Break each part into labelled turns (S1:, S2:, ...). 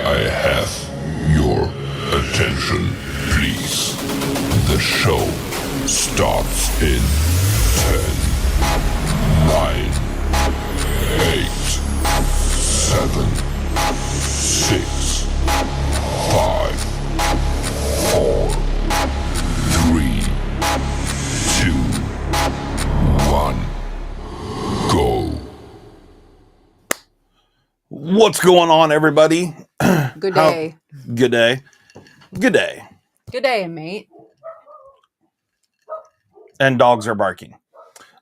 S1: I have your attention, please. The show starts in 10, 9, 8, 7, 6, 5, 4, 3, 2, 1, go.
S2: What's going on, everybody?
S3: Good day.
S2: Good day. Good day.
S3: Good day, mate.
S2: And dogs are barking.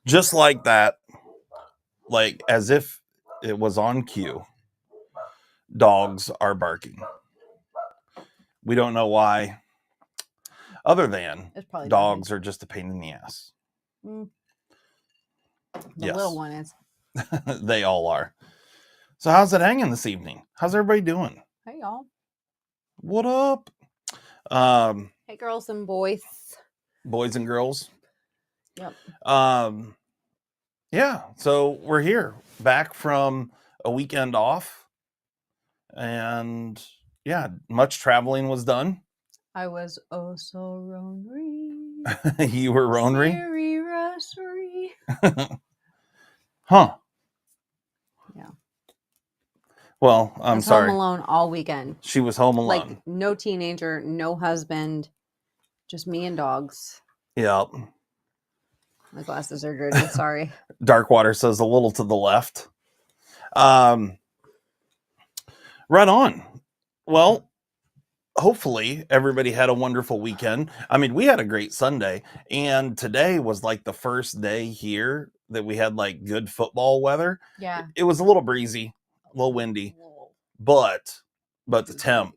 S2: Just like that, like as if it was on cue. Dogs are barking. We don't know why, other than dogs are just a pain in the ass.
S3: The
S2: Yes.
S3: little one is.
S2: They all are. So how's it hanging this evening? How's everybody doing?
S3: Hey, y'all.
S2: What up?
S3: Hey, girls and boys.
S2: Boys and girls.
S3: Yep.
S2: Yeah, so we're here back from a weekend off, and yeah, much traveling was done.
S3: I was oh so ronery.
S2: You were ronery?
S3: Scary russery.
S2: Huh.
S3: Yeah.
S2: Well, I'm sorry.
S3: Home alone all weekend.
S2: She was home alone.
S3: Like no teenager, no husband, just me and dogs.
S2: Yep.
S3: My glasses are dirty. Sorry.
S2: Darkwater says a little to the left. Right on. Well, hopefully everybody had a wonderful weekend. I mean, we had a great Sunday, and today was like the first day here that we had like good football weather.
S3: Yeah.
S2: It was a little breezy, a little windy, but the temp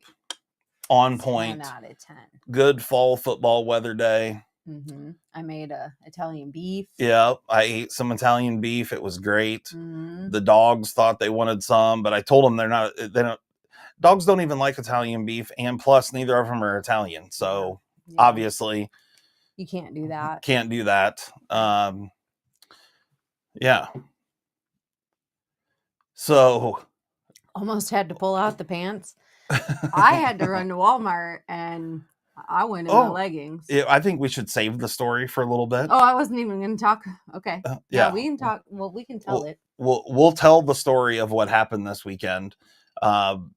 S2: on point.
S3: 10 out of 10.
S2: Good fall football weather day.
S3: Mm-hmm. I made Italian beef.
S2: Yeah, I ate some Italian beef. It was great.
S3: Mm-hmm.
S2: The dogs thought they wanted some, but I told them dogs don't even like Italian beef, and plus neither of them are Italian. So
S3: Yeah.
S2: obviously
S3: You can't do that.
S2: Can't do that. Yeah. So
S3: Almost had to pull out the pants. I had to run to Walmart and I went in my leggings.
S2: Yeah, I think we should save the story for a little bit.
S3: Oh, I wasn't even going to talk. Okay.
S2: Yeah,
S3: we can talk. Well, we can tell it.
S2: We'll tell the story of what happened this weekend,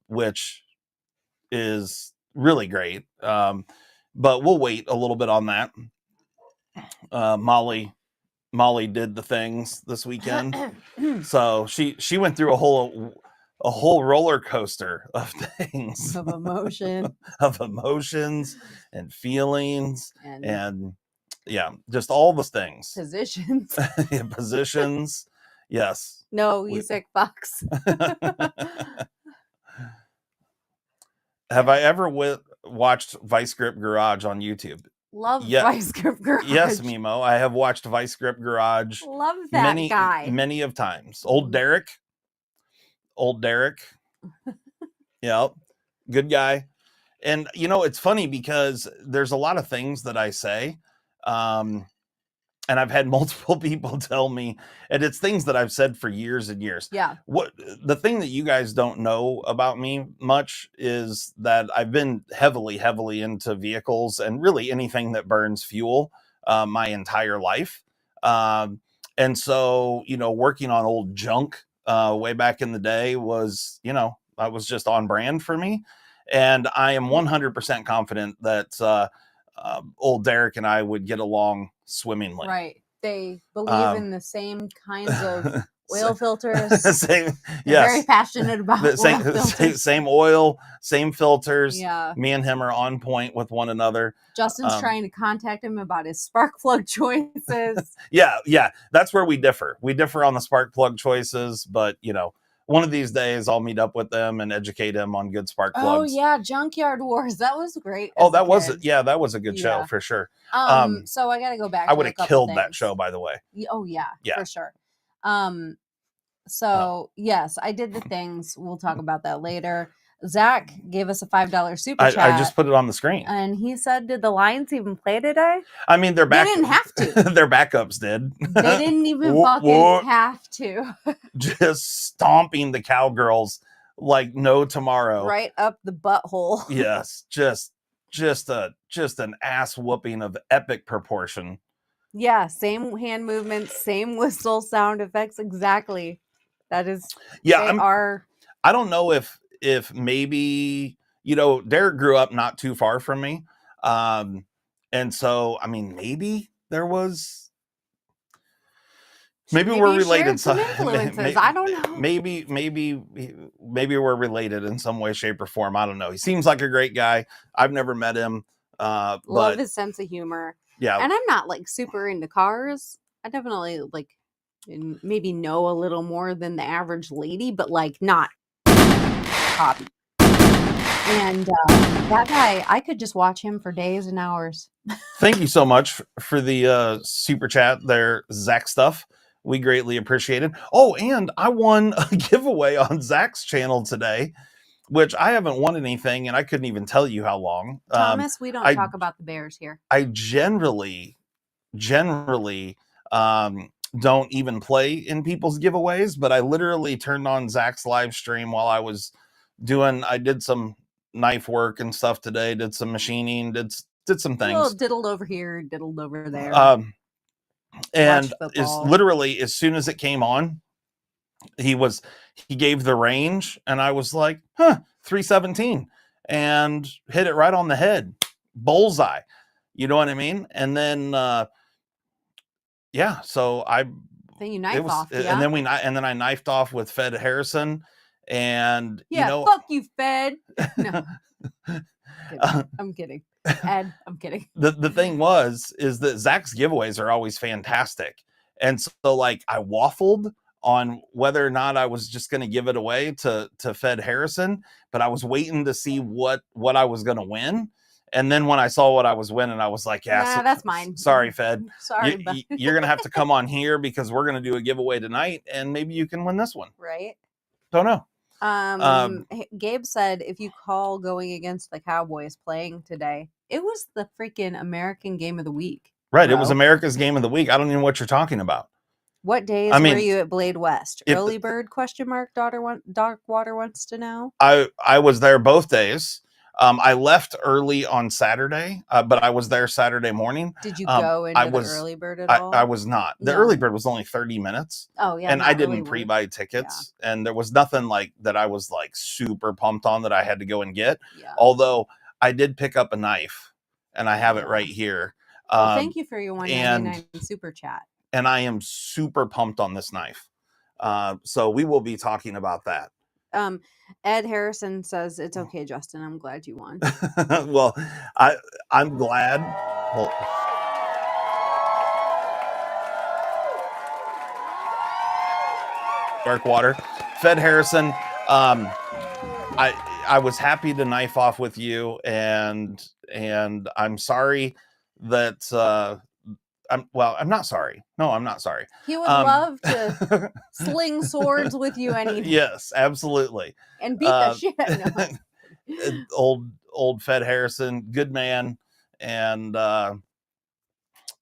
S2: which is really great. But we'll wait a little bit on that. Molly did the things this weekend. So she went through a whole roller coaster of things,
S3: of
S2: emotions and feelings and yeah, just all the things.
S3: Positions.
S2: Yeah, positions. Yes.
S3: No, you sick fucks.
S2: Have I ever watched Vice Grip Garage on YouTube?
S3: Love Vice Grip Garage.
S2: Yes, Mimo. I have watched Vice Grip Garage.
S3: Love that guy.
S2: Many of times. Old Derek. Yep. Good guy. And it's funny because there's a lot of things that I say. And I've had multiple people tell me, and it's things that I've said for years and years.
S3: Yeah.
S2: What the thing that you guys don't know about me much is that I've been heavily into vehicles and really anything that burns fuel my entire life. And so, working on old junk way back in the day was, I was just on brand for me. And I am 100% confident that old Derek and I would get along swimmingly.
S3: Right. They believe in the same kinds of oil filters.
S2: Yes.
S3: Very passionate about
S2: same oil, same filters.
S3: Yeah.
S2: Me and him are on point with one another.
S3: Justin's trying to contact him about his spark plug choices.
S2: Yeah. That's where we differ. We differ on the spark plug choices, but one of these days I'll meet up with them and educate him on good spark plugs.
S3: Oh yeah, Junkyard Wars. That was great.
S2: That was a good show for sure.
S3: So I got to go back.
S2: I would have killed that show, by the way.
S3: Oh yeah, for sure. So yes, I did the things. We'll talk about that later. Zach gave us a $5 super chat.
S2: I just put it on the screen.
S3: And he said, did the Lions even play today?
S2: I mean, they
S3: didn't have to.
S2: Their backups did.
S3: They didn't even fucking have to.
S2: Just stomping the Cowgirls like no tomorrow.
S3: Right up the butthole.
S2: Yes, just an ass whooping of epic proportion.
S3: Yeah, same hand movements, same whistle sound effects. Exactly. That is.
S2: Yeah,
S3: They are.
S2: I don't know if maybe, you know, Derek grew up not too far from me. And so I mean maybe there was maybe we're
S3: you
S2: related.
S3: shared some influences. I don't know.
S2: Maybe we're related in some way, shape, or form. I don't know. He seems like a great guy. I've never met him.
S3: Love
S2: But
S3: his sense of humor.
S2: yeah,
S3: And I'm not like super into cars. I definitely like maybe know a little more than the average lady, but like not hobby. And that guy, I could just watch him for days and hours.
S2: thank you so much for the super chat there, Zach Stuff. We greatly appreciate it. Oh, and I won a giveaway on Zach's channel today, which I haven't won anything, and I couldn't even tell you how long.
S3: Thomas, we don't talk about the Bears here.
S2: I generally don't even play in people's giveaways, but I literally turned on Zach's live stream while I was I did some knife work and stuff today, did some machining, did some things.
S3: A little diddled over here, diddled over there.
S2: And is literally as soon as it came on, he gave the range, and I was like, 317, and hit it right on the head, bullseye. You know what I mean? And then yeah, so
S3: then you knife off, yeah?
S2: and then I knifed off with Fed Harrison, and
S3: yeah, you know, fuck you, Fed. No, I'm kidding. Ed, I'm kidding.
S2: The thing is that Zach's giveaways are always fantastic, and so like I waffled on whether or not I was just going to give it away to Fed Harrison, but I was waiting to see what I was going to win. And then when I saw what I was winning, I was like, yeah,
S3: that's mine.
S2: Sorry, Fed.
S3: Sorry.
S2: You're going to have to come on here because we're going to do a giveaway tonight, and maybe you can win this one.
S3: Right.
S2: Don't know.
S3: Gabe said if you call going against the Cowboys playing today, it was the freaking American game of the week.
S2: Right. Bro. It was America's game of the week. I don't know what you're talking about.
S3: What days were you at Blade West? Early bird ? Darkwater wants to know.
S2: I was there both days. I left early on Saturday, but I was there Saturday morning.
S3: Did you go into the early bird at all?
S2: I was not. The early bird was only 30 minutes.
S3: Oh, yeah.
S2: And I didn't pre-buy tickets. Yeah. And there was nothing like that I was like super pumped on that I had to go and get. Yeah. Although I did pick up a knife, and I have it right here.
S3: Well, thank you for your $1.99 super chat.
S2: And I am super pumped on this knife. So we will be talking about that.
S3: Ed Harrison says, it's okay, Justin. I'm glad you won.
S2: Well, I'm glad. Well, Darkwater. Fed Harrison, I was happy to knife off with you, and I'm sorry that I'm not sorry. No, I'm not sorry.
S3: He would love to sling swords with you anytime.
S2: Yes, absolutely.
S3: And beat the shit.
S2: No. Old Fed Harrison, good man. And
S3: is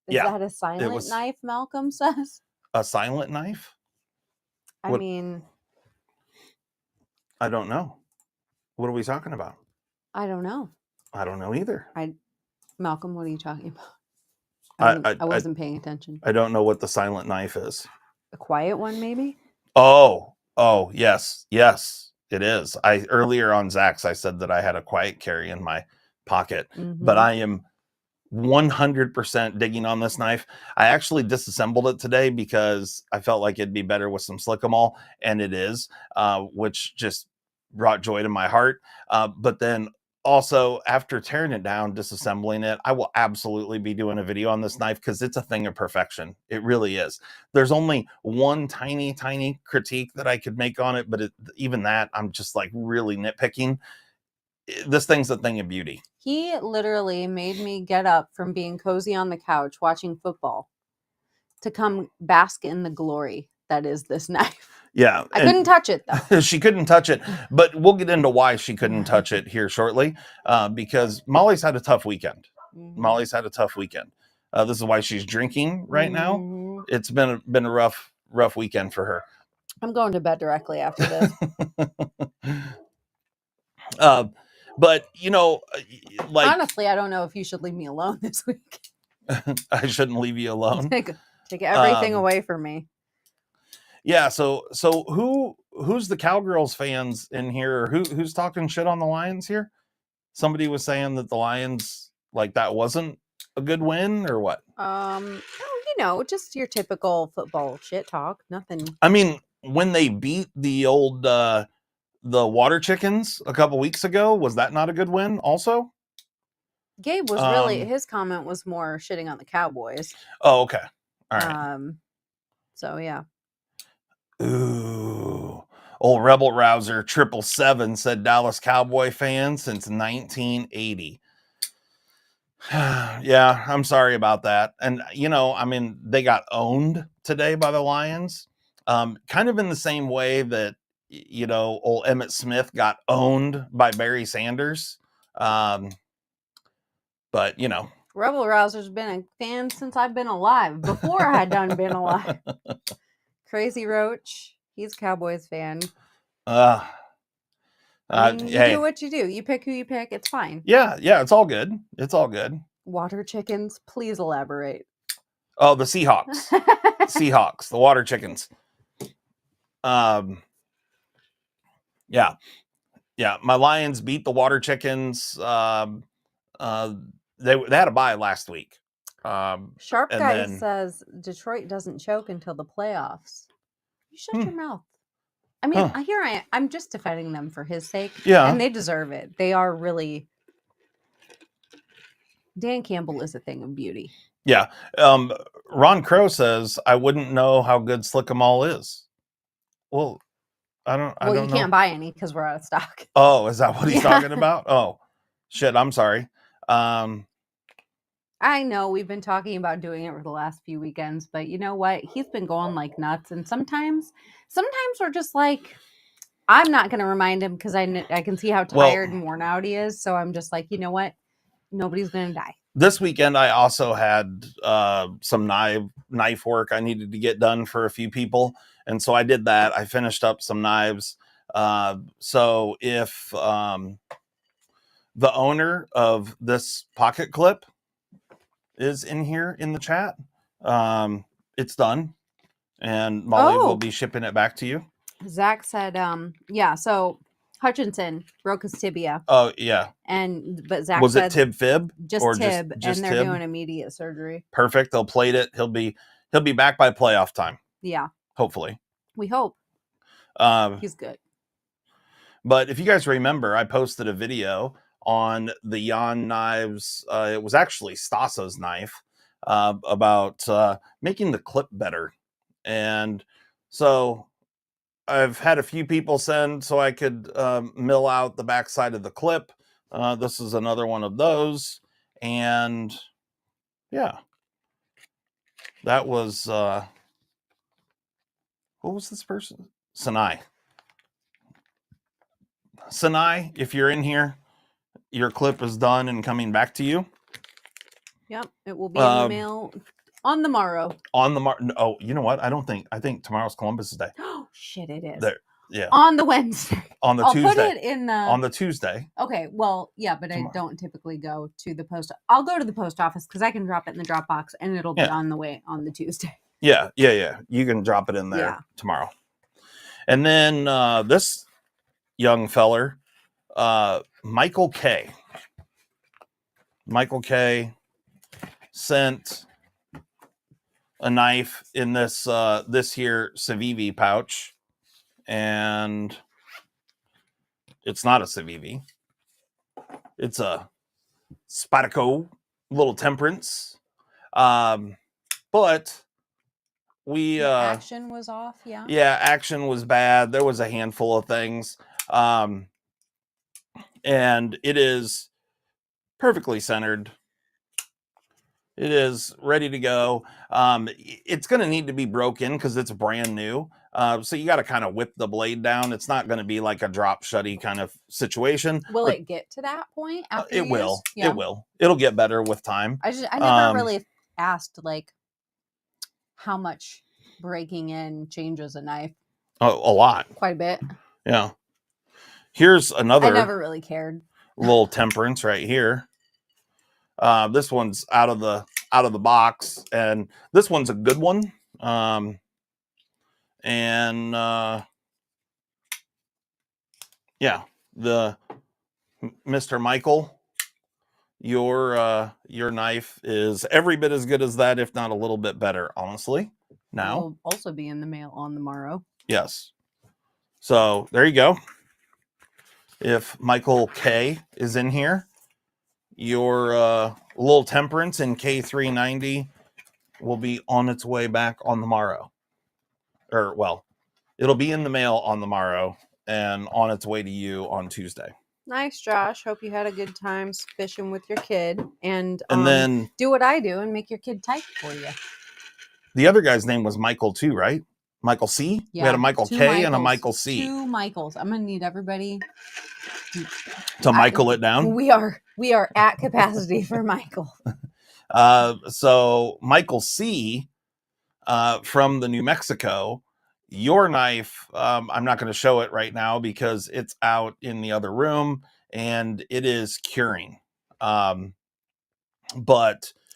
S3: that a silent knife, Malcolm says?
S2: A silent knife?
S3: I mean,
S2: I don't know. What are we talking about?
S3: I don't know.
S2: I don't know either.
S3: Malcolm, what are you talking about? I wasn't paying attention.
S2: I don't know what the silent knife is.
S3: A quiet one, maybe?
S2: Oh, yes, it is. Earlier on Zach's, I said that I had a quiet carry in my pocket, but I am 100% digging on this knife. I actually disassembled it today because I felt like it'd be better with some Slick'em-all, and it is, which just brought joy to my heart. But then also, after tearing it down, disassembling it, I will absolutely be doing a video on this knife because it's a thing of perfection. It really is. There's only one tiny, tiny critique that I could make on it, but even that, I'm just like really nitpicking. This thing's a thing of beauty.
S3: He literally made me get up from being cozy on the couch watching football to come bask in the glory that is this knife.
S2: Yeah.
S3: I couldn't touch it, though.
S2: She couldn't touch it, but we'll get into why she couldn't touch it here shortly, because Molly's had a tough weekend. Molly's had a tough weekend. This is why she's drinking right now. It's been a rough weekend for her.
S3: I'm going to bed directly after this.
S2: But like
S3: Honestly, I don't know if you should leave me alone this week.
S2: I shouldn't leave you alone.
S3: Take everything away from me.
S2: Yeah. So who's the Cowgirls fans in here? Or who's talking shit on the Lions here? Somebody was saying that the Lions, like, that wasn't a good win, or what?
S3: Just your typical football shit talk. Nothing.
S2: I mean, when they beat the old the Water Chickens a couple weeks ago, was that not a good win also?
S3: Gabe was really, his comment was more shitting on the Cowboys.
S2: Oh, okay. All right.
S3: So yeah.
S2: Ooh. Old Rebel Rouser 777 said Dallas Cowboy fan since 1980. Yeah, I'm sorry about that. And I mean, they got owned today by the Lions. Kind of in the same way that old Emmitt Smith got owned by Barry Sanders. But
S3: Rebel Rouser's been a fan since I've been alive. Before I had done been alive. Crazy Roach, he's a Cowboys fan.
S2: You
S3: do what you do. You pick who you pick. It's fine.
S2: Yeah, it's all good. It's all good.
S3: Water Chickens, please elaborate.
S2: Oh, the Seahawks. Seahawks, the Water Chickens. Yeah. My Lions beat the Water Chickens. They had a bye last week.
S3: Sharp Guy says Detroit doesn't choke until the playoffs. You shut your mouth. I mean, I'm just defending them for his sake.
S2: Yeah.
S3: And they deserve it. They are really... Dan Campbell is a thing of beauty.
S2: Yeah. Ron Crow says, I wouldn't know how good Slick 'em All is. Well, I don't know.
S3: Can't buy any because we're out of stock.
S2: Oh, is that what he's talking about? Oh, shit. I'm sorry.
S3: I know we've been talking about doing it for the last few weekends, but you know what? He's been going like nuts. And sometimes we're just like, I'm not going to remind him because I can see how tired and worn out he is. So I'm just like, you know what? Nobody's going to die.
S2: This weekend, I also had some knife work I needed to get done for a few people. And so I did that. I finished up some knives. So if the owner of this pocket clip is in here in the chat, it's done. And Molly will be shipping it back to you.
S3: Zach said, so Hutchinson broke his tibia.
S2: Oh, yeah.
S3: But Zach
S2: was
S3: said,
S2: it tib fib?
S3: Just
S2: or
S3: tib,
S2: just
S3: and they're
S2: tib?
S3: doing immediate surgery.
S2: Perfect. They'll plate it. He'll be back by playoff time.
S3: Yeah.
S2: Hopefully.
S3: We hope. He's good.
S2: But if you guys remember, I posted a video on the Jan knives. It was actually Stasa's knife about making the clip better. And so I've had a few people send so I could mill out the backside of the clip. This is another one of those. And yeah, that was, what was this person? Sinai, if you're in here, your clip is done and coming back to you.
S3: Yep, it will be in the mail on the morrow.
S2: Oh, you know what? I think tomorrow's Columbus Day.
S3: Oh shit, it is.
S2: Yeah.
S3: On the Wednesday.
S2: On the Tuesday.
S3: I'll put it in
S2: on the Tuesday.
S3: Okay, well, yeah, but tomorrow. I don't typically go to the post. I'll go to the post office because I can drop it in the Dropbox and it'll be on the way on the Tuesday.
S2: Yeah. You can drop it in there tomorrow. And then this young feller, Michael K. Sent a knife in this here Civivi pouch, and it's not a Civivi. It's a Spatico Little Temperance. But we
S3: action was off, yeah.
S2: Yeah, action was bad. There was a handful of things. And it is perfectly centered. It is ready to go. It's going to need to be broken because it's brand new. So you got to kind of whip the blade down. It's not going to be like a drop shutty kind of situation.
S3: Will it get to that point? After
S2: it will. Yeah. It will. It'll get better with time.
S3: I never really asked like how much breaking in changes a knife.
S2: Oh, a lot.
S3: Quite a bit.
S2: Yeah. Here's
S3: I
S2: another
S3: never really cared.
S2: little temperance right here. This one's out of the box, and this one's a good one. And yeah, the Mr. Michael, your knife is every bit as good as that, if not a little bit better, honestly. Now,
S3: Will also be in the mail on the morrow.
S2: yes. So there you go. If Michael K is in here, your little temperance in K390 will be on its way back on the morrow. Or, well, it'll be in the mail on the morrow and on its way to you on Tuesday.
S3: Nice, Josh. Hope you had a good time fishing with your kid. And
S2: then
S3: do what I do and make your kid type for you.
S2: the other guy's name was Michael too, right? Michael C?
S3: Yeah,
S2: we had a Michael K
S3: Michaels,
S2: and a Michael C.
S3: 2 Michaels. I'm going to need everybody
S2: to Michael it down.
S3: We are at capacity for Michael.
S2: So Michael C from the New Mexico, your knife, I'm not going to show it right now because it's out in the other room and it is curing. But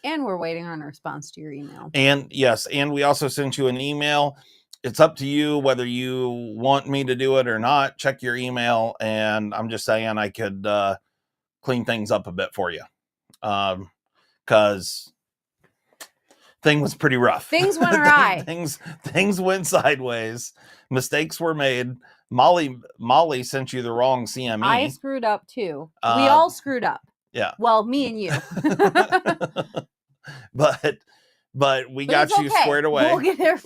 S3: and we're waiting on a response to your email.
S2: And yes, and we also sent you an email. It's up to you whether you want me to do it or not. Check your email, and I'm just saying I could clean things up a bit for you, because thing was pretty rough.
S3: Things went awry.
S2: things went sideways. Mistakes were made. Molly sent you the wrong CME.
S3: I screwed up too. We all screwed up.
S2: Yeah.
S3: Well, me and you.
S2: But we got you squared away.
S3: We'll get there.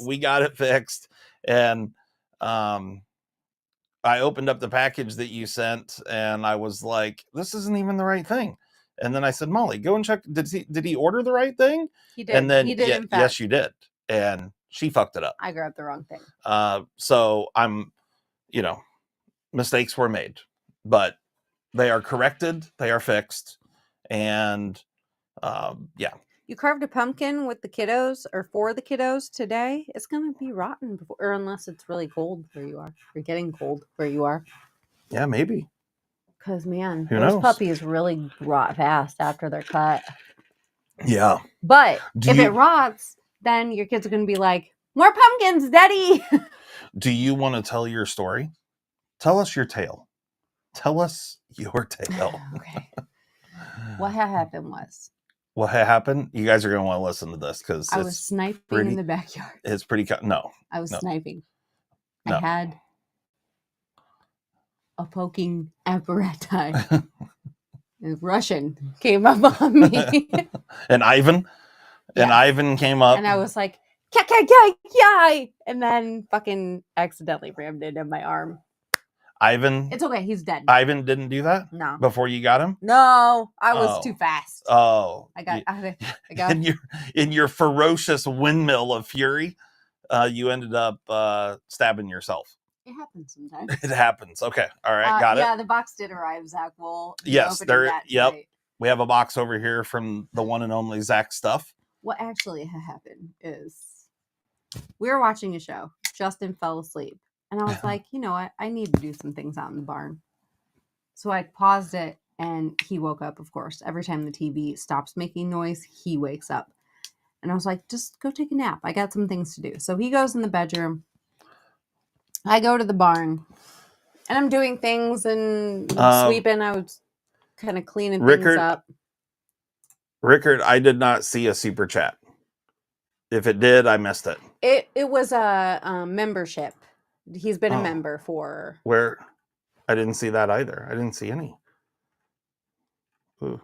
S2: We got it fixed, and I opened up the package that you sent, and I was like, "This isn't even the right thing." And then I said, "Molly, go and check. Did he order the right thing?"
S3: He did.
S2: And then
S3: he did. In fact.
S2: Yes, you did. And she fucked it up.
S3: I grabbed the wrong thing.
S2: So I'm, mistakes were made, but they are corrected. They are fixed, and yeah.
S3: You carved a pumpkin with the kiddos or for the kiddos today. It's going to be rotten or unless it's really cold where you are. You're getting cold where you are.
S2: Yeah, maybe.
S3: Because, man,
S2: Who
S3: those
S2: knows?
S3: puppies really rot fast after they're cut.
S2: Yeah.
S3: But if it rots, then your kids are going to be like, more pumpkins, Daddy.
S2: Do you want to tell your story? Tell us your tale. Tell us your tale.
S3: Okay. What happened was.
S2: What happened? You guys are going to want to listen to this because
S3: I was sniping in the backyard.
S2: It's pretty. No.
S3: I was sniping.
S2: No.
S3: I had a poking apparatus. A Russian came up on me.
S2: And Ivan? Yeah. And Ivan came up.
S3: And I was like, yay! And then fucking accidentally rammed it in my arm.
S2: Ivan?
S3: It's okay, he's dead.
S2: Ivan didn't do that?
S3: No.
S2: Before you got him?
S3: No, I was too fast.
S2: Oh.
S3: I got
S2: in your ferocious windmill of fury, you ended up stabbing yourself.
S3: It happens sometimes.
S2: It happens. Okay. All right. Got it.
S3: Yeah, the box did arrive, Zach.
S2: Yes, there. Yep. We have a box over here from the one and only Zach Stuff.
S3: What actually happened is we were watching a show. Justin fell asleep. And I was like, you know what? I need to do some things out in the barn. So I paused it and he woke up, of course. Every time the TV stops making noise, he wakes up. And I was like, just go take a nap. I got some things to do. So he goes in the bedroom. I go to the barn. And I'm doing things and sweeping. I was kind of cleaning things up.
S2: Rickard, I did not see a super chat. If it did, I missed it.
S3: It was a membership. He's been a member for...
S2: Where? I didn't see that either. I didn't see any. Ooh.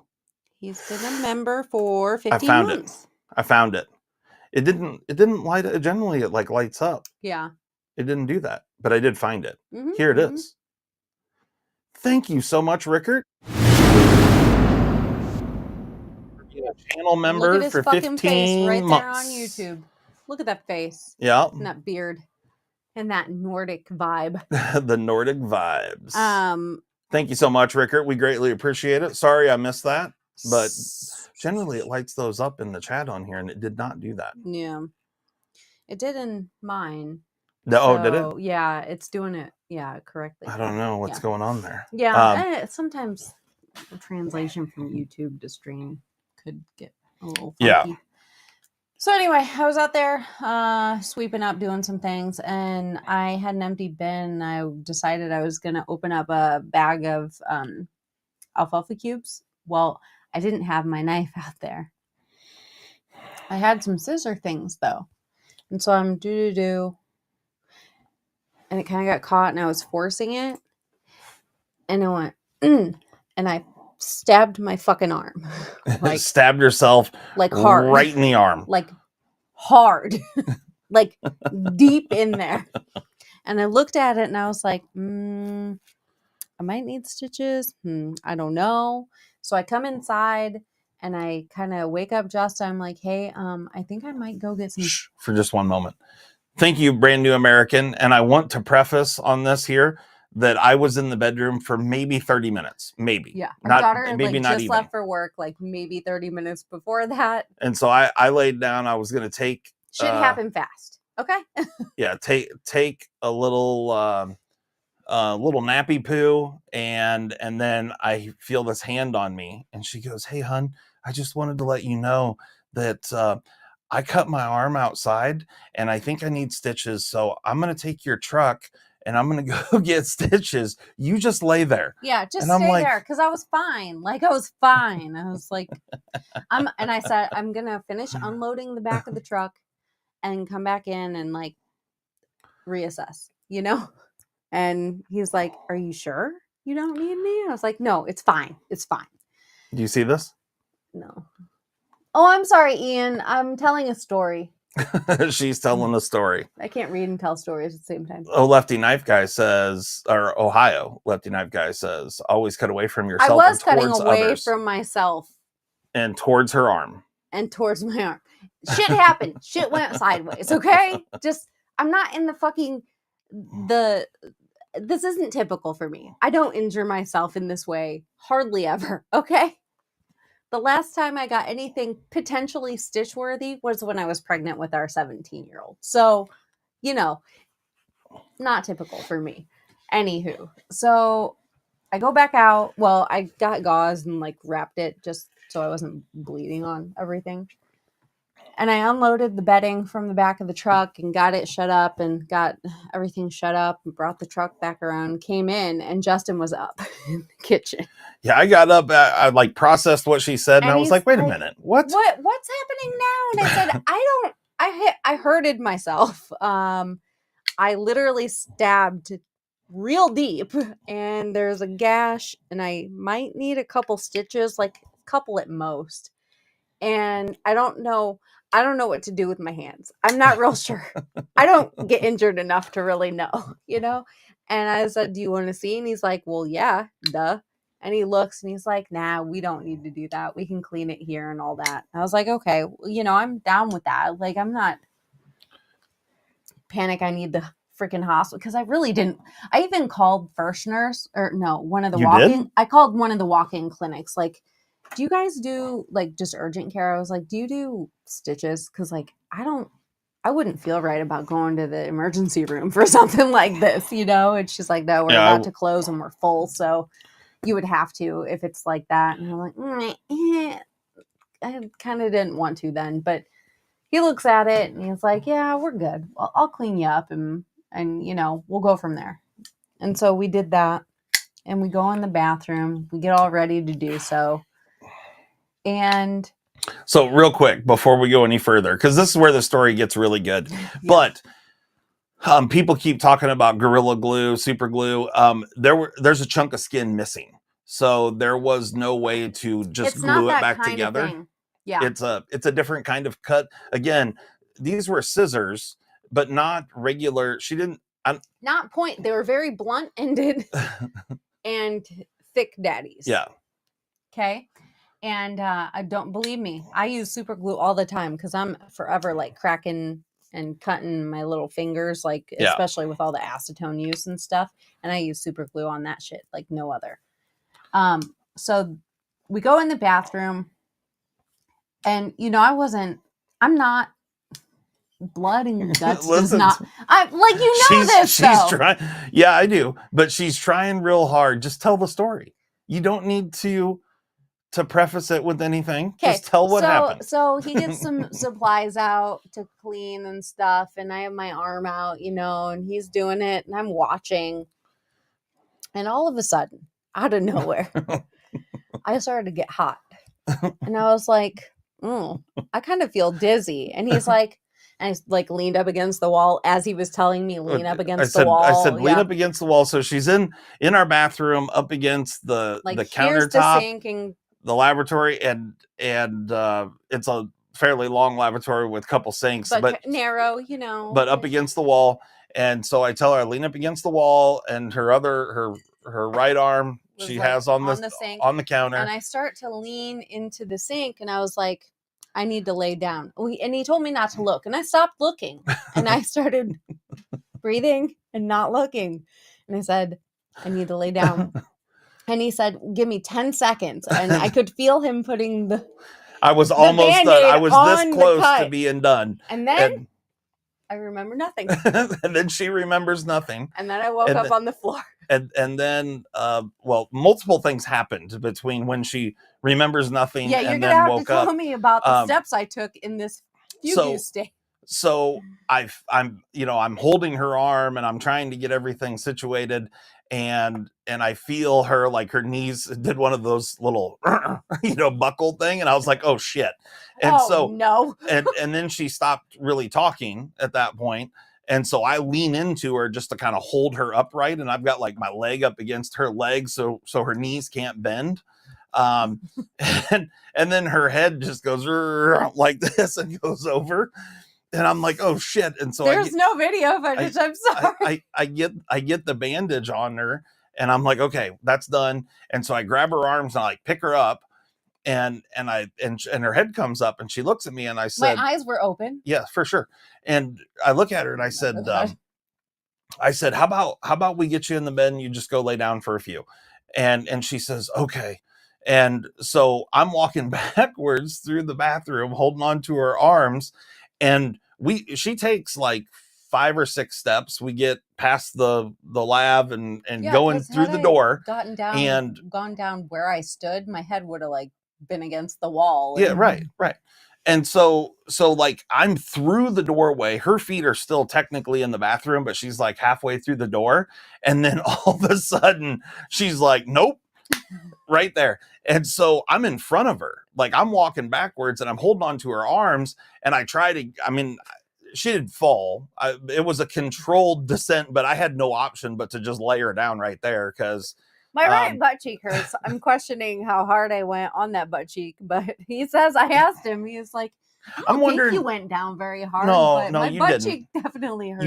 S3: He's been a member for 15 months.
S2: I found it. It didn't light up. Generally, it like lights up.
S3: Yeah.
S2: It didn't do that. But I did find it.
S3: Mm-hmm,
S2: Here it is. Thank you so much, Rickard. Channel member
S3: Look at his
S2: for
S3: fucking
S2: 15
S3: face right
S2: months.
S3: there on YouTube. Look at that face.
S2: Yeah.
S3: And that beard. And that Nordic vibe.
S2: The Nordic vibes. Thank you so much, Rickard. We greatly appreciate it. Sorry I missed that. But generally it lights those up in the chat on here, and it did not do that.
S3: Yeah. It did in mine.
S2: No, oh, did it?
S3: So, yeah, it's doing it. Yeah, correctly.
S2: I don't know what's
S3: Yeah.
S2: going on there.
S3: Yeah, sometimes the translation from YouTube to stream could get a little funky.
S2: Yeah.
S3: So anyway, I was out there sweeping up, doing some things, and I had an empty bin. I decided I was going to open up a bag of alfalfa cubes. Well, I didn't have my knife out there. I had some scissor things, though. And so I'm do. And it kind of got caught, and I was forcing it. And I went, and I stabbed my fucking arm. Like,
S2: stabbed yourself
S3: like hard.
S2: right in the arm.
S3: Like hard. Like deep in there. And I looked at it and I was like, I might need stitches. I don't know. So I come inside and I kind of wake up Justin. I'm like, hey, I think I might go get some.
S2: Shh, for just one moment. Thank you, Brand New American. And I want to preface on this here that I was in the bedroom for maybe 30 minutes. Maybe.
S3: Yeah. Our daughter maybe like, just even. Left for work like maybe 30 minutes before that.
S2: And so I laid down. I was going to take.
S3: Shit happened fast. Okay.
S2: Yeah. Take a little nappy poo. And then I feel this hand on me. And she goes, hey, hun, I just wanted to let you know that I cut my arm outside and I think I need stitches. So I'm going to take your truck and I'm going to go get stitches. You just lay there.
S3: Yeah, just stay there. Cause I was fine. Like I was fine. I was like, and I said, I'm going to finish unloading the back of the truck and come back in and like reassess, you know? And he's like, are you sure you don't need me? I was like, no, it's fine. It's fine.
S2: Do you see this?
S3: No. Oh, I'm sorry, Ian. I'm telling a story.
S2: She's telling a story.
S3: I can't read and tell stories at the same time.
S2: Oh, Lefty Knife Guy says, or Ohio Lefty Knife Guy says, always cut away from yourself.
S3: I was
S2: and
S3: cutting away
S2: others.
S3: from myself.
S2: And towards her arm.
S3: And towards my arm. Shit happened. Shit went sideways. Okay? Just, I'm not in the fucking, this isn't typical for me. I don't injure myself in this way. Hardly ever. Okay? The last time I got anything potentially stitch worthy was when I was pregnant with our 17-year-old. So, you know, not typical for me. Anywho, so I go back out. Well, I got gauze and like wrapped it just so I wasn't bleeding on everything. And I unloaded the bedding from the back of the truck and got it shut up and got everything shut up and brought the truck back around, came in, and Justin was up in the kitchen.
S2: Yeah, I got up, I like processed what she said, and I was like, wait a minute, what's
S3: happening now? And I said, I hurted myself. I literally stabbed real deep and there's a gash and I might need a couple stitches, like a couple at most. And I don't know what to do with my hands. I'm not real sure. I don't get injured enough to really know, you know? And I said, do you want to see? And he's like, well, yeah, duh. And he looks and he's like, nah, we don't need to do that. We can clean it here and all that. I was like, okay, you know, I'm down with that. Like, I'm not panic. I need the freaking hospital because I really didn't. I even called first nurse or no, one of the walk-in. I called one of the walk-in clinics. Like, do you guys do like just urgent care? I was like, do you do stitches? Because like, I wouldn't feel right about going to the emergency room for something like this, you know? And she's like, no, we're about to close and we're full. So you would have to if it's like that. And I'm like, I kind of didn't want to then, but he looks at it and he's like, yeah, we're good. Well, I'll clean you up and you know, we'll go from there. And so we did that and we go in the bathroom. We get all ready to do so. And
S2: so real quick before we go any further, because this is where the story gets really good. Yeah. But people keep talking about Gorilla Glue, super glue. There's a chunk of skin missing. So there was no way to just glue it back together.
S3: Yeah.
S2: It's a different kind of cut. Again, these were scissors, but not regular. She didn't
S3: not point. They were very blunt ended and thick daddies.
S2: Yeah.
S3: Okay. And I don't believe me. I use super glue all the time because I'm forever like cracking and cutting my little fingers, like especially with all the acetone use and stuff. And I use super glue on that shit like no other. So we go in the bathroom and, you know, I'm not blood and guts does
S2: Listen,
S3: not. This
S2: she's
S3: though.
S2: trying. Yeah, I do, but she's trying real hard. Just tell the story. You don't need to preface it with anything. Just tell what happened.
S3: So he gets some supplies out to clean and stuff, and I have my arm out, and he's doing it, and I'm watching. And all of a sudden, out of nowhere, I started to get hot. And I was like, I kind of feel dizzy. And he's like, and I like leaned up against the wall as he was telling me lean up against the wall.
S2: I said lean up against the wall. So she's in our bathroom up against the countertop,
S3: the sink and
S2: the laboratory, and it's a fairly long laboratory with a couple sinks, but
S3: narrow,
S2: but up against the wall. And so I tell her, lean up against the wall, and her right arm she has on the sink, on the counter.
S3: And I start to lean into the sink, and I was like, I need to lay down. And he told me not to look, and I stopped looking, and I started breathing and not looking. And I said, I need to lay down. And he said, give me 10 seconds. And I could feel him putting
S2: I was almost done. I was this close to being done.
S3: And then I remember nothing.
S2: And then she remembers nothing.
S3: And then I woke up on the floor.
S2: And then, multiple things happened between when she remembers nothing and then woke up. You're going to have to
S3: tell me about the steps I took in this fugue state.
S2: So I'm holding her arm and I'm trying to get everything situated. And I feel her, like her knees did one of those little, buckle thing. And I was like, oh shit. And
S3: no.
S2: and then she stopped really talking at that point. And so I lean into her just to kind of hold her upright. And I've got like my leg up against her leg. So her knees can't bend. And then her head just goes like this and goes over. And I'm like, oh shit. And so
S3: there's no video footage. I'm sorry.
S2: I get the bandage on her and I'm like, okay, that's done. And so I grab her arms and I like pick her up and her head comes up and she looks at me and I said,
S3: my eyes were open.
S2: Yeah, for sure. And I look at her and I said, how about we get you in the bed and you just go lay down for a few? And she says, okay. And so I'm walking backwards through the bathroom, holding on to her arms. And she takes like 5 or 6 steps. We get past the lab and going through the door.
S3: Gone down where I stood, my head would have like been against the wall.
S2: Yeah, right. And so like I'm through the doorway. Her feet are still technically in the bathroom, but she's like halfway through the door. And then all of a sudden she's like, nope. Right there. And so I'm in front of her, like I'm walking backwards and I'm holding on to her arms and she did fall. It was a controlled descent, but I had no option but to just lay her down right there because
S3: my right butt cheek hurts. I'm questioning how hard I went on that butt cheek, but he says, I asked him, he's like, I'm wondering, think you went down very hard.
S2: No,
S3: my
S2: you
S3: butt
S2: didn't.
S3: Cheek definitely hurts.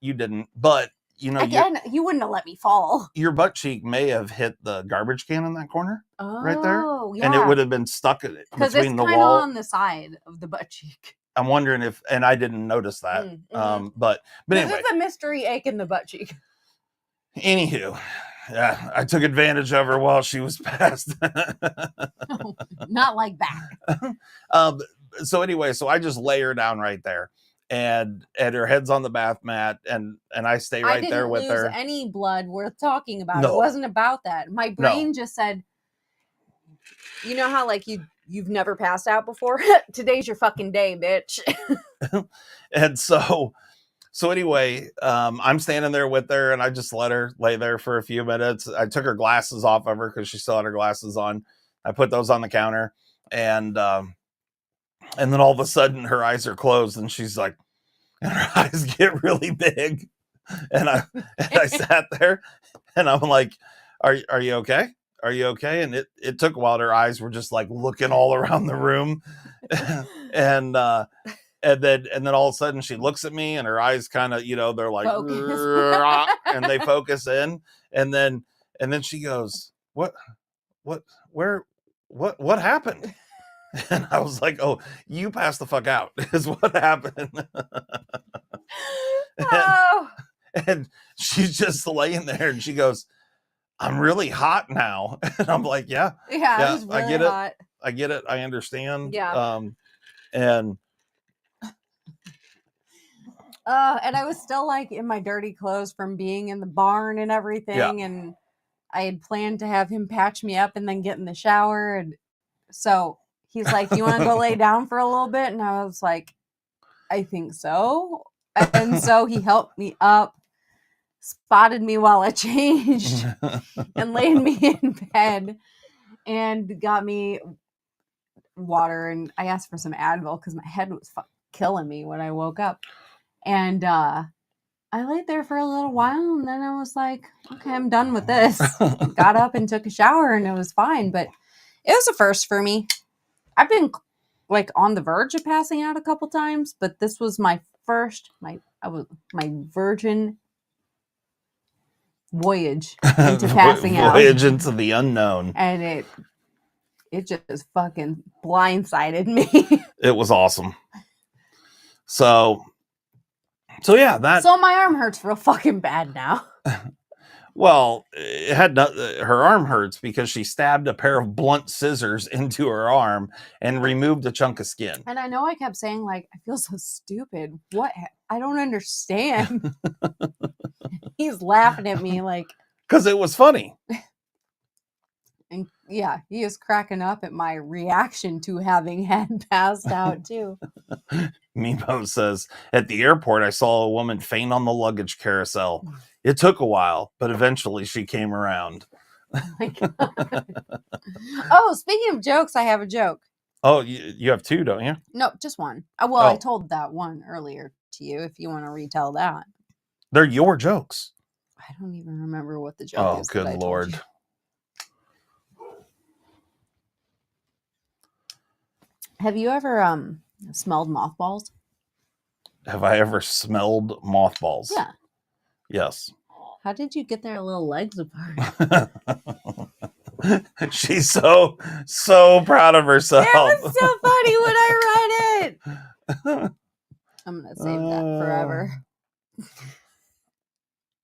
S2: You didn't, but
S3: again, you wouldn't have let me fall.
S2: Your butt cheek may have hit the garbage can in that corner right there.
S3: Yeah.
S2: And it would have been stuck between the wall.
S3: Because it's kind of on the side of the butt cheek.
S2: I'm wondering if, and I didn't notice that. But anyway.
S3: It's a mystery ache in the butt cheek.
S2: Anywho, yeah, I took advantage of her while she was passed.
S3: Not like that.
S2: So anyway, so I just lay her down right there. And her head's on the bath mat and I stay right there with her.
S3: I didn't lose any blood worth talking about. No. It wasn't about that. My brain just said, you know how like you've never passed out before? Today's your fucking day, bitch.
S2: And so anyway, I'm standing there with her and I just let her lay there for a few minutes. I took her glasses off of her because she still had her glasses on. I put those on the counter and then all of a sudden her eyes are closed and she's like, and her eyes get really big. And I sat there and I'm like, are you okay? Are you okay? And it took a while. Her eyes were just like looking all around the room. and then all of a sudden she looks at me and her eyes kind of, they're like, and they focus in. And then she goes, what happened? And I was like, oh, you passed the fuck out is what happened. And she's just laying there and she goes, I'm really hot now. And I'm like, yeah,
S3: it was really
S2: I get
S3: hot.
S2: it. I get it. I understand.
S3: Yeah.
S2: And
S3: And I was still like in my dirty clothes from being in the barn and everything. And I had planned to have him patch me up and then get in the shower. And so he's like, "Do you want to go lay down for a little bit?" And I was like, "I think so." And so he helped me up, spotted me while I changed, and laid me in bed and got me water. And I asked for some Advil because my head was killing me when I woke up. And I laid there for a little while, and then I was like, okay, I'm done with this. Got up and took a shower, and it was fine. But it was a first for me. I've been like on the verge of passing out a couple times, but this was my first, my virgin voyage into passing out.
S2: Voyage into the unknown.
S3: And it just fucking blindsided me.
S2: It was awesome. So yeah,
S3: So my arm hurts real fucking bad now.
S2: Well, it had her arm hurts because she stabbed a pair of blunt scissors into her arm and removed a chunk of skin.
S3: And I know I kept saying, like, I feel so stupid. What? I don't understand. He's laughing at me like,
S2: because it was funny.
S3: And yeah, he is cracking up at my reaction to having had passed out too.
S2: Mimo says, at the airport, I saw a woman faint on the luggage carousel. It took a while, but eventually she came around.
S3: Oh my God. Oh, speaking of jokes, I have a joke.
S2: Oh, you have two, don't you?
S3: No, just one. Well, I told that one earlier to you if you want to retell that.
S2: They're your jokes.
S3: I don't even remember what the joke is.
S2: Oh, good Lord.
S3: Have you ever smelled mothballs?
S2: Have I ever smelled mothballs?
S3: Yeah.
S2: Yes.
S3: How did you get their little legs apart?
S2: She's so proud of herself.
S3: It was so funny when I read it. I'm going to save that forever.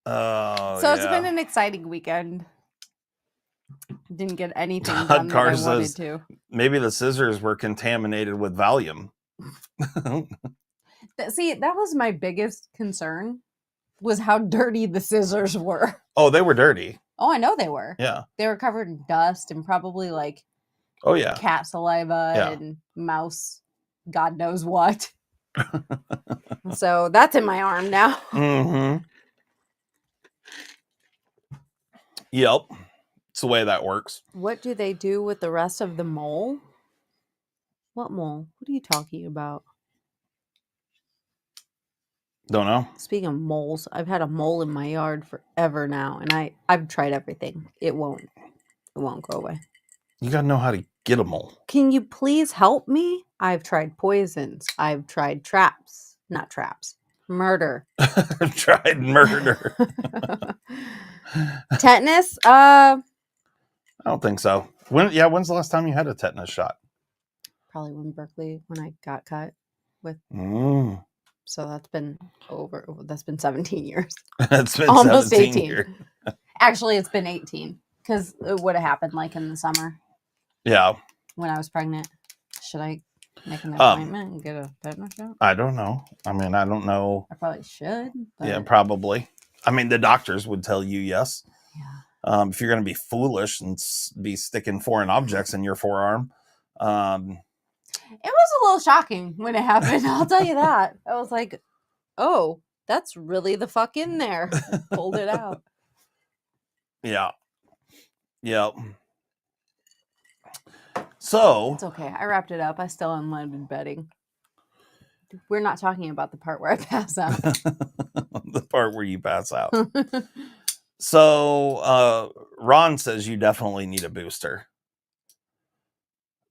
S2: Oh,
S3: so it's been an exciting weekend. Didn't get anything done that I wanted to.
S2: Maybe the scissors were contaminated with Valium.
S3: See, that was my biggest concern, was how dirty the scissors were.
S2: Oh, they were dirty.
S3: Oh, I know they were.
S2: Yeah.
S3: They were covered in dust and probably like cat saliva and mouse, God knows what. So that's in my arm now.
S2: Mm-hmm. Yep. It's the way that works.
S3: What do they do with the rest of the mole? What mole? What are you talking about?
S2: Don't know.
S3: Speaking of moles, I've had a mole in my yard forever now, and I've tried everything. It won't go away.
S2: You gotta know how to get a mole.
S3: Can you please help me? I've tried poisons. I've tried traps. Not traps. Murder.
S2: I've tried murder.
S3: Tetanus?
S2: I don't think so. When's the last time you had a tetanus shot?
S3: Probably when I got cut with. So that's been 17 years.
S2: That's been
S3: almost
S2: 17
S3: 18
S2: years.
S3: Actually, it's been 18 because it would have happened like in the summer.
S2: Yeah.
S3: When I was pregnant. Should I make an appointment and get a tetanus shot?
S2: I don't know. I mean, I don't know.
S3: I probably should. But...
S2: Yeah, probably. I mean, the doctors would tell you yes.
S3: Yeah.
S2: If you're going to be foolish and be sticking foreign objects in your forearm.
S3: It was a little shocking when it happened. I'll tell you that. I was like, oh, that's really the fuck in there. I pulled it out.
S2: Yeah. Yep. So.
S3: It's okay. I wrapped it up. I still unloaded bedding. We're not talking about the part where I pass out.
S2: The part where you pass out. So, Ron says you definitely need a booster.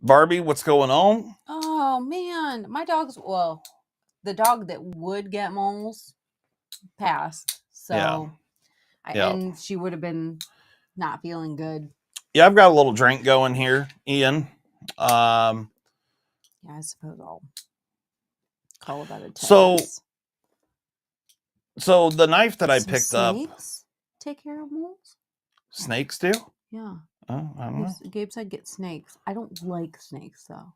S2: Barbie, what's going on?
S3: Oh, man. My the dog that would get moles passed. So, and she would have been not feeling good.
S2: Yeah, I've got a little drink going here, Ian.
S3: Yeah, I suppose I'll call about it.
S2: So the knife that I picked up.
S3: Snakes take care of moles?
S2: Snakes do?
S3: Yeah.
S2: Oh, I don't know.
S3: Gabe said get snakes. I don't like snakes though.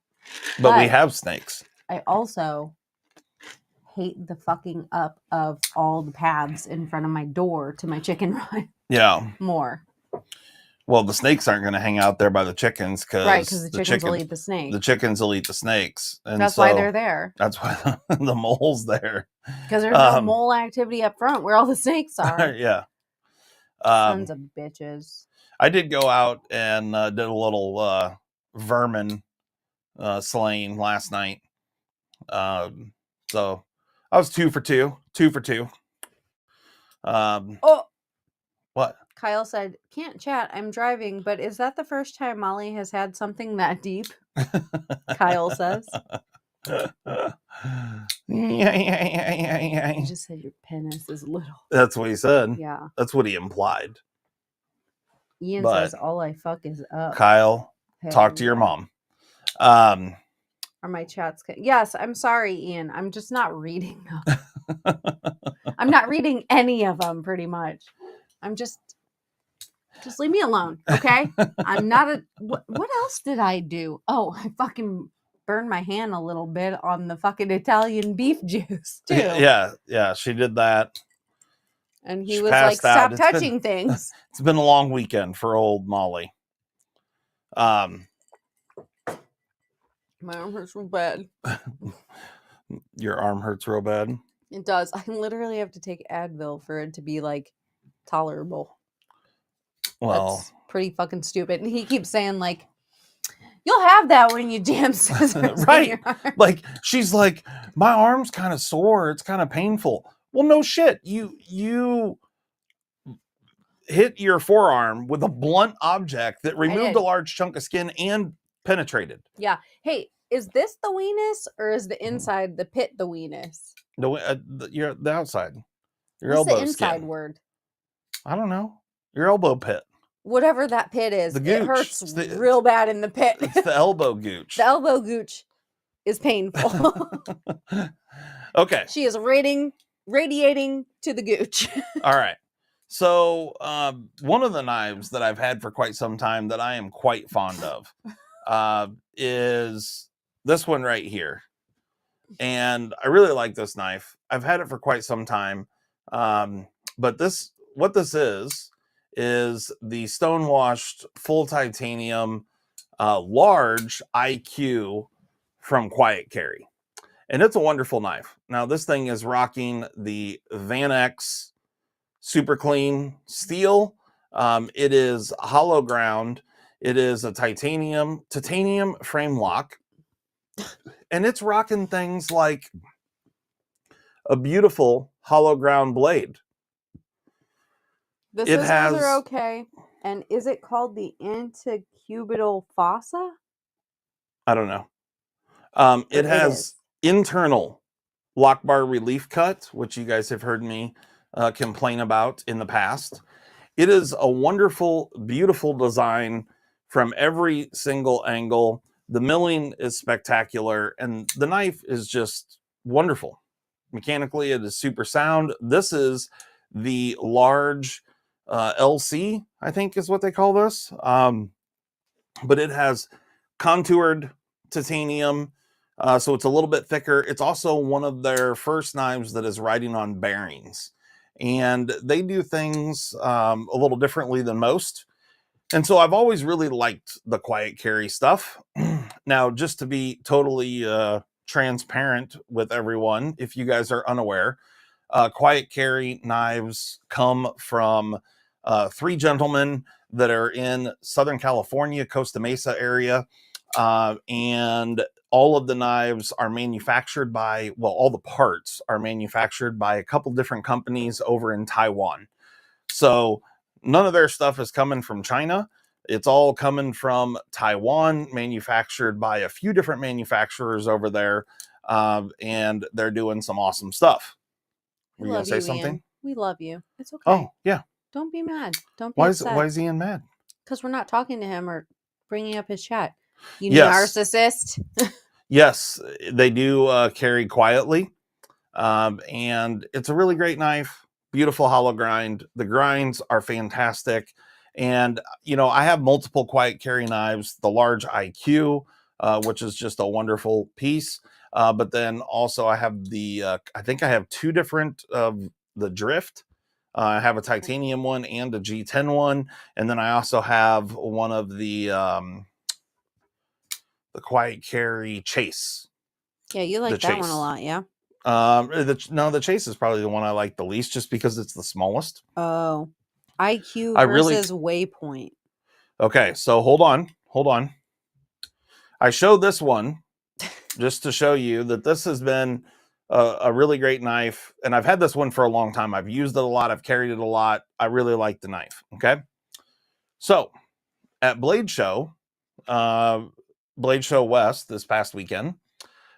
S2: But we have snakes.
S3: I also hate the fucking up of all the paths in front of my door to my chicken run
S2: Yeah.
S3: more.
S2: Well, the snakes aren't going to hang out there by the chickens
S3: Because the chickens will eat the snake.
S2: The chickens will eat the snakes. And
S3: that's why they're there.
S2: That's why the mole's there.
S3: Because there's no mole activity up front where all the snakes are.
S2: Yeah.
S3: Sons of bitches.
S2: I did go out and did a little vermin slaying last night. So I was 2 for 2. 2 for 2. What?
S3: Kyle said, "Can't chat. I'm driving, but is that the first time Molly has had something that deep?" Kyle says.
S2: Yeah.
S3: He just said your penis is little.
S2: That's what he said.
S3: Yeah.
S2: That's what he implied.
S3: Ian says, "All I fuck is up."
S2: Kyle, talk to your mom. Are
S3: my chats? Yes, I'm sorry, Ian. I'm just not reading them. I'm not reading any of them, pretty much. I'm just leave me alone, okay? I'm not a... What else did I do? Oh, I fucking burned my hand a little bit on the fucking Italian beef juice, too.
S2: Yeah, she did that.
S3: And he was like, stop touching things.
S2: It's been a long weekend for old Molly.
S3: My arm hurts real bad.
S2: Your arm hurts real bad?
S3: It does. I literally have to take Advil for it to be, like, tolerable.
S2: Well,
S3: that's pretty fucking stupid. And he keeps saying, like, you'll have that when you jam scissors.
S2: Right. Like, she's like, my arm's kind of sore. It's kind of painful. Well, no shit. You hit your forearm with a blunt object that removed a large chunk of skin and penetrated.
S3: Yeah. Hey, is this the weenus or is the inside the pit the weenus?
S2: You're the outside. Your
S3: What's
S2: elbow
S3: the inside
S2: skin.
S3: word?
S2: I don't know. Your elbow pit.
S3: Whatever that pit is,
S2: the gooch.
S3: It hurts real bad in the pit.
S2: It's the elbow gooch.
S3: The elbow gooch is painful.
S2: Okay.
S3: She is radiating to the gooch.
S2: All right. So one of the knives that I've had for quite some time that I am quite fond of is this one right here. And I really like this knife. I've had it for quite some time. But what this is the stonewashed full titanium large IQ from Quiet Carry. And it's a wonderful knife. Now, this thing is rocking the Van X Super Clean steel. It is hollow ground. It is a titanium frame lock. And it's rocking things like a beautiful hollow ground blade.
S3: The scissors are okay. And is it called the antecubital fossa?
S2: I don't know. It has internal lock bar relief cut, which you guys have heard me complain about in the past. It is a wonderful, beautiful design from every single angle. The milling is spectacular, and the knife is just wonderful. Mechanically, it is super sound. This is the large LC, I think is what they call this. But it has contoured titanium, so it's a little bit thicker. It's also one of their first knives that is riding on bearings. And they do things a little differently than most. And so I've always really liked the Quiet Carry stuff. Now, just to be totally transparent with everyone, if you guys are unaware, Quiet Carry knives come from 3 gentlemen that are in Southern California, Costa Mesa area. And all of the knives are manufactured by, well, all the parts are manufactured by a couple different companies over in Taiwan. So none of their stuff is coming from China. It's all coming from Taiwan, manufactured by a few different manufacturers over there. And they're doing some awesome stuff. Were you going to say something?
S3: Ian. We love you. It's okay.
S2: Oh, yeah.
S3: Don't be mad. Don't be upset.
S2: Why is Ian mad?
S3: Because we're not talking to him or bringing up his chat. You narcissist.
S2: Yes, they do carry quietly. And it's a really great knife. Beautiful hollow grind. The grinds are fantastic. And, you know, I have multiple Quiet Carry knives. The large IQ, which is just a wonderful piece. But then also I have I think I have two different of the Drift. I have a titanium one and a G10 one. And then I also have one of the Quiet Carry Chase.
S3: Yeah, you like that one a lot, yeah?
S2: The Chase is probably the one I like the least, just because it's the smallest.
S3: Oh, IQ versus Waypoint.
S2: Okay, so hold on. I showed this one just to show you that this has been a really great knife, and I've had this one for a long time. I've used it a lot. I've carried it a lot. I really like the knife. Okay, so at Blade Show West this past weekend,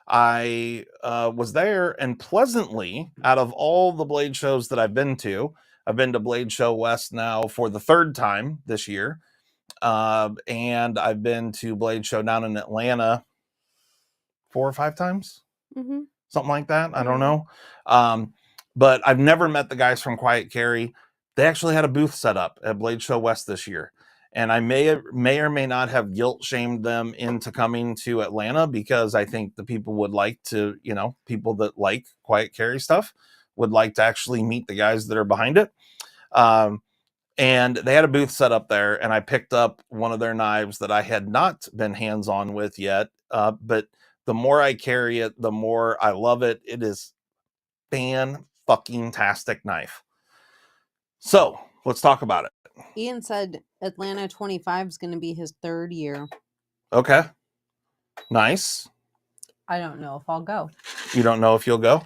S2: I was there, and pleasantly, out of all the Blade shows that I've been to Blade Show West now for the third time this year. And I've been to Blade Show down in Atlanta 4 or 5 times, something like that. I don't know. But I've never met the guys from Quiet Carry. They actually had a booth set up at Blade Show West this year. And I may or may not have guilt shamed them into coming to Atlanta, because I think the people would like to, people that like Quiet Carry stuff would like to actually meet the guys that are behind it. And they had a booth set up there, and I picked up one of their knives that I had not been hands-on with yet. But the more I carry it, the more I love it. It is fan-fucking-tastic knife. So let's talk about it.
S3: Ian said Atlanta 25 is going to be his 3rd year.
S2: Okay. Nice.
S3: I don't know if I'll go.
S2: You don't know if you'll go?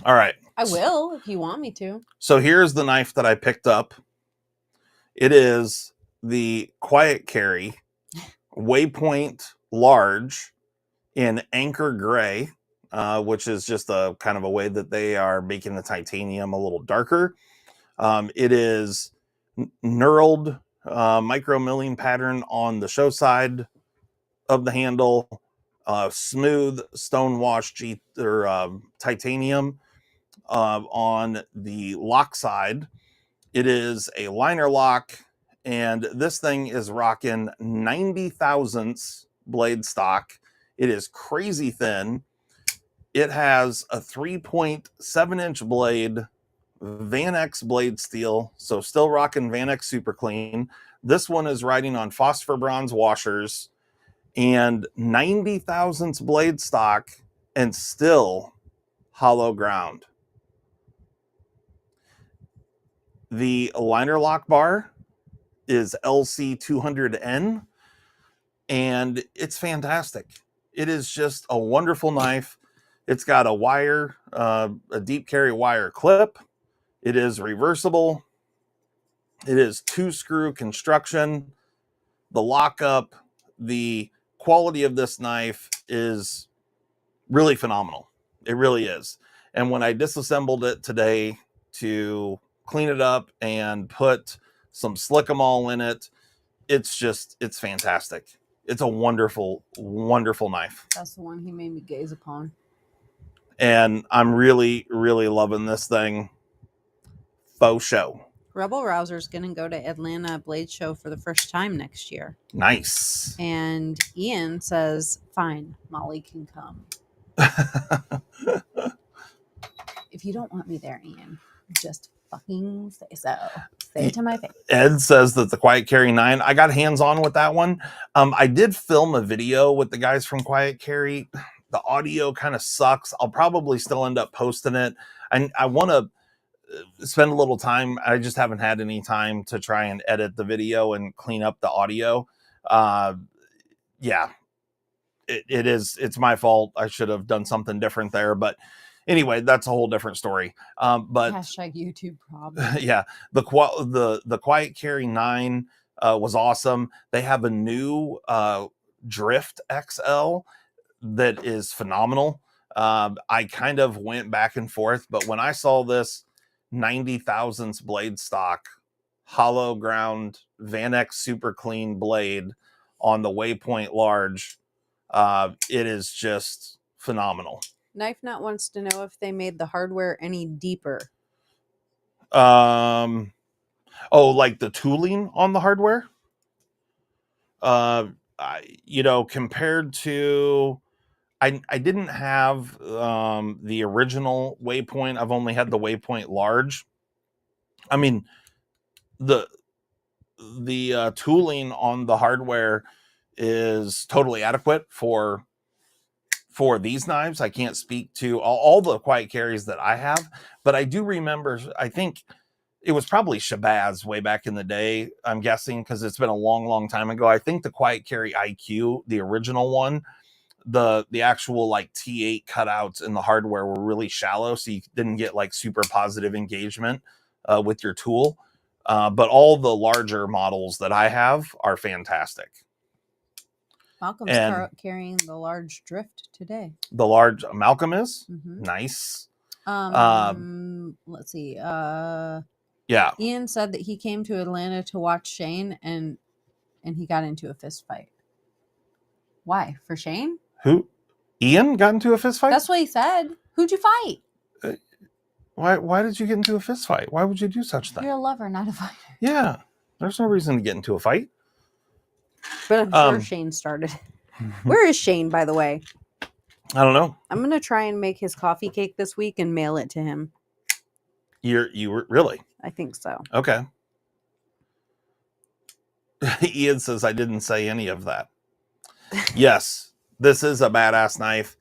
S2: All right.
S3: I will if you want me to.
S2: So here's the knife that I picked up. It is the Quiet Carry Waypoint Large in Anchor Gray, which is just a kind of a way that they are making the titanium a little darker. It is knurled micro milling pattern on the show side of the handle, smooth stone wash titanium on the lock side. It is a liner lock, and this thing is rocking 90 thousandths blade stock. It is crazy thin. It has a 3.7-inch blade, Van-X blade steel, so still rocking Van-X super clean. This one is riding on phosphor bronze washers and 90 thousandths blade stock, and still hollow ground. The liner lock bar is LC200N, and it's fantastic. It is just a wonderful knife. It's got a wire, a deep carry wire clip. It is reversible. It is 2-screw construction. The lockup, the quality of this knife is really phenomenal. It really is. And when I disassembled it today to clean it up and put some Slick-em-all in it, it's fantastic. It's a wonderful, wonderful knife.
S3: That's the one he made me gaze upon.
S2: And I'm really, really loving this thing. Faux show.
S3: Rebel Rouser's going to go to Atlanta Blade Show for the first time next year.
S2: Nice.
S3: And Ian says, fine, Molly can come. If you don't want me there, Ian, just fucking say so. Say it to my face.
S2: Ed says that the Quiet Carry 9, I got hands-on with that one. I did film a video with the guys from Quiet Carry. The audio kind of sucks. I'll probably still end up posting it. I want to spend a little time. I just haven't had any time to try and edit the video and clean up the audio. It's my fault. I should have done something different there, but anyway, that's a whole different story. But
S3: hashtag YouTube problem.
S2: Yeah, the Quiet Carry 9 was awesome. They have a new Drift XL that is phenomenal. I kind of went back and forth, but when I saw this 90 thousandths blade stock, hollow ground Van-X super clean blade on the Waypoint Large, it is just phenomenal.
S3: Knife Nut wants to know if they made the hardware any deeper.
S2: Like the tooling on the hardware? compared to, I didn't have the original Waypoint. I've only had the Waypoint large. I mean, the tooling on the hardware is totally adequate for these knives. I can't speak to all the quiet carries that I have, but I do remember, I think it was probably Shabazz way back in the day, I'm guessing, because it's been a long, long time ago. I think the quiet carry IQ, the original one, the actual like T8 cutouts in the hardware were really shallow, so you didn't get like super positive engagement with your tool. But all the larger models that I have are fantastic.
S3: Malcolm's carrying the large drift today.
S2: The large Malcolm is
S3: Mm-hmm.
S2: nice.
S3: Let's see.
S2: Yeah.
S3: Ian said that he came to Atlanta to watch Shane, and he got into a fist fight. Why? For Shane?
S2: Who? Ian got into a fist fight?
S3: That's what he said. Who'd you fight?
S2: Why did you get into a fist fight? Why would you do such a thing?
S3: You're a lover, not a fighter.
S2: Yeah. There's no reason to get into a fight.
S3: But I'm sure Shane started. Where is Shane, by the way?
S2: I don't know.
S3: I'm going to try and make his coffee cake this week and mail it to him.
S2: You were really?
S3: I think so.
S2: Okay. Ian says, I didn't say any of that. Yes, this is a badass knife.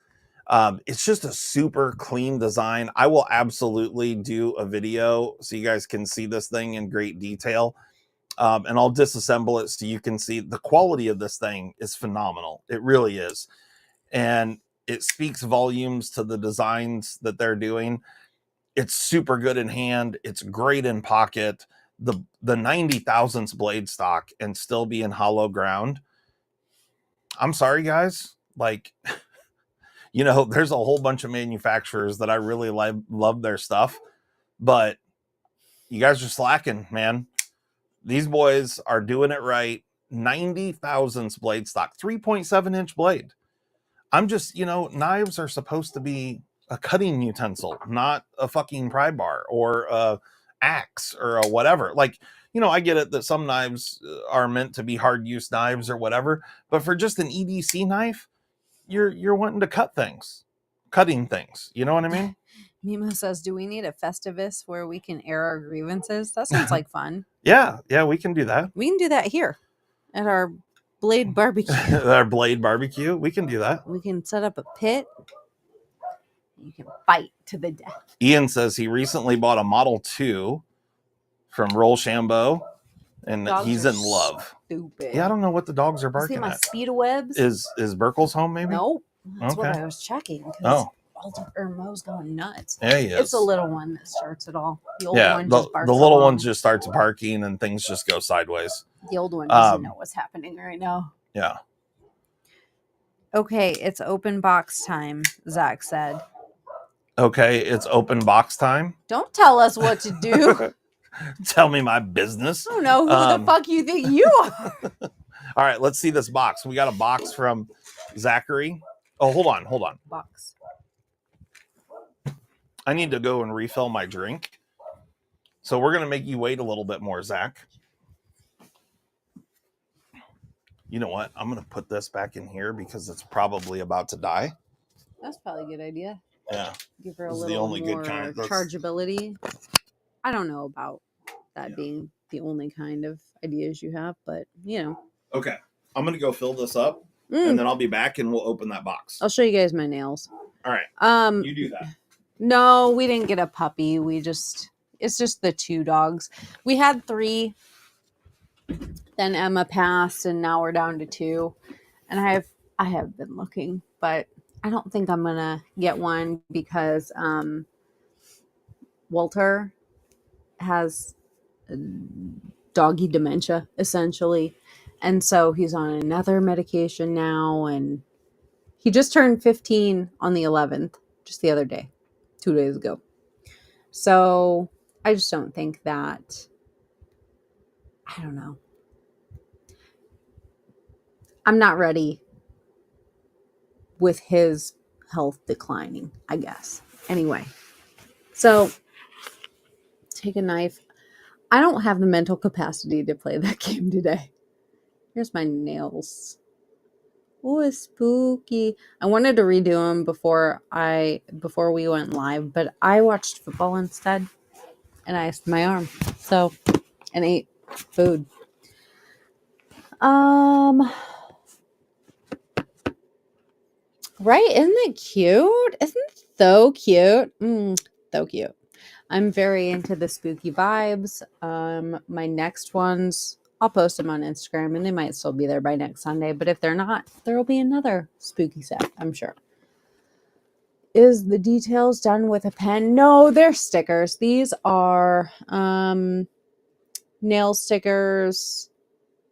S2: It's just a super clean design. I will absolutely do a video so you guys can see this thing in great detail. And I'll disassemble it so you can see the quality of this thing is phenomenal. It really is. And it speaks volumes to the designs that they're doing. It's super good in hand. It's great in pocket. The 90 thousandths blade stock and still be in hollow ground. I'm sorry, guys. Like, there's a whole bunch of manufacturers that I really love their stuff, but you guys are slacking, man. These boys are doing it right. 90 thousandths blade stock, 3.7 inch blade. I'm just, knives are supposed to be a cutting utensil, not a fucking pry bar or a axe or a whatever. Like, I get it that some knives are meant to be hard use knives or whatever, but for just an EDC knife, you're wanting to cutting things. You know what I mean?
S3: Mima says, do we need a Festivus where we can air our grievances? That sounds like fun.
S2: Yeah, we can do that.
S3: We can do that here at our Blade barbecue.
S2: Our Blade barbecue. We can do that.
S3: We can set up a pit. You can fight to the death.
S2: Ian says he recently bought a Model 2 from Rochambeau, and
S3: Dogs
S2: he's in love.
S3: Stupid.
S2: Yeah, I don't know what the dogs are barking
S3: see my
S2: at.
S3: Spiderwebs?
S2: Is Burkle's home, maybe?
S3: Nope. That's what I was checking.
S2: Oh.
S3: Mo's going nuts.
S2: Yeah, he is.
S3: It's a little one that starts it all. The old one
S2: the
S3: just barks
S2: little
S3: along.
S2: one just starts barking and things just go sideways.
S3: The old one doesn't know what's happening right now.
S2: Yeah.
S3: Okay, it's open box time, Zach said.
S2: Okay, it's open box time.
S3: Don't tell us what to do.
S2: Tell me my business.
S3: I don't know who the fuck you think you are.
S2: All right, let's see this box. We got a box from Zachary. Oh, hold on.
S3: Box.
S2: I need to go and refill my drink. So we're going to make you wait a little bit more, Zach. You know what? I'm going to put this back in here because it's probably about to die.
S3: That's probably a good idea.
S2: Yeah.
S3: Give her a
S2: This is
S3: little
S2: the only
S3: more
S2: good kind.
S3: chargeability. I don't know about that being the only kind of ideas you have, but
S2: Okay. I'm going to go fill this up and then I'll be back and we'll open that box.
S3: I'll show you guys my nails.
S2: All right. You do that.
S3: No, we didn't get a puppy. It's just the two dogs. We had 3. Then Emma passed and now we're down to 2. And I have been looking, but I don't think I'm going to get one because Walter has doggy dementia essentially. And so he's on another medication now, and he just turned 15 on the 11th, just the other day, 2 days ago. So I just don't think that, I don't know. I'm not ready with his health declining, I guess. Anyway, so take a knife. I don't have the mental capacity to play that game today. Here's my nails. Ooh, it's spooky. I wanted to redo them before we went live, but I watched football instead, and I iced my arm. So, and ate food. Right? Isn't it cute? Isn't it so cute? So cute. I'm very into the spooky vibes. My next ones, I'll post them on Instagram, and they might still be there by next Sunday. But if they're not, there will be another spooky set, I'm sure. Is the details done with a pen? No, they're stickers. These are nail stickers.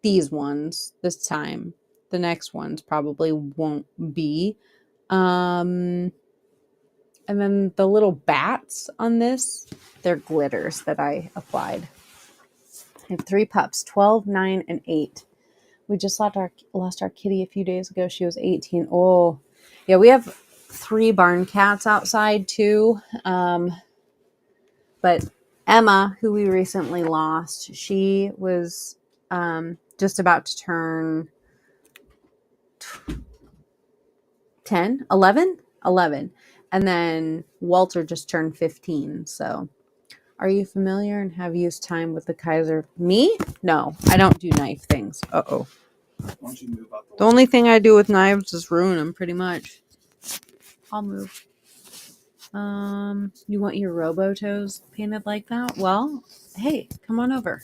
S3: These ones this time. The next ones probably won't be. And then the little bats on this, they're glitters that I applied. I have 3 pups, 12, 9, and 8. We just lost our kitty a few days ago. She was 18. Oh, yeah, we have 3 barn cats outside too. But Emma, who we recently lost, she was just about to turn 10, 11? 11. And then Walter just turned 15. So, are you familiar and have used time with the Kaiser? Me? No, I don't do knife things. Uh-oh.
S2: Why don't you move out the way?
S3: The only thing I do with knives is ruin them, pretty much. I'll move. You want your robo-toes painted like that? Well, hey, come on over.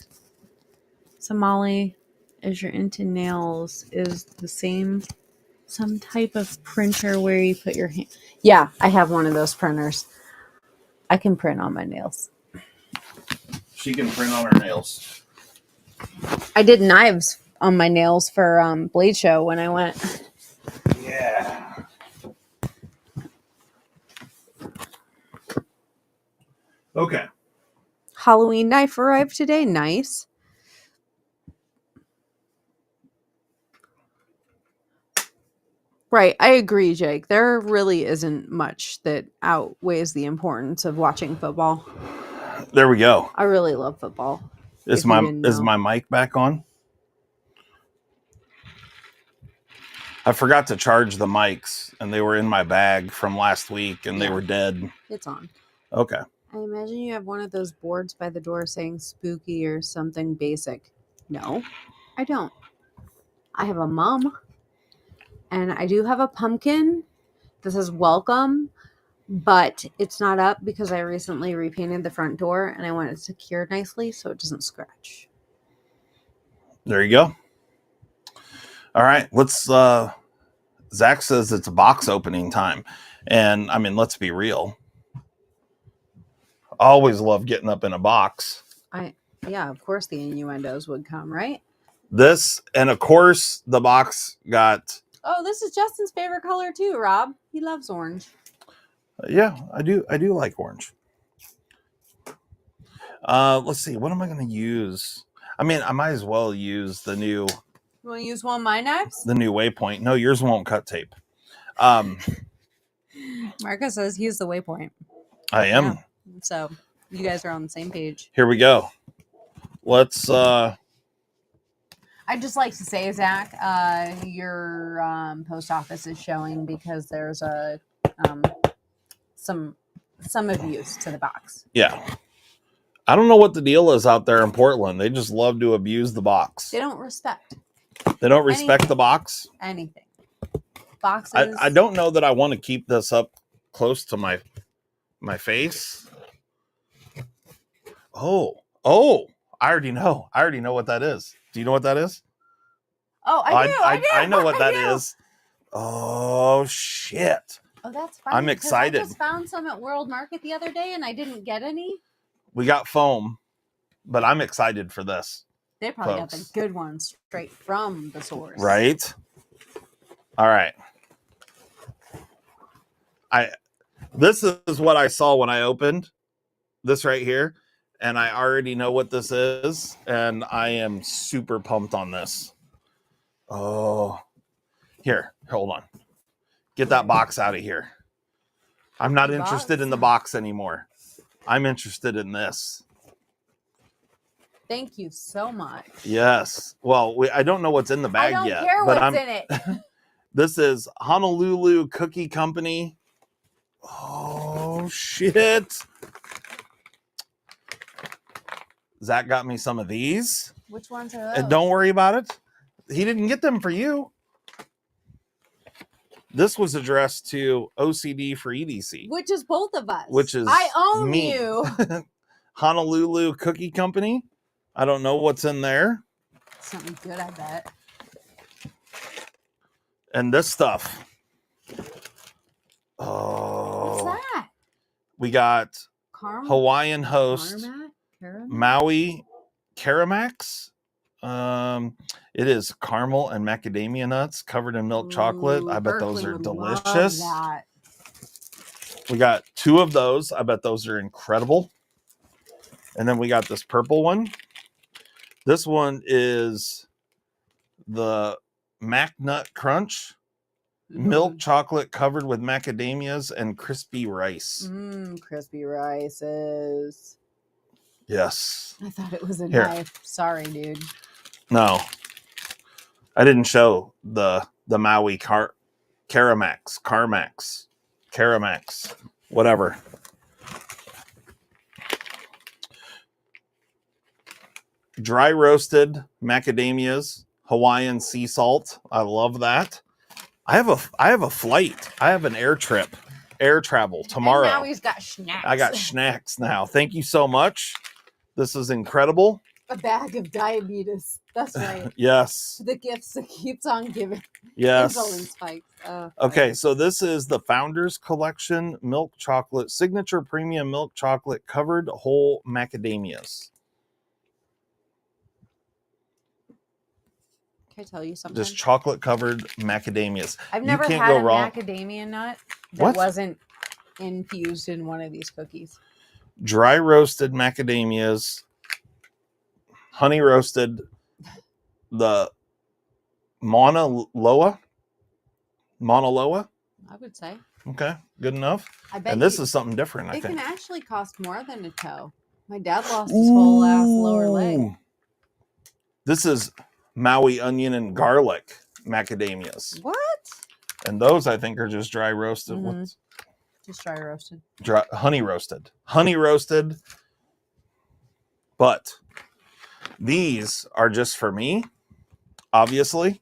S3: So Molly, as you're into nails, is the same some type of printer where you put your hand? Yeah, I have one of those printers. I can print on my nails.
S2: She can print on her nails.
S3: I did knives on my nails for Blade Show when I went.
S2: Yeah. Okay.
S3: Halloween knife arrived today. Nice. Right. I agree, Jake. There really isn't much that outweighs the importance of watching football.
S2: There we go.
S3: I really love football.
S2: Is my mic back on? I forgot to charge the mics, and they were in my bag from last week, and they were dead.
S3: It's on.
S2: Okay.
S3: I imagine you have one of those boards by the door saying spooky or something basic. No, I don't. I have a mum, and I do have a pumpkin that says welcome, but it's not up because I recently repainted the front door, and I want it secured nicely so it doesn't scratch.
S2: There you go. All right, let's Zach says it's a box opening time. And I mean, let's be real. I always love getting up in a box.
S3: Yeah, of course the innuendos would come, right?
S2: This, and of course the box got...
S3: Oh, this is Justin's favorite color too, Rob. He loves orange.
S2: Yeah, I do like orange. Let's see, what am I going to use? I mean, I might as well use the new...
S3: You want to use one of my knives?
S2: The new Waypoint. No, yours won't cut tape.
S3: Marcus says use the Waypoint.
S2: I am.
S3: Yeah. So you guys are on the same page.
S2: Here we go. Let's...
S3: I'd just like to say, Zach, your post office is showing because there's a some abuse to the box.
S2: Yeah. I don't know what the deal is out there in Portland. They just love to abuse the box.
S3: They don't respect.
S2: They don't respect the box?
S3: Anything. Boxes.
S2: I don't know that I want to keep this up close to my face. Oh, I already know. I already know what that is. Do you know what that is?
S3: Oh, I do.
S2: I know what that is. Oh, shit.
S3: Oh, that's funny.
S2: I'm excited.
S3: I just found some at World Market the other day and I didn't get any.
S2: We got foam, but I'm excited for this.
S3: They probably got the good ones straight from the source.
S2: Right? All right. This is what I saw when I opened this right here, and I already know what this is, and I am super pumped on this. Oh, here, hold on. Get that box out of here. I'm not interested in the box anymore. I'm interested in this.
S3: Thank you so much.
S2: Yes. Well, I don't know what's in the bag yet.
S3: I don't care what's in it.
S2: This is Honolulu Cookie Company. Oh, shit. Zach got me some of these.
S3: Which ones are those?
S2: And don't worry about it. He didn't get them for you. This was addressed to OCD for EDC.
S3: Which is both of us.
S2: Which is
S3: I own
S2: me.
S3: you.
S2: Honolulu Cookie Company. I don't know what's in there.
S3: Something good, I bet.
S2: And this stuff. Oh.
S3: What's that?
S2: We got Hawaiian Host Maui Caramax. It is caramel and macadamia nuts covered in milk chocolate. I bet those are delicious. We got 2 of those. I bet those are incredible. And then we got this purple one. This one is the Mac Nut Crunch. Milk chocolate covered with macadamias and crispy rice.
S3: Crispy rices.
S2: Yes.
S3: I thought it was a knife. Sorry, dude.
S2: No. I didn't show the Maui Caramax, whatever. Dry roasted macadamias, Hawaiian sea salt. I love that. I have a flight. I have an air travel tomorrow.
S3: And now he's got snacks.
S2: I got snacks now. Thank you so much. This is incredible.
S3: A bag of diabetes. That's right.
S2: Yes.
S3: The gifts that keeps on giving.
S2: Yes.
S3: Insulin spikes.
S2: Okay, so this is the Founders Collection milk chocolate, signature premium milk chocolate covered whole macadamias.
S3: Can I tell you something?
S2: Just chocolate covered macadamias.
S3: I've never had a macadamia nut that wasn't infused in one of these cookies.
S2: Dry roasted macadamias, honey roasted, the Mauna Loa.
S3: I would say.
S2: Okay, good enough.
S3: I bet.
S2: And this is something different. I think
S3: it can actually cost more than a toe. My dad lost his whole ass lower leg.
S2: This is Maui onion and garlic macadamias.
S3: What?
S2: And those I think are just dry roasted.
S3: Mm-hmm. Just dry roasted.
S2: Honey roasted. But these are just for me, obviously.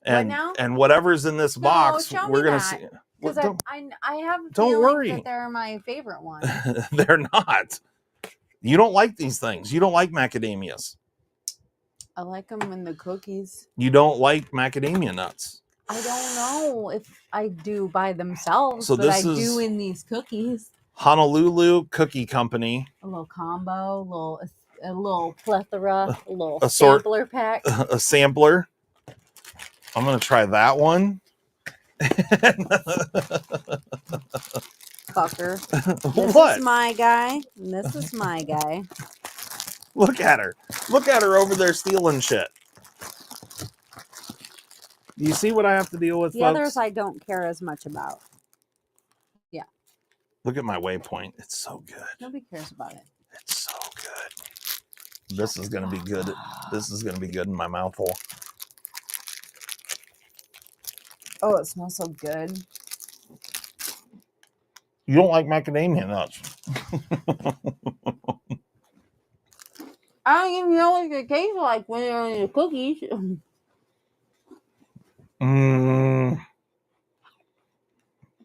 S2: And
S3: right now?
S2: And whatever's in this box, we're gonna see.
S3: Because I have a
S2: don't
S3: feeling
S2: worry.
S3: that they're my favorite one.
S2: They're not. You don't like these things. You don't like macadamias.
S3: I like them in the cookies.
S2: You don't like macadamia nuts.
S3: I don't know if I do by themselves,
S2: so
S3: but I do in these cookies.
S2: Honolulu Cookie Company.
S3: A little combo, a little plethora, a little sampler pack.
S2: A sampler. I'm going to try that one.
S3: Fucker. This is my guy. And this is my guy.
S2: Look at her. Look at her over there stealing shit. Do you see what I have to deal with,
S3: the
S2: folks?
S3: Others I don't care as much about. Yeah.
S2: Look at my waypoint. It's so good.
S3: Nobody cares about it.
S2: It's so good. This is going to be good. This is going to be good in my mouth hole.
S3: Oh, it smells so good.
S2: You don't like macadamia nuts.
S3: I don't even know what they taste like when they're in the cookies.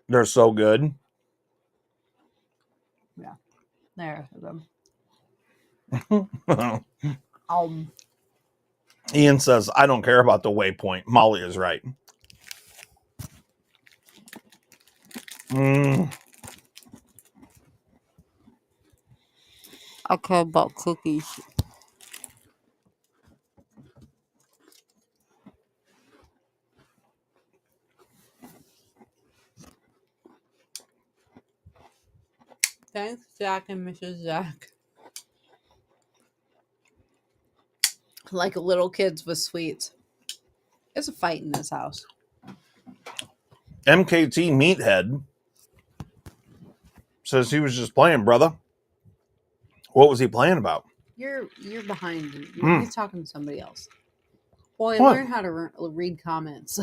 S2: They're so good.
S3: Yeah. There.
S2: Ian says, I don't care about the waypoint. Molly is right.
S3: I care about cookies. Thanks, Zach and Mrs. Zach. Like little kids with sweets. It's a fight in this house.
S2: MKT Meathead says he was just playing, brother. What was he playing about?
S3: You're behind. He's talking to somebody else. Boy, learn how to read comments.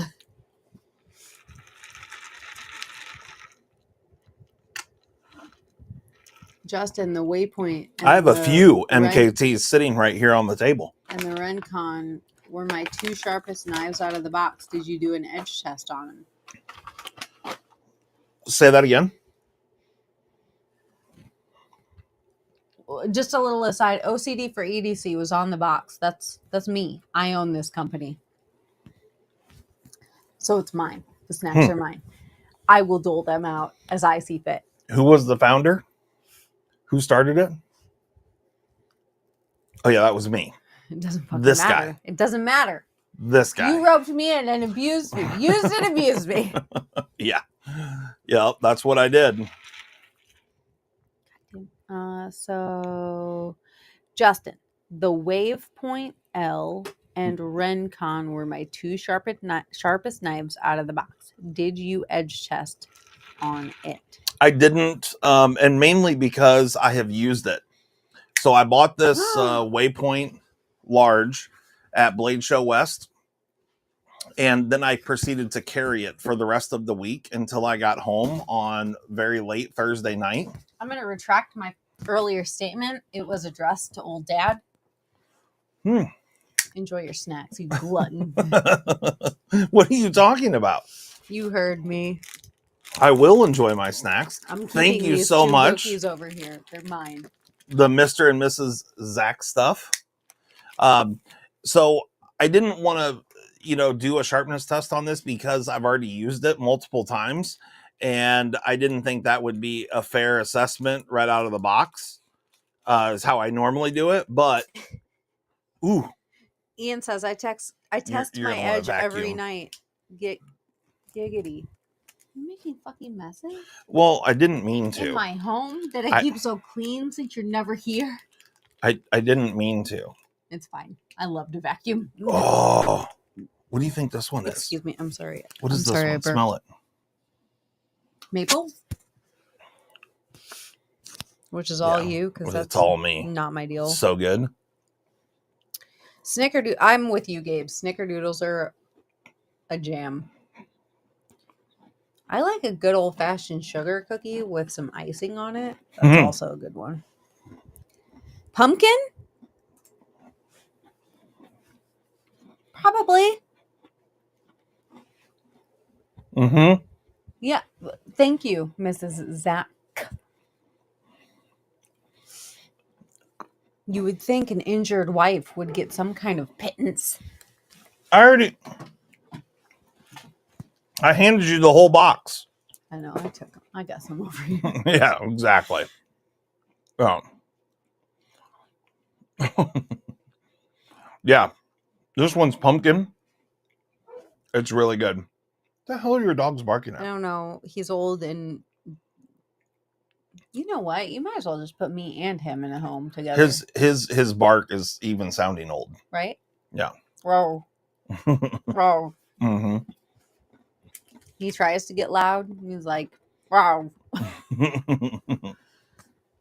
S3: Justin, the Waypoint.
S2: I have a few
S3: Ren-
S2: MKTs sitting right here on the table.
S3: And the Rencon were my 2 sharpest knives out of the box. Did you do an edge test on them?
S2: Say that again.
S3: Just a little aside, OCD for EDC was on the box. That's me. I own this company. So it's mine. The snacks are mine. I will dole them out as I see fit.
S2: Who was the founder? Who started it? Oh yeah, that was me.
S3: It doesn't fucking
S2: This
S3: matter.
S2: guy.
S3: It doesn't matter.
S2: This guy.
S3: You roped me in and abused me. Used and abused me.
S2: Yeah. Yep, that's what I did.
S3: So, Justin, the Wavepoint L and Rencon were my 2 sharpest knives out of the box. Did you edge test on it?
S2: I didn't, and mainly because I have used it. So I bought this Waypoint large at Blade Show West, and then I proceeded to carry it for the rest of the week until I got home on very late Thursday night.
S3: I'm going to retract my earlier statement. It was addressed to old dad. Enjoy your snacks, you glutton.
S2: What are you talking about?
S3: You heard me.
S2: I will enjoy my snacks.
S3: I'm
S2: Thank you
S3: these
S2: so
S3: 2
S2: much.
S3: cookies over here. They're mine.
S2: The Mr. and Mrs. Zach stuff. So I didn't want to, do a sharpness test on this because I've already used it multiple times. And I didn't think that would be a fair assessment right out of the box. Is how I normally do it. But, ooh.
S3: Ian says, I test
S2: You're
S3: my
S2: gonna wanna
S3: edge every
S2: vacuum.
S3: night. Get giggity. You're making fucking messes?
S2: Well, I didn't mean to.
S3: In my home that I keep so clean since you're never here.
S2: I didn't mean to.
S3: It's fine. I love to vacuum.
S2: Oh, what do you think this one is?
S3: Excuse me. I'm sorry.
S2: What is this one? Smell it.
S3: Maple? Which is all you, because that's
S2: all me.
S3: Not my deal.
S2: So good.
S3: Snickerdoodle. I'm with you, Gabe. Snickerdoodles are a jam. I like a good old-fashioned sugar cookie with some icing on it. That's also a good one. Pumpkin? Probably.
S2: Mm-hmm.
S3: Yeah. Thank you, Mrs. Zach. You would think an injured wife would get some kind of pittance.
S2: I handed you the whole box.
S3: I know. I got some over here.
S2: Yeah, exactly. Oh. Yeah. This one's pumpkin. It's really good. What the hell are your dogs barking
S3: I
S2: at?
S3: don't know. He's old and you know what? You might as well just put me and him in a home together.
S2: His bark is even sounding old.
S3: Right?
S2: Yeah.
S3: Row. Row.
S2: Mm-hmm.
S3: He tries to get loud. He's like, wow.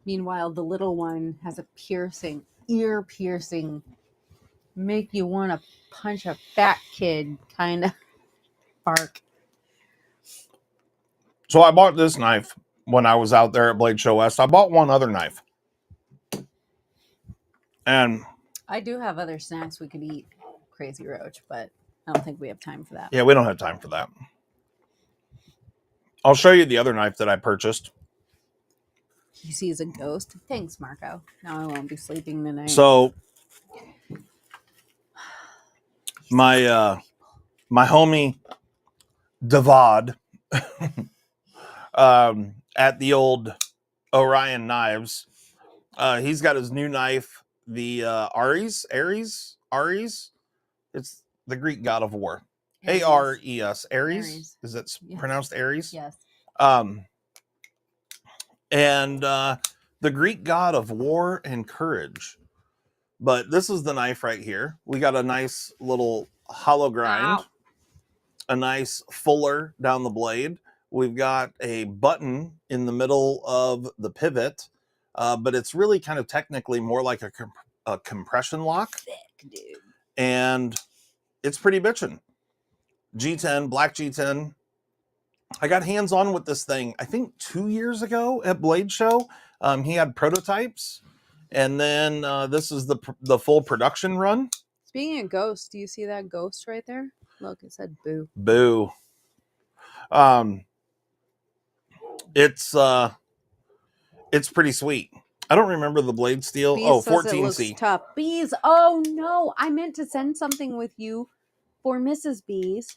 S3: Meanwhile, the little one has a ear piercing, make you want to punch a fat kid kind of bark.
S2: So I bought this knife when I was out there at Blade Show West. I bought one other knife. And
S3: I do have other snacks we could eat, Crazy Roach, but I don't think we have time for that.
S2: yeah, we don't have time for that. I'll show you the other knife that I purchased.
S3: He sees a ghost. Thanks, Marco. Now I won't be sleeping tonight.
S2: So my homie Davad at the old Orion Knives, he's got his new knife, the Ares. It's the Greek god of war. Ares. Ares. Is it pronounced Ares?
S3: Yes.
S2: And the Greek god of war and courage. But this is the knife right here. We got a nice little hollow grind. Ow. A nice fuller down the blade. We've got a button in the middle of the pivot, but it's really kind of technically more like a compression lock.
S3: Thick, dude.
S2: And it's pretty bitchin'. G10, black G10. I got hands-on with this thing, I think 2 years ago at Blade Show. He had prototypes, and then this is the full production run.
S3: Speaking of ghosts, do you see that ghost right there? Look, it said boo.
S2: Boo. It's pretty sweet. I don't remember the blade steel.
S3: Bees
S2: Oh,
S3: says it looks
S2: 14C.
S3: tough. Bees. Oh no, I meant to send something with you for Mrs. Bees.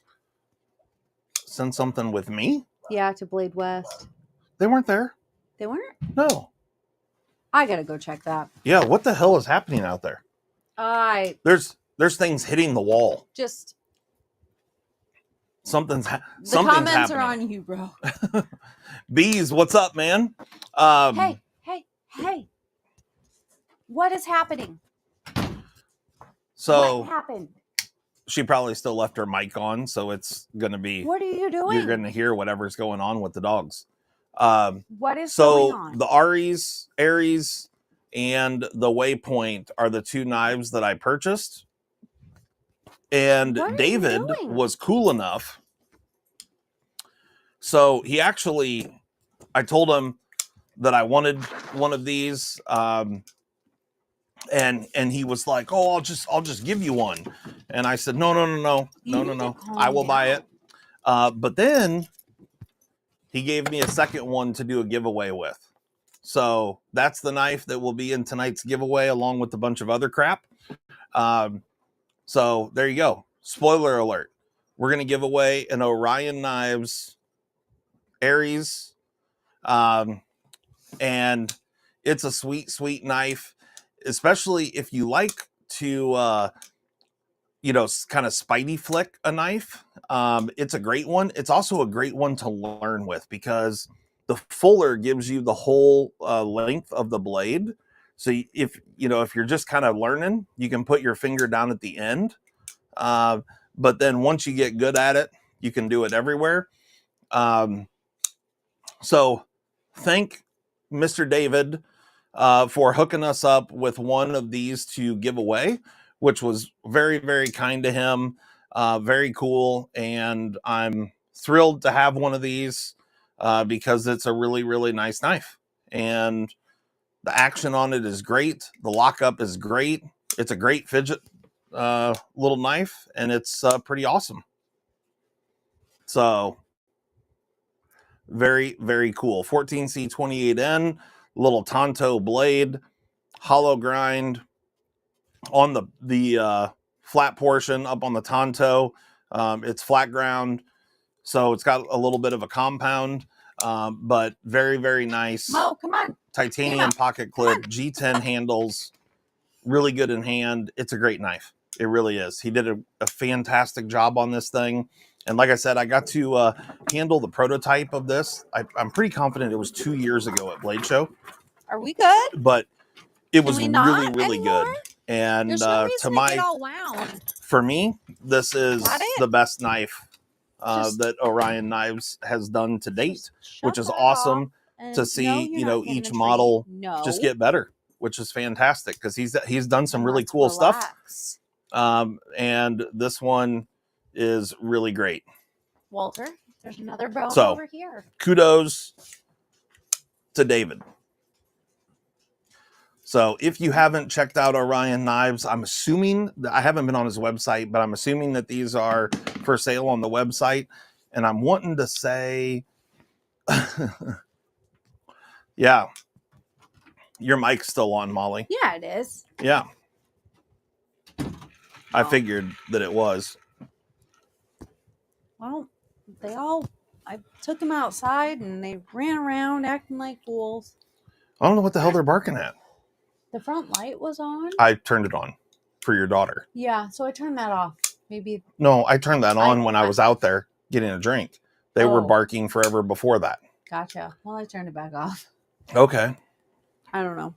S2: Send something with me?
S3: Yeah, to Blade West.
S2: They weren't there.
S3: They weren't?
S2: No.
S3: I gotta go check that.
S2: Yeah, what the hell is happening out there? There's things hitting the wall.
S3: Just
S2: Something's
S3: the
S2: something's
S3: comments
S2: happening.
S3: are on you, bro.
S2: Bees, what's up, man?
S3: Hey. What is happening?
S2: So
S3: What happened?
S2: she probably still left her mic on, so it's gonna be.
S3: What are you doing?
S2: You're gonna hear whatever's going on with the dogs.
S3: What is going on?
S2: The Aries, and the Waypoint are the two knives that I purchased. And
S3: What are you
S2: David
S3: doing?
S2: was cool enough. So I told him that I wanted one of these. And he was like, "Oh, I'll just give you one." And I said, "No. I will buy it." But then he gave me a second one to do a giveaway with. So that's the knife that will be in tonight's giveaway, along with a bunch of other crap. So there you go. Spoiler alert. We're going to give away an Orion Knives Aries. And it's a sweet, sweet knife, especially if you like to, kind of spidey flick a knife. It's a great one. It's also a great one to learn with because the fuller gives you the whole length of the blade. So if you're just kind of learning, you can put your finger down at the end. But then once you get good at it, you can do it everywhere. So thank Mr. David for hooking us up with one of these to give away, which was very, very kind to him. Very cool. And I'm thrilled to have one of these because it's a really, really nice knife. And the action on it is great. The lockup is great. It's a great fidget little knife, and it's pretty awesome. So very, very cool. 14C 28N, little Tonto blade, hollow grind on the flat portion up on the Tonto. It's flat ground, so it's got a little bit of a compound, but very, very nice.
S3: Mo, come on.
S2: Titanium pocket clip, G10 handles, really good in hand. It's a great knife. It really is. He did a fantastic job on this thing. And like I said, I got to handle the prototype of this. I'm pretty confident it was 2 years ago at Blade Show.
S3: Are we good?
S2: But it was
S3: we
S2: really,
S3: not
S2: really
S3: anymore?
S2: good. And
S3: There's no reason
S2: to
S3: get all wound.
S2: for me, this is
S3: Got it?
S2: the best knife
S3: Just-
S2: that Orion Knives has done to date,
S3: Shut
S2: which is
S3: that
S2: awesome
S3: off. And
S2: to see,
S3: no, you're not getting
S2: each
S3: a treat.
S2: model
S3: No.
S2: just get better, which is fantastic because he's done some really
S3: Let's
S2: cool stuff.
S3: relax.
S2: And this one is really great.
S3: Walter, there's another bone
S2: So-
S3: over here.
S2: Kudos to David. So if you haven't checked out Orion Knives, I'm assuming I haven't been on his website, but I'm assuming that these are for sale on the website. And I'm wanting to say, yeah, your mic's still on, Molly.
S3: Yeah, it is.
S2: Yeah. I
S3: Oh.
S2: figured that it was.
S3: Well, I took them outside and they ran around acting like fools.
S2: I don't know what the hell they're barking at.
S3: The front light was on.
S2: I turned it on for your daughter.
S3: Yeah, so I turned that off. Maybe.
S2: No, I turned that on when I was out there getting a drink. They were
S3: Oh.
S2: barking forever before that.
S3: Gotcha. Well, I turned it back off.
S2: Okay.
S3: I don't know.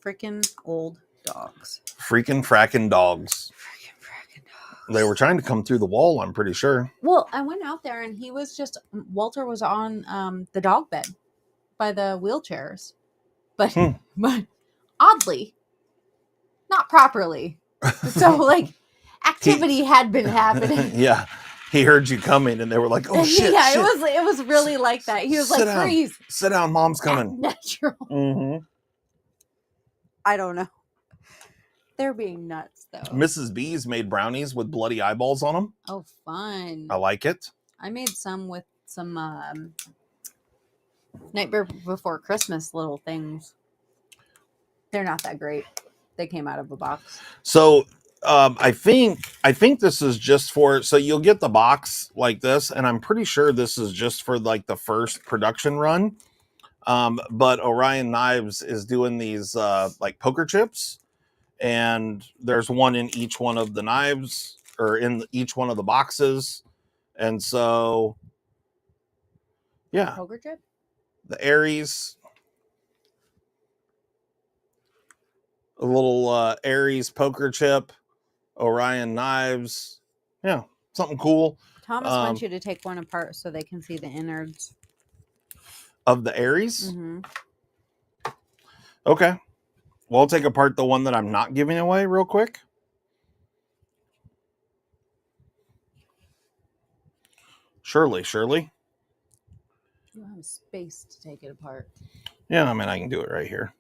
S3: Freaking old dogs.
S2: Freaking fracking dogs.
S3: Fracking dogs.
S2: They were trying to come through the wall, I'm pretty sure.
S3: Well, I went out there and Walter was on the dog bed by the wheelchairs. But, but oddly, not properly. So, like, activity had been happening.
S2: Yeah. he heard you coming, and they were like, "Oh shit!"
S3: Yeah,
S2: shit.
S3: it was really like that. He was
S2: Sit
S3: like,
S2: down.
S3: "Freeze,
S2: Sit down, mom's coming."
S3: natural."
S2: Mm-hmm.
S3: I don't know. They're being nuts though.
S2: Mrs. B's made brownies with bloody eyeballs on them.
S3: Oh, fun!
S2: I like it.
S3: I made some with some night before Christmas little things. They're not that great. They came out of a box.
S2: So I think this is just for, so you'll get the box like this, and I'm pretty sure this is just for like the first production run. But Orion Knives is doing these like poker chips, and there's one in each one of the knives, or in each one of the boxes. And so yeah,
S3: Poker chip?
S2: the Aries, a little Aries poker chip, Orion Knives. Yeah, something cool.
S3: Thomas wants you to take one apart so they can see the innards
S2: of the Aries.
S3: Mm-hmm.
S2: Okay, well, I'll take apart the one that I'm not giving away real quick. Surely.
S3: You have space to take it apart.
S2: Yeah, I mean, I can do it right here.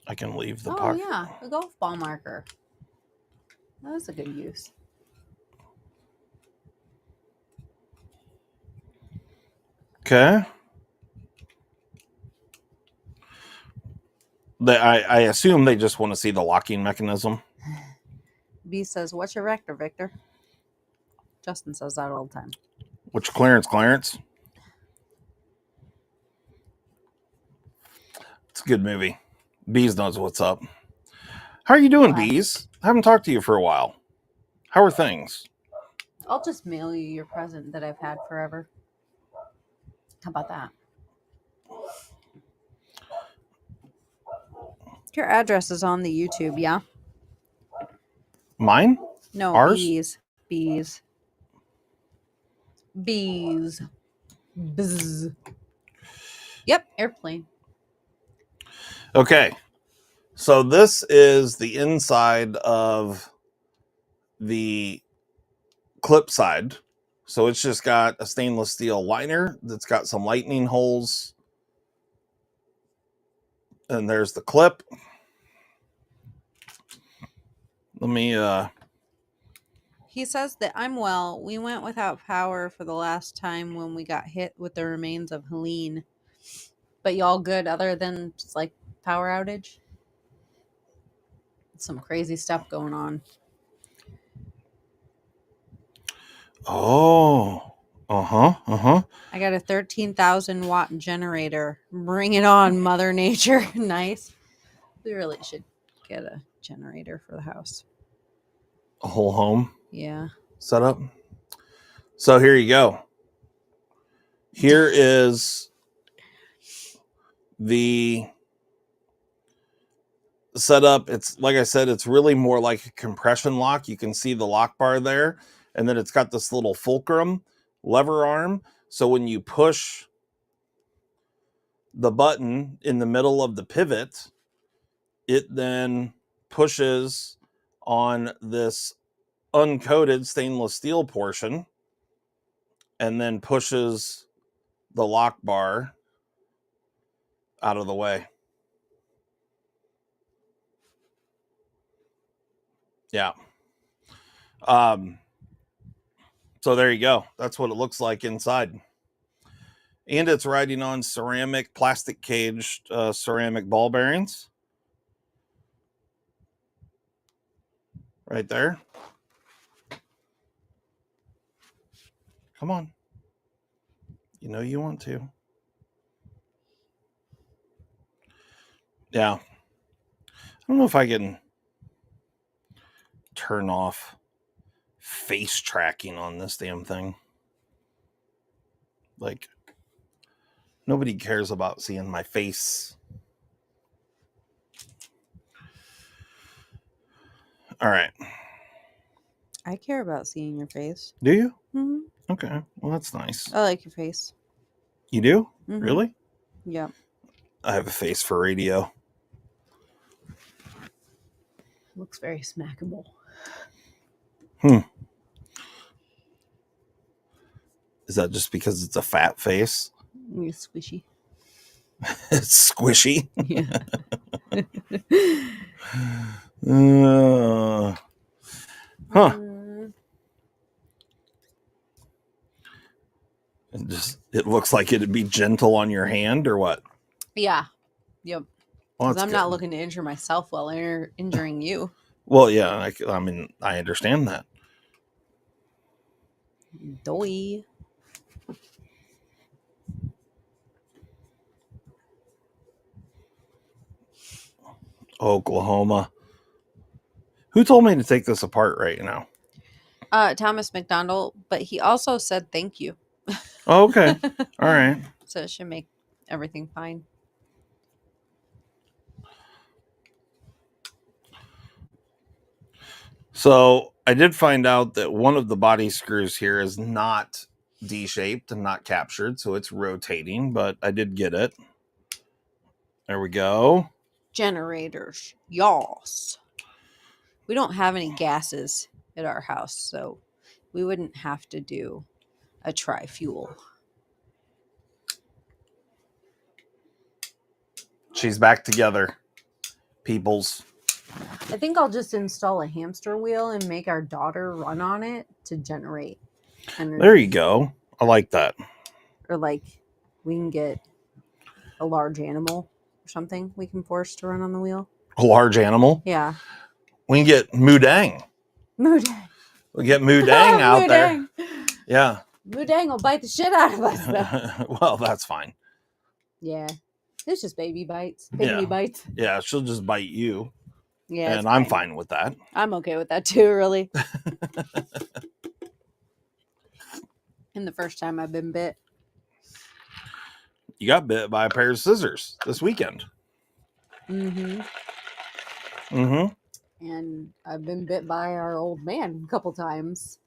S2: I can leave the pocket.
S3: Oh, yeah, a golf ball marker. That was a good use.
S2: Okay. I assume they just want to see the locking mechanism.
S3: B says, "What's your vector, Victor?" Justin says that all the time.
S2: Which Clarence? It's a good movie. Bees knows what's up. How are you doing, Bees? I haven't talked to you for a while. How are things?
S3: I'll just mail you your present that I've had forever. How about that? Your address is on the YouTube, yeah?
S2: Mine?
S3: No,
S2: Ours?
S3: Bees. Bzz. Yep, airplane.
S2: Okay. So this is the inside of the clip side. So it's just got a stainless steel liner that's got some lightning holes. And there's the clip. Let me
S3: He says that I'm well. We went without power for the last time when we got hit with the remains of Helene. But y'all good other than just like power outage? Some crazy stuff going on.
S2: Oh.
S3: I got a 13,000 watt generator. Bring it on, Mother Nature. Nice. We really should get a generator for the house.
S2: A whole home?
S3: Yeah.
S2: Setup. So here you go. Here is the setup. It's like I said, it's really more like a compression lock. You can see the lock bar there, and then it's got this little fulcrum lever arm. So when you push the button in the middle of the pivot, it then pushes on this uncoated stainless steel portion and then pushes the lock bar out of the way. Yeah. So there you go. That's what it looks like inside. And it's riding on ceramic, plastic caged ceramic ball bearings. Right there. Come on. You know you want to. Yeah. I don't know if I can turn off face tracking on this damn thing. Like, nobody cares about seeing my face. All right.
S3: I care about seeing your face.
S2: Do you?
S3: Mm-hmm.
S2: Okay. Well, that's nice.
S3: I like your face.
S2: You do?
S3: Mm-hmm.
S2: Really?
S3: Yeah.
S2: I have a face for radio.
S3: Looks very smackable.
S2: Is that just because it's a fat face?
S3: It's squishy.
S2: It's squishy.
S3: Yeah.
S2: Huh.
S3: Mm,
S2: It looks like it'd be gentle on your hand or what?
S3: yeah. Yep.
S2: Well,
S3: Because
S2: that's
S3: I'm
S2: good.
S3: not looking to injure myself while injuring you.
S2: Well, yeah, I mean, I understand that.
S3: Doy.
S2: Oklahoma. Who told me to take this apart right now?
S3: Thomas McDonald, but he also said thank you.
S2: Oh, okay. All right.
S3: So it should make everything fine.
S2: So I did find out that one of the body screws here is not D-shaped and not captured, so it's rotating, but I did get it. There we go.
S3: Generators. Yas. We don't have any gases at our house, so we wouldn't have to do a tri-fuel.
S2: She's back together, peoples.
S3: I think I'll just install a hamster wheel and make our daughter run on it to generate energy.
S2: There you go. I like that.
S3: Or like we can get a large animal or something we can force to run on the wheel.
S2: A large animal.
S3: Yeah.
S2: We can get Moodang.
S3: Moodang.
S2: We get Moodang out there.
S3: Moodang.
S2: Yeah.
S3: Moodang will bite the shit out of us though.
S2: Well, that's fine.
S3: Yeah. It's just baby bites. Baby bites.
S2: Yeah, she'll just bite you.
S3: Yeah.
S2: And I'm fine with that.
S3: I'm okay with that too, really. And the first time I've been bit.
S2: You got bit by a pair of scissors this weekend.
S3: Mm-hmm.
S2: Mm-hmm.
S3: And I've been bit by our old man a couple times.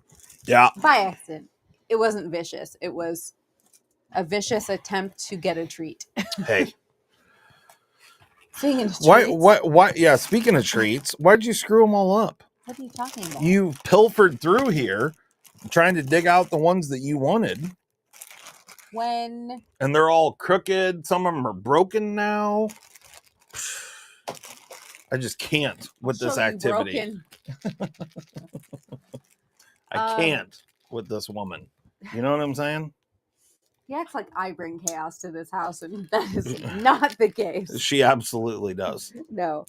S2: Yeah.
S3: By accident. It wasn't vicious. It was a vicious attempt to get a treat.
S2: Hey.
S3: Speaking of treats.
S2: Why? Yeah, speaking of treats, why'd you screw them all up?
S3: What are you talking about?
S2: You pilfered through here trying to dig out the ones that you wanted.
S3: When?
S2: And they're all crooked. Some of them are broken now. I just can't with this activity. I can't with this woman. You know what I'm saying?
S3: He acts like I bring chaos to this house, and that is not the case.
S2: She absolutely does.
S3: No.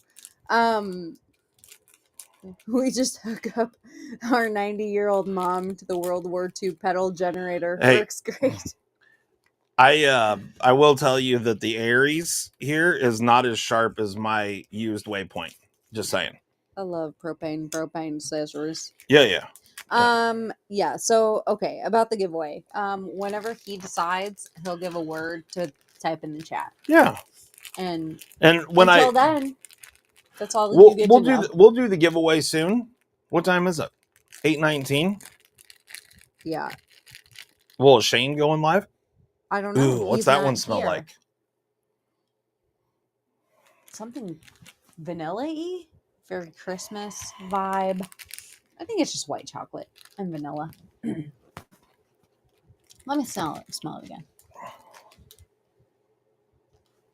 S3: We just hook up our 90-year-old mom to the World War II pedal generator.
S2: Hey.
S3: Works great.
S2: I will tell you that the Aries here is not as sharp as my used waypoint. Just saying.
S3: I love propane accessories.
S2: Yeah.
S3: Yeah, so okay, about the giveaway. Whenever he decides, he'll give a word to type in the chat.
S2: Yeah.
S3: And
S2: when
S3: until then, that's all
S2: we'll,
S3: you get
S2: we'll
S3: to
S2: do
S3: know.
S2: we'll do the giveaway soon. What time is it? 8:19?
S3: Yeah.
S2: Well, is Shane going live?
S3: I don't know.
S2: Ooh, what's
S3: He's
S2: that
S3: not
S2: one smell
S3: here.
S2: like?
S3: Something vanilla-y? Very Christmas vibe. I think it's just white chocolate and vanilla. Let me smell it again.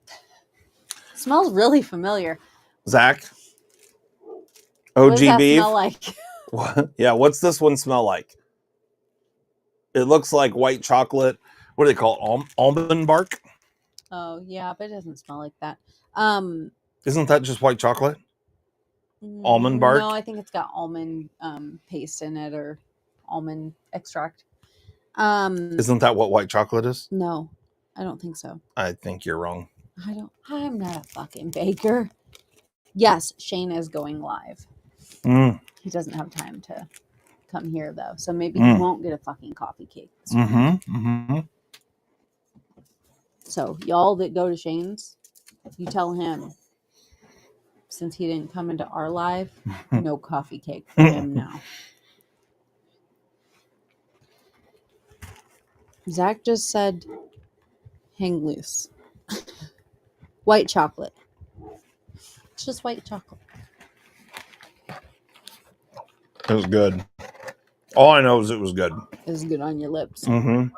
S3: It smells really familiar.
S2: Zach?
S3: What
S2: OG
S3: does that
S2: beef?
S3: smell like?
S2: What? Yeah, what's this one smell like? It looks like white chocolate. What do they call it? Almond bark?
S3: Oh, yeah, but it doesn't smell like that.
S2: Isn't that just white chocolate? Almond bark?
S3: No, I think it's got almond paste in it or almond extract.
S2: Isn't that what white chocolate is?
S3: No, I don't think so.
S2: I think you're wrong.
S3: I'm not a fucking baker. Yes, Shane is going live. He doesn't have time to come here though, so maybe he won't get a fucking coffee cake. So y'all that go to Shane's, you tell him, since he didn't come into our live, no coffee cake for him now. Zach just said, hang loose. White chocolate. It's just white chocolate.
S2: It was good. All I know is it was good.
S3: It was good on your lips.
S2: Mm-hmm.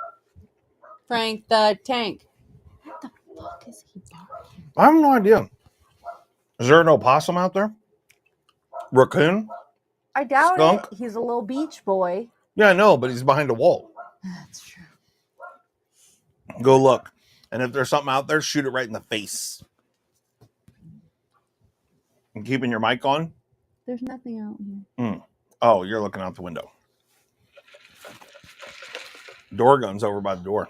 S3: Frank the Tank. What the fuck is he barking?
S2: I have no idea. Is there an opossum out there? Raccoon?
S3: I doubt
S2: Skunk?
S3: it. He's a little beach boy.
S2: Yeah, I know, but he's behind a wall.
S3: That's true.
S2: Go look. And if there's something out there, shoot it right in the face. And keeping your mic on?
S3: There's nothing out here.
S2: Oh, you're looking out the window. Door gun's over by the door.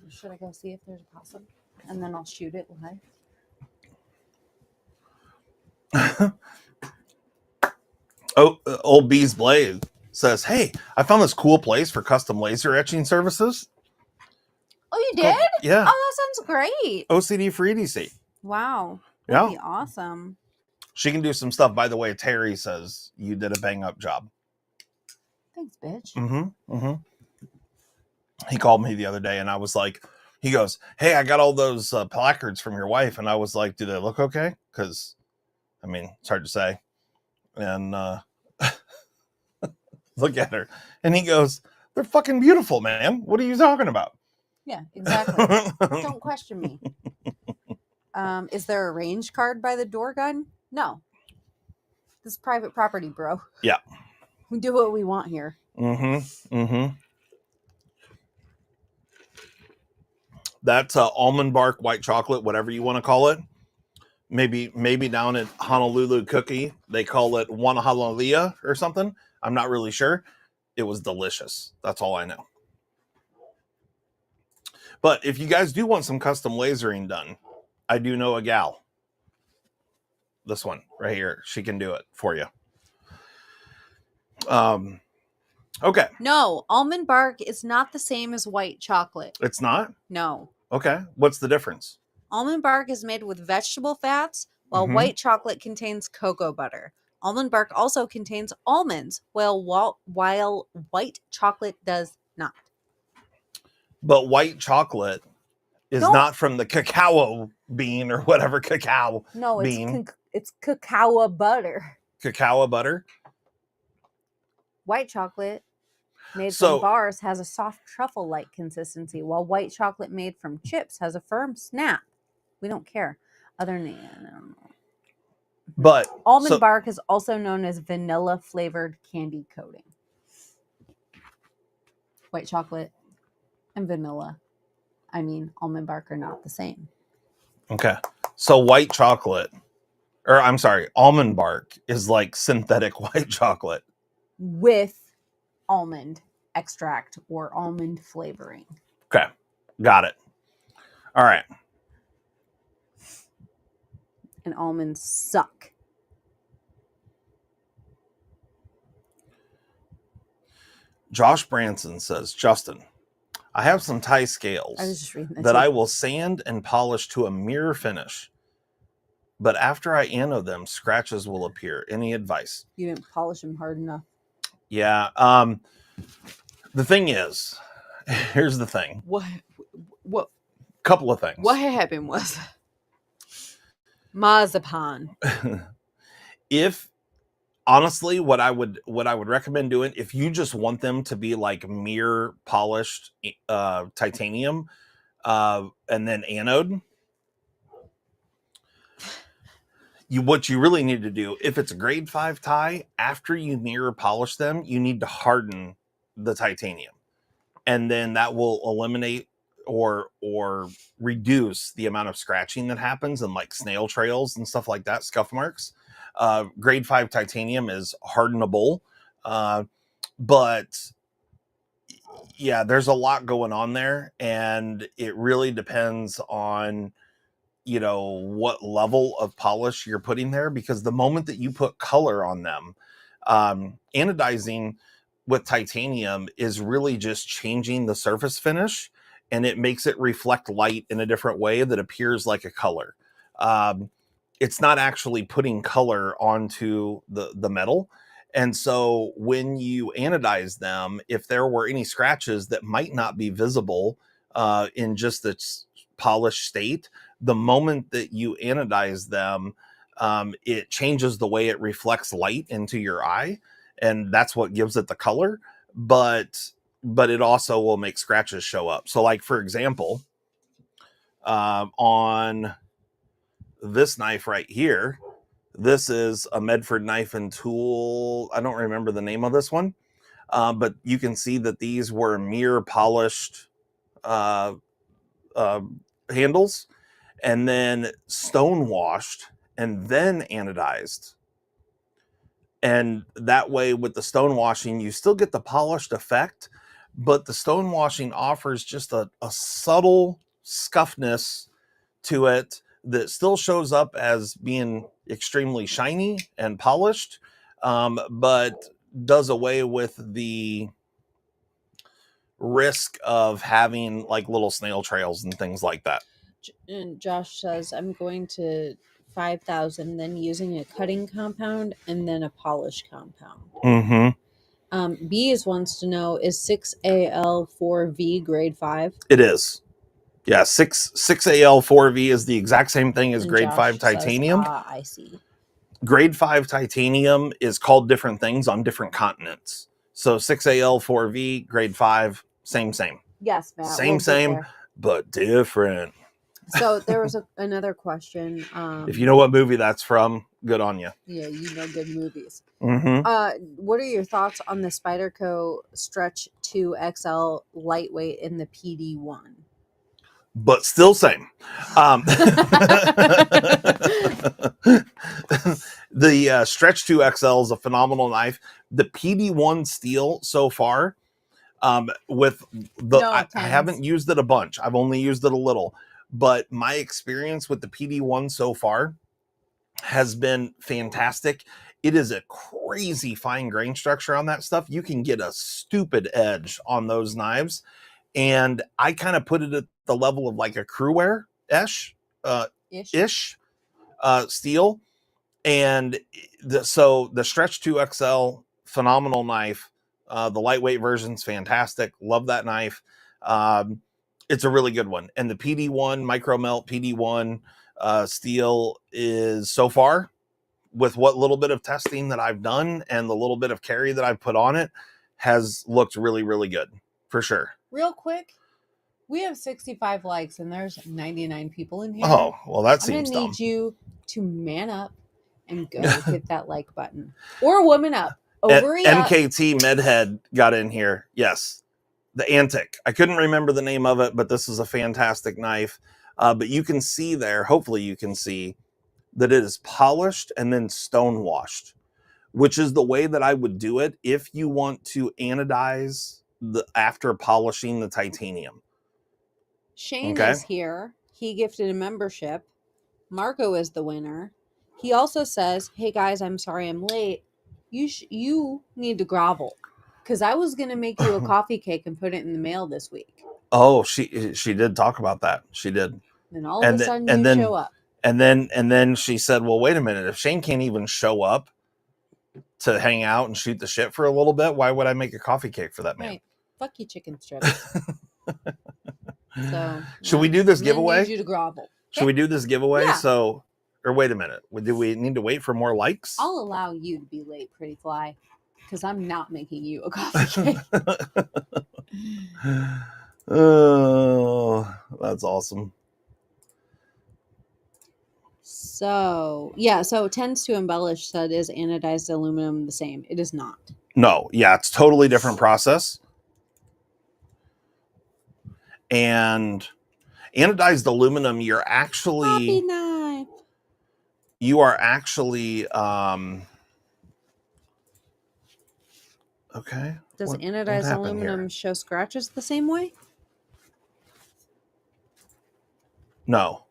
S3: Should I go see if there's a possum? And then I'll shoot it live.
S2: Old Bees Blade says, hey, I found this cool place for custom laser etching services.
S3: Oh, you did?
S2: Yeah.
S3: Oh, that sounds great.
S2: OCD for EDC.
S3: Wow.
S2: Yeah.
S3: That'd be awesome.
S2: She can do some stuff. By the way, Terry says you did a bang up job.
S3: Thanks, bitch.
S2: Mm-hmm. Mm-hmm. He called me the other day and I was like, he goes, hey, I got all those placards from your wife. And I was like, do they look okay? Because, I mean, it's hard to say. And look at her. And he goes, they're fucking beautiful, man. What are you talking about?
S3: Yeah, exactly. Don't question me. Is there a range card by the door gun? No. This is private property, bro.
S2: Yeah.
S3: We do what we want here.
S2: Mm-hmm. Mm-hmm. That's almond bark, white chocolate, whatever you want to call it. Maybe down at Honolulu Cookie, they call it Wanahalalia or something. I'm not really sure. It was delicious. That's all I know. But if you guys do want some custom lasering done, I do know a gal. This one right here. She can do it for you. Okay.
S3: No, almond bark is not the same as white chocolate.
S2: It's not?
S3: No.
S2: Okay. What's the difference?
S3: Almond bark is made with vegetable fats, while
S2: Mhm.
S3: white chocolate contains cocoa butter. Almond bark also contains almonds, while white chocolate does not.
S2: But white chocolate is
S3: Don't-
S2: not from the cacao bean or whatever cacao
S3: No,
S2: bean.
S3: it's cacao butter.
S2: Cacao butter.
S3: White chocolate made
S2: So-
S3: from bars has a soft truffle-like consistency, while white chocolate made from chips has a firm snap. We don't care. Other than
S2: But
S3: almond bark is also known as vanilla-flavored candy coating. White chocolate and vanilla, almond bark are not the same.
S2: Okay. So white chocolate, or I'm sorry, almond bark is like synthetic white chocolate.
S3: With almond extract or almond flavoring.
S2: Okay. Got it. All right.
S3: And almonds suck.
S2: Josh Branson says, Justin, I have some Thai scales
S3: I was just reading
S2: that I will sand and polish to a mirror finish. But after I anode them, scratches will appear. Any advice?
S3: You didn't polish them hard enough.
S2: Yeah. The thing is, here's the thing.
S3: What
S2: Couple of things.
S3: What happened was marzipan.
S2: If honestly, what I would recommend doing, if you just want them to be like mirror polished titanium and then anode, what you really need to do, if it's a grade 5 Thai, after you mirror polish them, you need to harden the titanium, and then that will eliminate or reduce the amount of scratching that happens and like snail trails and stuff like that, scuff marks. Grade 5 titanium is hardenable, but yeah, there's a lot going on there, and it really depends on what level of polish you're putting there, because the moment that you put color on them, anodizing with titanium is really just changing the surface finish, and it makes it reflect light in a different way that appears like a color. It's not actually putting color onto the metal. And so when you anodize them, if there were any scratches that might not be visible in just its polished state, the moment that you anodize them, it changes the way it reflects light into your eye. and that's what gives it the color. But it also will make scratches show up. So like, for example, on this knife right here, this is a Medford knife and tool. I don't remember the name of this one, but you can see that these were mirror polished handles, and then stone washed and then anodized. And that way, with the stone washing, you still get the polished effect, but the stone washing offers just a subtle scuffness to it that still shows up as being extremely shiny and polished, but does away with the risk of having like little snail trails and things like that.
S4: And Josh says, I'm going to 5,000, then using a cutting compound and then a polish compound.
S2: Mm-hmm.
S4: Bees wants to know, is 6AL4V grade 5?
S2: It is. Yeah, 6AL4V is the exact same thing as
S4: And
S2: grade
S4: Josh
S2: 5 titanium.
S4: Says, I see.
S2: Grade 5 titanium is called different things on different continents. So 6AL4V, grade 5, same.
S3: Yes, Matt.
S2: Same, but different.
S4: So there was another question.
S2: If you know what movie that's from, good on you.
S4: Yeah, you know good movies.
S2: Mm-hmm.
S4: What are your thoughts on the Spyderco Stretch 2 XL lightweight in the PD1?
S2: But still same. The Stretch 2 XL is a phenomenal knife. The PD1 steel so far, with the I haven't used it a bunch. I've only used it a little. But my experience with the PD1 so far has been fantastic. It is a crazy fine grain structure on that stuff. You can get a stupid edge on those knives. And I kind of put it at the level of like a Crewware-ish steel. And so the Stretch 2 XL, phenomenal knife. The lightweight version's fantastic. Love that knife. It's a really good one. And the PD1, micro melt PD1 steel is so far, with what little bit of testing that I've done and the little bit of carry that I've put on it, has looked really, really good for sure.
S4: Real quick, we have 65 likes and there's 99 people in here.
S2: Oh, well, that seems
S4: I'm
S2: dumb.
S4: gonna need you to man up and go hit that like button. Or woman up.
S2: MKT Medhead got in here. Yes. The Antic. I couldn't remember the name of it, but this is a fantastic knife. But you can see there, hopefully you can see that it is polished and then stone washed, which is the way that I would do it if you want to anodize after polishing the titanium.
S4: Shane is here. He gifted a membership. Marco is the winner. He also says, hey guys, I'm sorry I'm late. You need to grovel. Because I was going to make you a coffee cake and put it in the mail this week.
S2: Oh, she did talk about that. She did.
S4: And all of a sudden you show up.
S2: And then she said, well, wait a minute. If Shane can't even show up to hang out and shoot the shit for a little bit, why would I make a coffee cake for that man? Right.
S4: Fuck you, chicken strips. So
S2: should we do this giveaway?
S4: I need you to grovel.
S2: Should we do this giveaway? Yeah. So, or wait a minute. Do we need to wait for more likes?
S4: I'll allow you to be late, pretty fly. Because I'm not making you a coffee cake.
S2: Oh, that's awesome.
S4: So, yeah. So, tends to embellish said, is anodized aluminum the same? It is not.
S2: No. Yeah. It's totally different process. And anodized aluminum, you're actually...
S4: Coffee knife.
S2: You are actually... Okay.
S4: Does anodized aluminum show scratches the same way?
S2: No.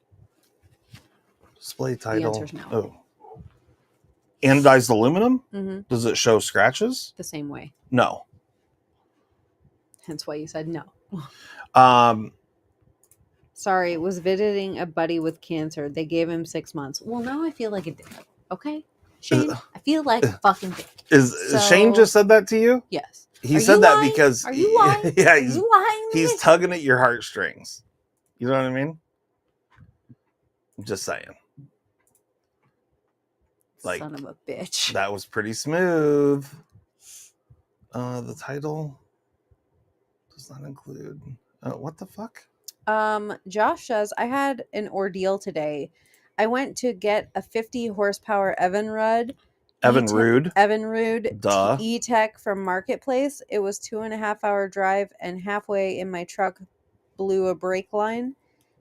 S2: Display title.
S4: The answer's no.
S2: Oh. Anodized aluminum?
S4: Mm-hmm.
S2: Does it show scratches?
S4: The same way.
S2: No.
S4: Hence why you said no.
S3: Sorry, was visiting a buddy with cancer. They gave him 6 months.
S4: Well, now I feel like a dick. Okay? Shane, I feel like a fucking dick.
S2: Shane just said that to you?
S4: Yes.
S2: He said that because...
S4: Are you lying?
S2: Yeah,
S4: you lying to
S2: he's
S4: me?
S2: tugging at your heartstrings. You know what I mean? I'm just saying.
S4: Like, son of a bitch.
S2: That was pretty smooth. The title does not include. What the fuck?
S4: Josh says, I had an ordeal today. I went to get a 50 horsepower Evinrude
S2: Duh.
S4: E-Tech from Marketplace. It was 2.5 hour drive, and halfway in my truck blew a brake line,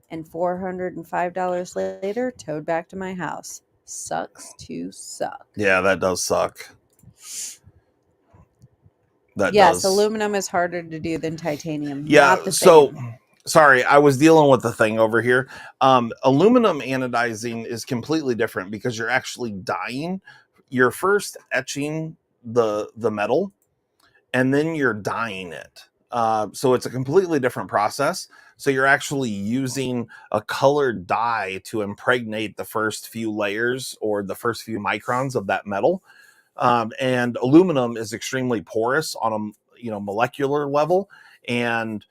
S4: and $405 later towed back to my house. Sucks to suck.
S2: Yeah, that does suck.
S4: Yes, aluminum is harder to do than titanium.
S2: Yeah,
S4: Not the
S2: so
S4: same.
S2: sorry, I was dealing with the thing over here. Aluminum anodizing is completely different because you're actually dyeing. You're first etching the metal, and then you're dyeing it. So it's a completely different process. So you're actually using a colored dye to impregnate the first few layers or the first few microns of that metal. And aluminum is extremely porous on a molecular level, and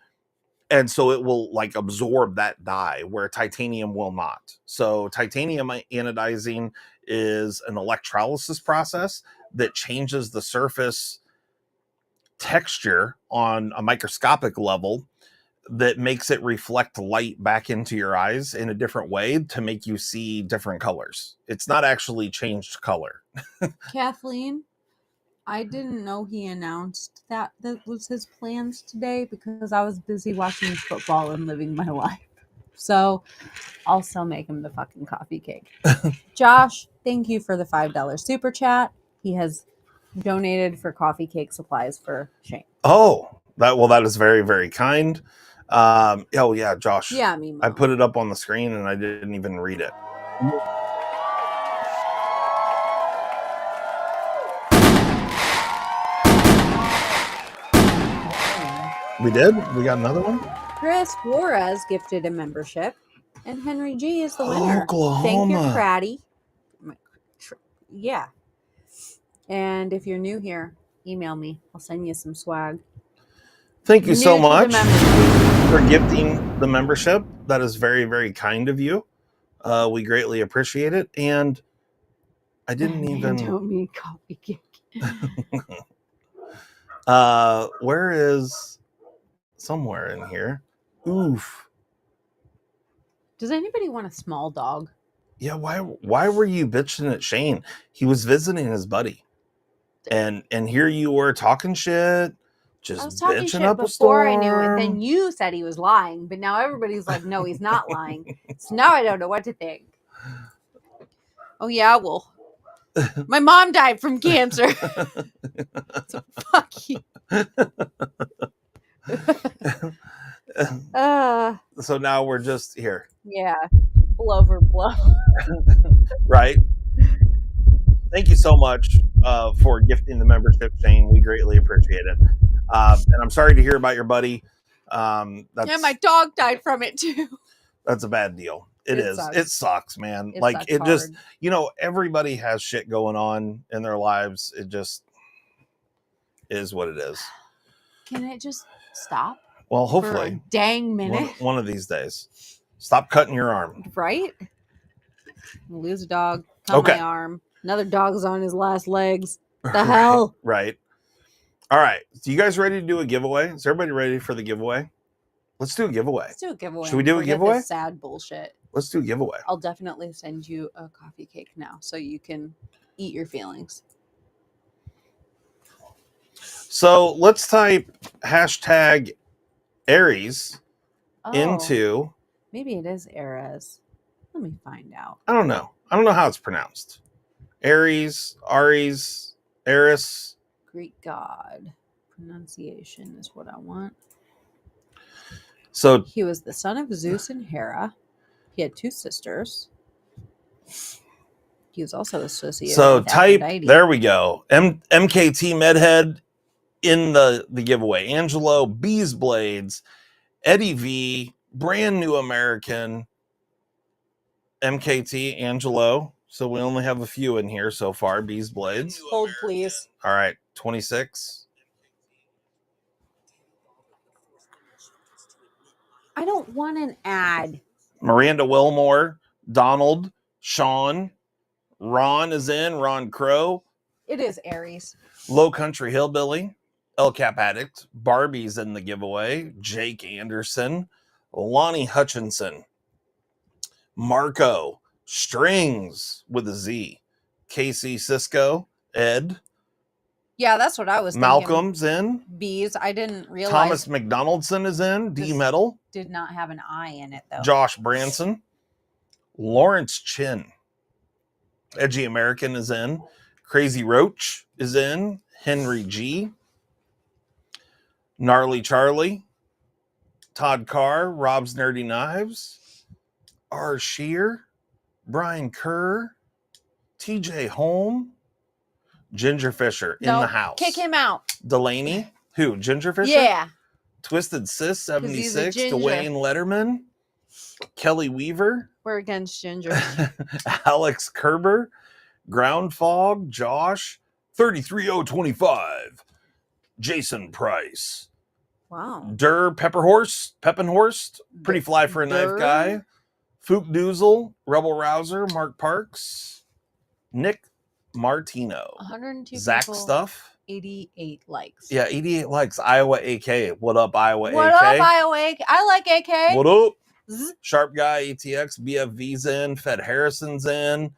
S2: so it will like absorb that dye where titanium will not. So titanium anodizing is an electrolysis process that changes the surface texture on a microscopic level that makes it reflect light back into your eyes in a different way to make you see different colors. It's not actually changed color.
S4: Kathleen, I didn't know he announced that was his plans today because I was busy watching football and living my life. So I'll still make him the fucking coffee cake. Josh, thank you for the $5 super chat. He has donated for coffee cake supplies for Shane.
S2: Oh, that is very, very kind. Oh yeah, Josh.
S4: Yeah, me.
S2: I put it up on the screen and I didn't even read it. We did? We got another one?
S4: Chris Juarez gifted a membership, and Henry G is the winner.
S2: Oklahoma.
S4: Thank you, Cratty. Yeah. And if you're new here, email me. I'll send you some swag.
S2: Thank you so much for gifting the membership. That is very, very kind of you. We greatly appreciate it. And I didn't even...
S4: Don't mean coffee cake.
S2: Where is... Somewhere in here. Oof.
S4: Does anybody want a small dog?
S2: Yeah, why were you bitching at Shane? He was visiting his buddy. And here you were talking shit. Just
S4: I was talking
S2: bitching
S4: shit
S2: up a
S4: before
S2: storm.
S4: I knew it. Then you said he was lying, but now everybody's like, no, he's not lying. So now I don't know what to think. Oh yeah, well, my mom died from cancer. So fuck you.
S2: So now we're just here.
S4: Yeah, blow for blow.
S2: Right. Thank you so much for gifting the membership, Shane. We greatly appreciate it. And I'm sorry to hear about your buddy.
S4: Yeah, my dog died from it too.
S2: That's a bad deal. It is.
S4: Sucks.
S2: It sucks, man.
S4: It
S2: like
S4: sucks
S2: it just,
S4: hard.
S2: everybody has shit going on in their lives. It just is what it is.
S4: Can it just stop?
S2: Well, hopefully.
S4: For a dang minute.
S2: One of these days. Stop cutting your arm.
S4: Right? Lose a dog. Cut my arm. Another dog's on his last legs. The hell?
S2: Right. All right. So you guys ready to do a giveaway? Is everybody ready for the giveaway? Let's do a giveaway.
S4: Let's do a giveaway.
S2: Should we do a giveaway?
S4: This sad bullshit.
S2: Let's do a giveaway.
S4: I'll definitely send you a coffee cake now so you can eat your feelings.
S2: So let's type hashtag Aries into...
S4: Maybe it is Aries. Let me find out.
S2: I don't know. I don't know how it's pronounced. Aries, Aries, Eris.
S4: Greek god. Pronunciation is what I want.
S2: So
S4: he was the son of Zeus and Hera. He had 2 sisters. He was also associated with Aphrodite.
S2: There we go. MKT Medhead in the giveaway. Angelo, Bees Blades, Eddie V, Brand New American, MKT, Angelo. So we only have a few in here so far. Bees Blades.
S4: Hold, please.
S2: All right. 26.
S4: I don't want an ad.
S2: Miranda Wilmore, Donald, Sean, Ron is in, Ron Crow.
S4: It is Aries.
S2: Low Country Hillbilly, El Cap Addict, Barbie's in the giveaway, Jake Anderson, Lonnie Hutchinson, Marco, Strings with a Z, Casey Cisco, Ed,
S4: Yeah, that's what I was thinking.
S2: Malcolm's in,
S4: Bees. I didn't realize.
S2: Thomas McDonaldson is in, D
S4: This
S2: Metal,
S4: did not have an I in it though.
S2: Josh Branson, Lawrence Chin, Edgy American is in, Crazy Roach is in, Henry G, Gnarly Charlie, Todd Carr, Rob's Nerdy Knives, R. Shear, Brian Kerr, TJ Holm, Ginger Fisher in the house.
S4: Kick him out.
S2: Delaney, who? Ginger Fisher?
S4: Yeah.
S2: Twisted Sis 76,
S4: ginger.
S2: Dwayne Letterman, Kelly Weaver,
S4: We're against Ginger.
S2: Alex Kerber, Ground Fog, Josh, 33025, Jason Price,
S4: Wow.
S2: Durr Peppenhorst, Pretty Fly for a
S4: Durr?
S2: Knife Guy, Fook Doozle, Rebel Rouser, Mark Parks, Nick Martino,
S4: 102
S2: Zach
S4: people,
S2: Stuff.
S4: 88 likes.
S2: Yeah, 88 likes. Iowa AK. What up, Iowa
S4: What
S2: AK?
S4: up, Iowa AK? I like AK.
S2: What up?
S4: Zzz.
S2: Sharp Guy, ATX, BFV's in, Fed Harrison's in,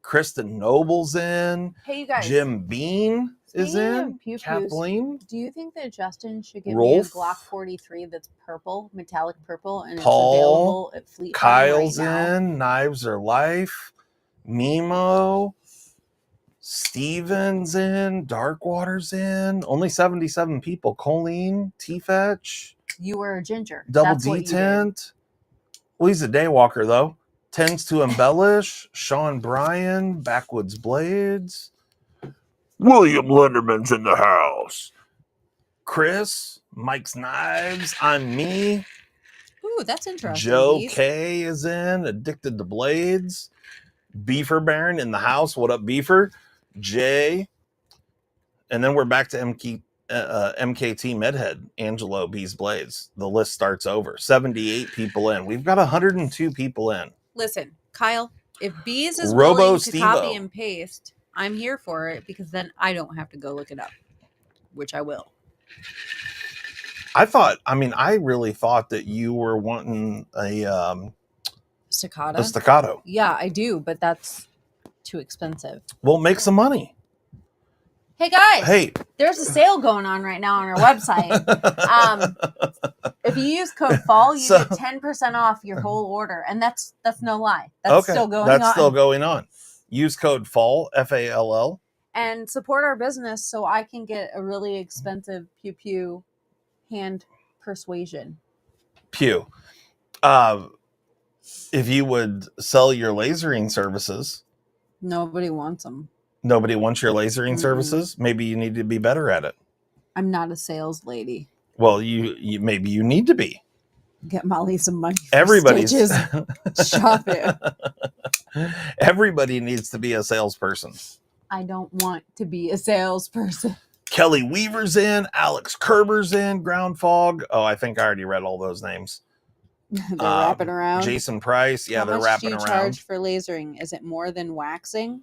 S2: Kristen Noble's in,
S4: Hey, you guys.
S2: Jim Bean is
S4: Speaking
S2: in,
S4: of pew-pews,
S2: Kathleen,
S4: do you think that Justin should give me a
S2: Rolf,
S4: Glock 43 that's purple, metallic purple, and
S2: Paul,
S4: it's available at Fleet Farm
S2: Kyle's
S4: right now?
S2: in, Knives Are Life, Mimo, Steven's in, Darkwater's in, only 77 people, Colleen, T-Fetch,
S4: You were a ginger.
S2: Double
S4: That's what you did.
S2: Detent. Well, he's a daywalker, though. Tends to Embellish, Sean Bryan, Backwoods Blades, William Lenderman's in the house, Chris, Mike's Knives, I'm me,
S4: Ooh, that's interesting.
S2: Joe
S4: Bees.
S2: K is in, Addicted to Blades, Beefer Baron in the house, what up, Beefer, Jay, and then we're back to MKT Medhead, Angelo, Bees Blades. The list starts over. 78 people in. We've got 102 people in.
S4: Listen, Kyle, if Bees is
S2: Robo
S4: willing to
S2: Stevo.
S4: copy and paste, I'm here for it because then I don't have to go look it up, which I will.
S2: I really thought that you were wanting a
S4: Staccato?
S2: staccato.
S4: Yeah, I do, but that's too expensive.
S2: Well, make some money.
S4: Hey guys,
S2: Hey,
S4: there's a sale going on right now on our website. If you use code FALL, you get 10% off your whole order, and that's no lie. That's still going on.
S2: That's still going on. Use code FALL, FALL.
S4: And support our business so I can get a really expensive pew pew hand persuasion.
S2: Pew. If you would sell your lasering services,
S4: Nobody wants them.
S2: nobody wants your lasering services. Maybe you need to be better at it.
S4: I'm not a sales lady.
S2: Well, you maybe you need to be.
S4: Get Molly some money. For
S2: Everybody's
S4: stitches. Shop it.
S2: Everybody needs to be a salesperson.
S4: I don't want to be a salesperson.
S2: Kelly Weaver's in, Alex Kerber's in, Ground Fog. Oh, I think I already read all those names.
S4: They're wrapping around.
S2: Jason Price. Yeah, they're
S4: How much
S2: wrapping
S4: do you
S2: around.
S4: charge for lasering? Is it more than waxing?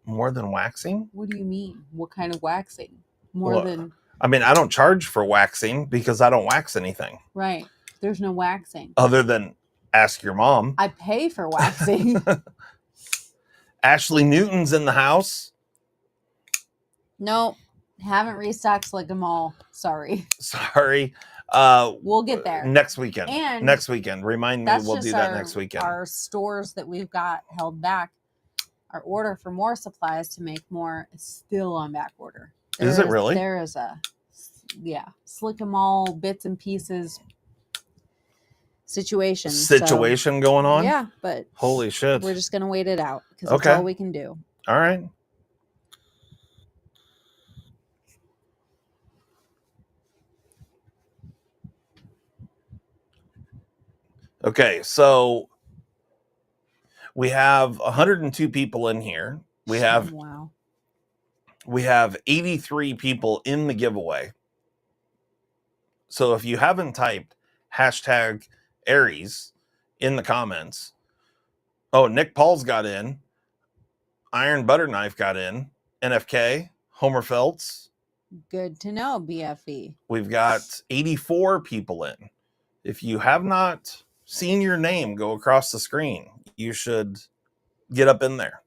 S2: More than waxing?
S4: What do you mean? What kind of waxing? More
S2: Well,
S4: than
S2: I mean, I don't charge for waxing because I don't wax anything
S4: right. There's no waxing.
S2: other than ask your mom.
S4: I pay for waxing.
S2: Ashley Newton's in the house.
S4: No, haven't restocked Slick 'em all. Sorry.
S2: Sorry.
S4: We'll get there.
S2: Next weekend.
S4: And
S2: next weekend. Remind me,
S4: That's
S2: we'll
S4: just
S2: do that next weekend.
S4: Our stores that we've got held back, our order for more supplies to make more is still on back order.
S2: Is it really?
S4: There is Slick 'em all bits and pieces situation.
S2: Situation going on?
S4: Yeah, but
S2: Holy shit.
S4: we're just gonna wait it out because
S2: Okay.
S4: that's all we can do.
S2: All right. Okay, so we have 102 people in here. We have
S4: Wow.
S2: 83 people in the giveaway. So if you haven't typed hashtag Aries in the comments, oh, Nick Paul's got in, Iron Butter Knife got in, NFK, Homer Feltz,
S4: Good to know, BFE.
S2: We've got 84 people in. If you have not seen your name go across the screen, you should get up in there.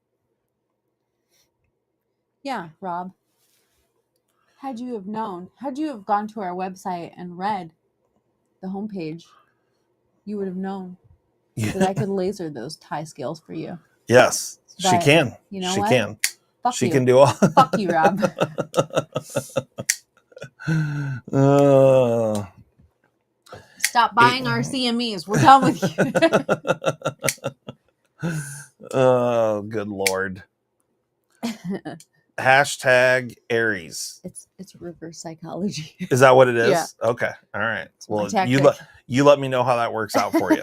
S4: Yeah, Rob. Had you have known, had you have gone to our website and read the homepage, you would have known that I could laser those tie scales for you.
S2: Yes, she
S4: But
S2: can.
S4: you know
S2: she
S4: what?
S2: can.
S4: Fuck
S2: She
S4: you.
S2: can do all.
S4: Fuck you, Rob. Stop buying our CMEs. We're done with you.
S2: Oh, good Lord. Hashtag Aries.
S4: It's reverse psychology.
S2: Is that what it is?
S4: Yeah.
S2: Okay. All right.
S4: It's
S2: Well,
S4: my
S2: you let me know how that works out for you.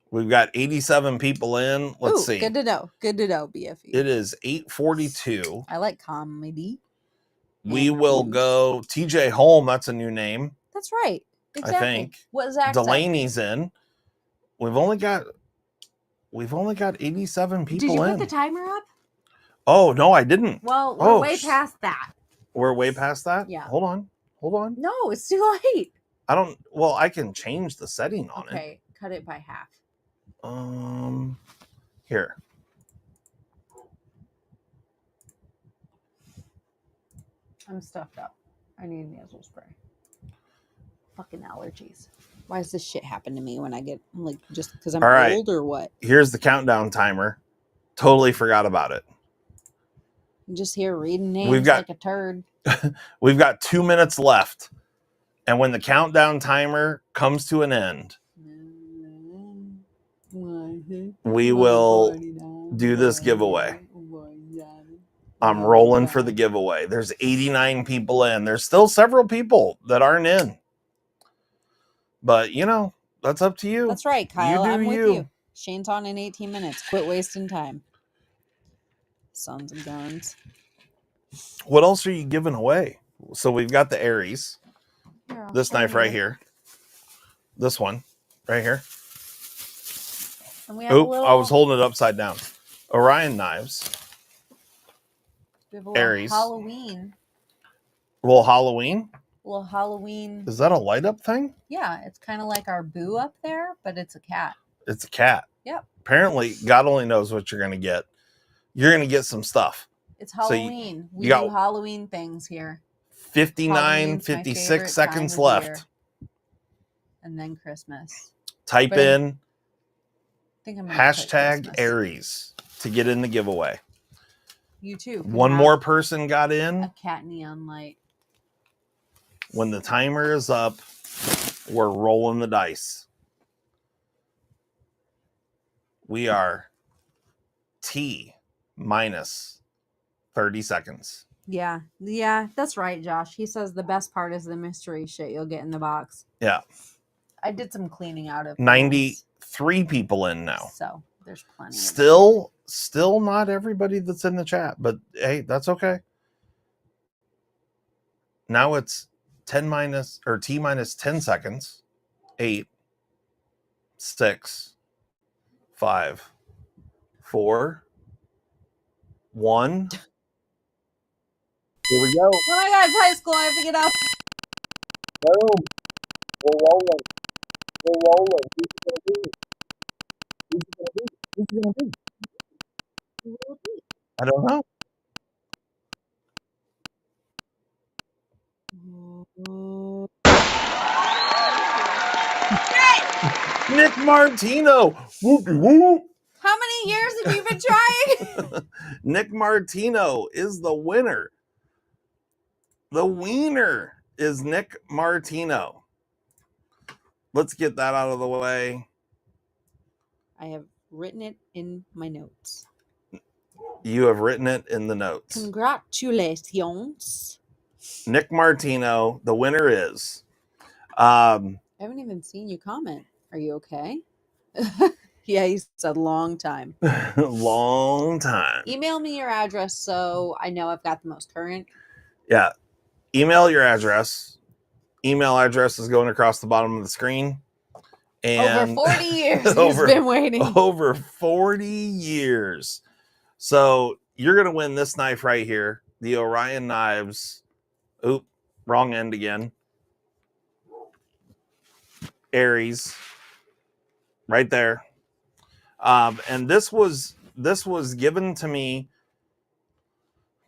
S2: We've got 87 people in. Let's see.
S4: Good to know. Good to know, BFE.
S2: It is 8:42.
S4: I like comedy.
S2: We will go TJ Holm. That's a new name.
S4: That's right. Exactly.
S2: I think.
S4: What Zach
S2: Delaney's in. We've only got 87 people in.
S4: Did you put the timer up?
S2: Oh, no, I didn't.
S4: Well, we're way past that.
S2: We're way past that?
S4: Yeah.
S2: Hold on.
S4: No, it's too late.
S2: I can change the setting on it.
S4: Okay, cut it by half.
S2: Here.
S4: I'm stuffed up. I need nasal spray. Fucking allergies. Why does this shit happen to me when I get, like, just because I'm old or what?
S2: Here's the countdown timer. Totally forgot about it.
S4: I'm just here reading names like a turd.
S2: We've got 2 minutes left. And when the countdown timer comes to an end, we will do this giveaway. I'm rolling for the giveaway. There's 89 people in. There's still several people that aren't in. But, that's up to you.
S4: That's right, Kyle. I'm with you. Shane's on in 18 minutes. Quit wasting time. Sons of guns.
S2: What else are you giving away? So we've got the Aries. This knife right here. This one right here.
S4: And we have
S2: I was holding it upside down. Orion knives.
S4: We have a little
S2: Aries.
S4: Halloween.
S2: Little Halloween?
S4: Little Halloween.
S2: Is that a light up thing?
S4: Yeah, it's kind of like our boo up there, but it's a cat.
S2: It's a cat.
S4: Yep.
S2: Apparently, God only knows what you're going to get. You're going to get some stuff.
S4: It's Halloween.
S2: So
S4: we do Halloween things here.
S2: 56 seconds left.
S4: And then Christmas.
S2: Type in
S4: hashtag
S2: Aries to get in the giveaway.
S4: You too.
S2: One more person got in.
S4: A cat neon light.
S2: When the timer is up, we're rolling the dice. We are T minus 30 seconds.
S4: Yeah, that's right, Josh. He says the best part is the mystery shit you'll get in the box.
S2: Yeah.
S4: I did some cleaning out of
S2: 93 people in now.
S4: So there's plenty.
S2: Still not everybody that's in the chat, but hey, that's okay. Now it's T minus 10 seconds. 8, 6, 5, 4, 1. Here we go.
S4: Oh my God, it's high school. I have to get up.
S2: Boom. We're rolling. Who's it gonna be? I don't know. Nick Martino. Whoopie whoop.
S4: How many years have you been trying?
S2: Nick Martino is the winner. The wiener is Nick Martino. Let's get that out of the way.
S4: I have written it in my notes.
S2: You have written it in the notes.
S4: Congratulations.
S2: Nick Martino, the winner is.
S4: I haven't even seen you comment. Are you okay? Yeah, he said long time.
S2: Long time.
S4: Email me your address so I know I've got the most current.
S2: Yeah. Email your address. Email address is going across the bottom of the screen. And
S4: over 40 years he's been waiting.
S2: Over 40 years. So you're going to win this knife right here. The Orion Knives. Oop, wrong end again. Aries. Right there. And this was given to me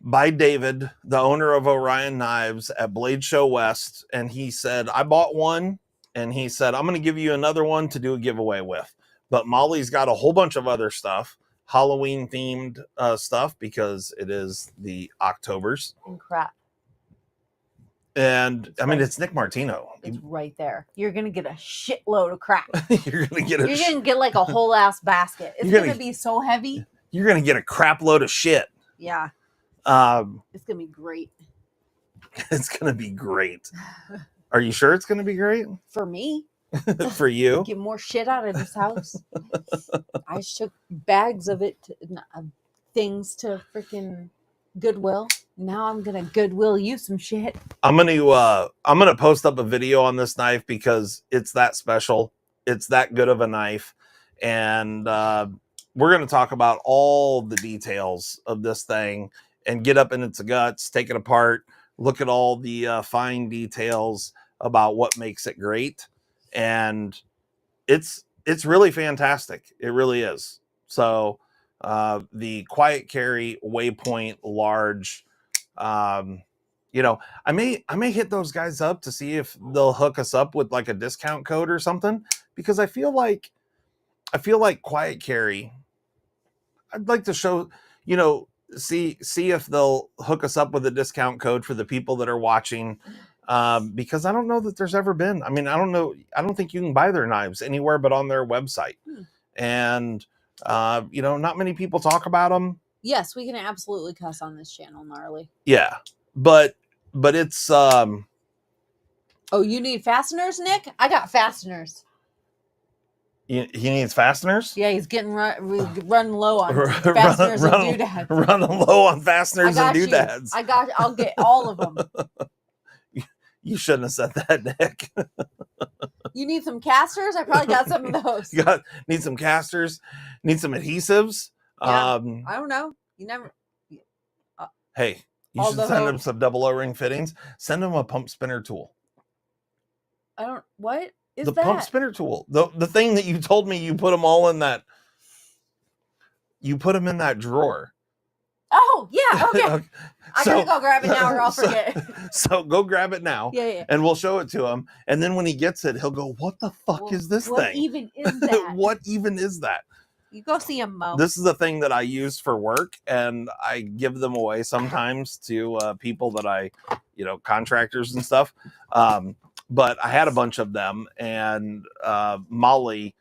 S2: by David, the owner of Orion Knives at Blade Show West. And he said, I bought one. And he said, I'm going to give you another one to do a giveaway with. But Molly's got a whole bunch of other stuff, Halloween themed stuff, because it is the Octobers.
S3: And crap.
S2: And I mean, it's Nick Martino.
S3: It's right there. You're going to get a shitload of crap.
S2: You're going to
S3: get like a whole ass basket. It's going to be so heavy.
S2: You're going to get a crap load of shit.
S3: Yeah. It's going to be great.
S2: It's going to be great. Are you sure it's going to be great?
S3: For me.
S2: For you?
S3: Get more shit out of this house. I shook bags of it, things to freaking Goodwill. Now I'm going to Goodwill you some shit.
S2: I'm going to post up a video on this knife because it's that special. It's that good of a knife. And we're going to talk about all the details of this thing and get up in its guts, take it apart, look at all the fine details about what makes it great. And it's really fantastic. It really is. So the Quiet Carry Waypoint Large, you know, I may hit those guys up to see if they'll hook us up with like a discount code or something, because I feel like Quiet Carry, I'd like to show, you know, see if they'll hook us up with a discount code for the people that are watching. Because I don't know that there's ever been. I mean, I don't think you can buy their knives anywhere but on their website. And, you know, not many people talk about them.
S3: Yes, we can absolutely cuss on this channel, gnarly.
S2: Yeah. But it's,
S3: Oh, you need fasteners, Nick? I got fasteners.
S2: he needs fasteners?
S3: Yeah, he's getting running low on fasteners and doodads.
S2: Running low on fasteners and doodads.
S3: I'll get all of them.
S2: You shouldn't have said that, Nick.
S3: You need some casters? I probably got some of those.
S2: Need some casters? Need some adhesives?
S3: Yeah, I don't know. You never.
S2: Hey, you should send them some double O-ring fittings. Send them a pump spinner tool.
S3: What is
S2: the
S3: that?
S2: Pump spinner tool. The thing that you told me you put them all in that. You put them in that drawer.
S3: Oh, yeah. Okay. I gotta go grab it now or I'll forget.
S2: So go grab it now.
S3: Yeah.
S2: And we'll show it to him. And then when he gets it, he'll go, what the fuck is this thing?
S3: What even is that?
S2: What even is that?
S3: You go see him, Mo.
S2: This is the thing that I use for work, and I give them away sometimes to people that I, you know, contractors and stuff. But I had a bunch of them, and Molly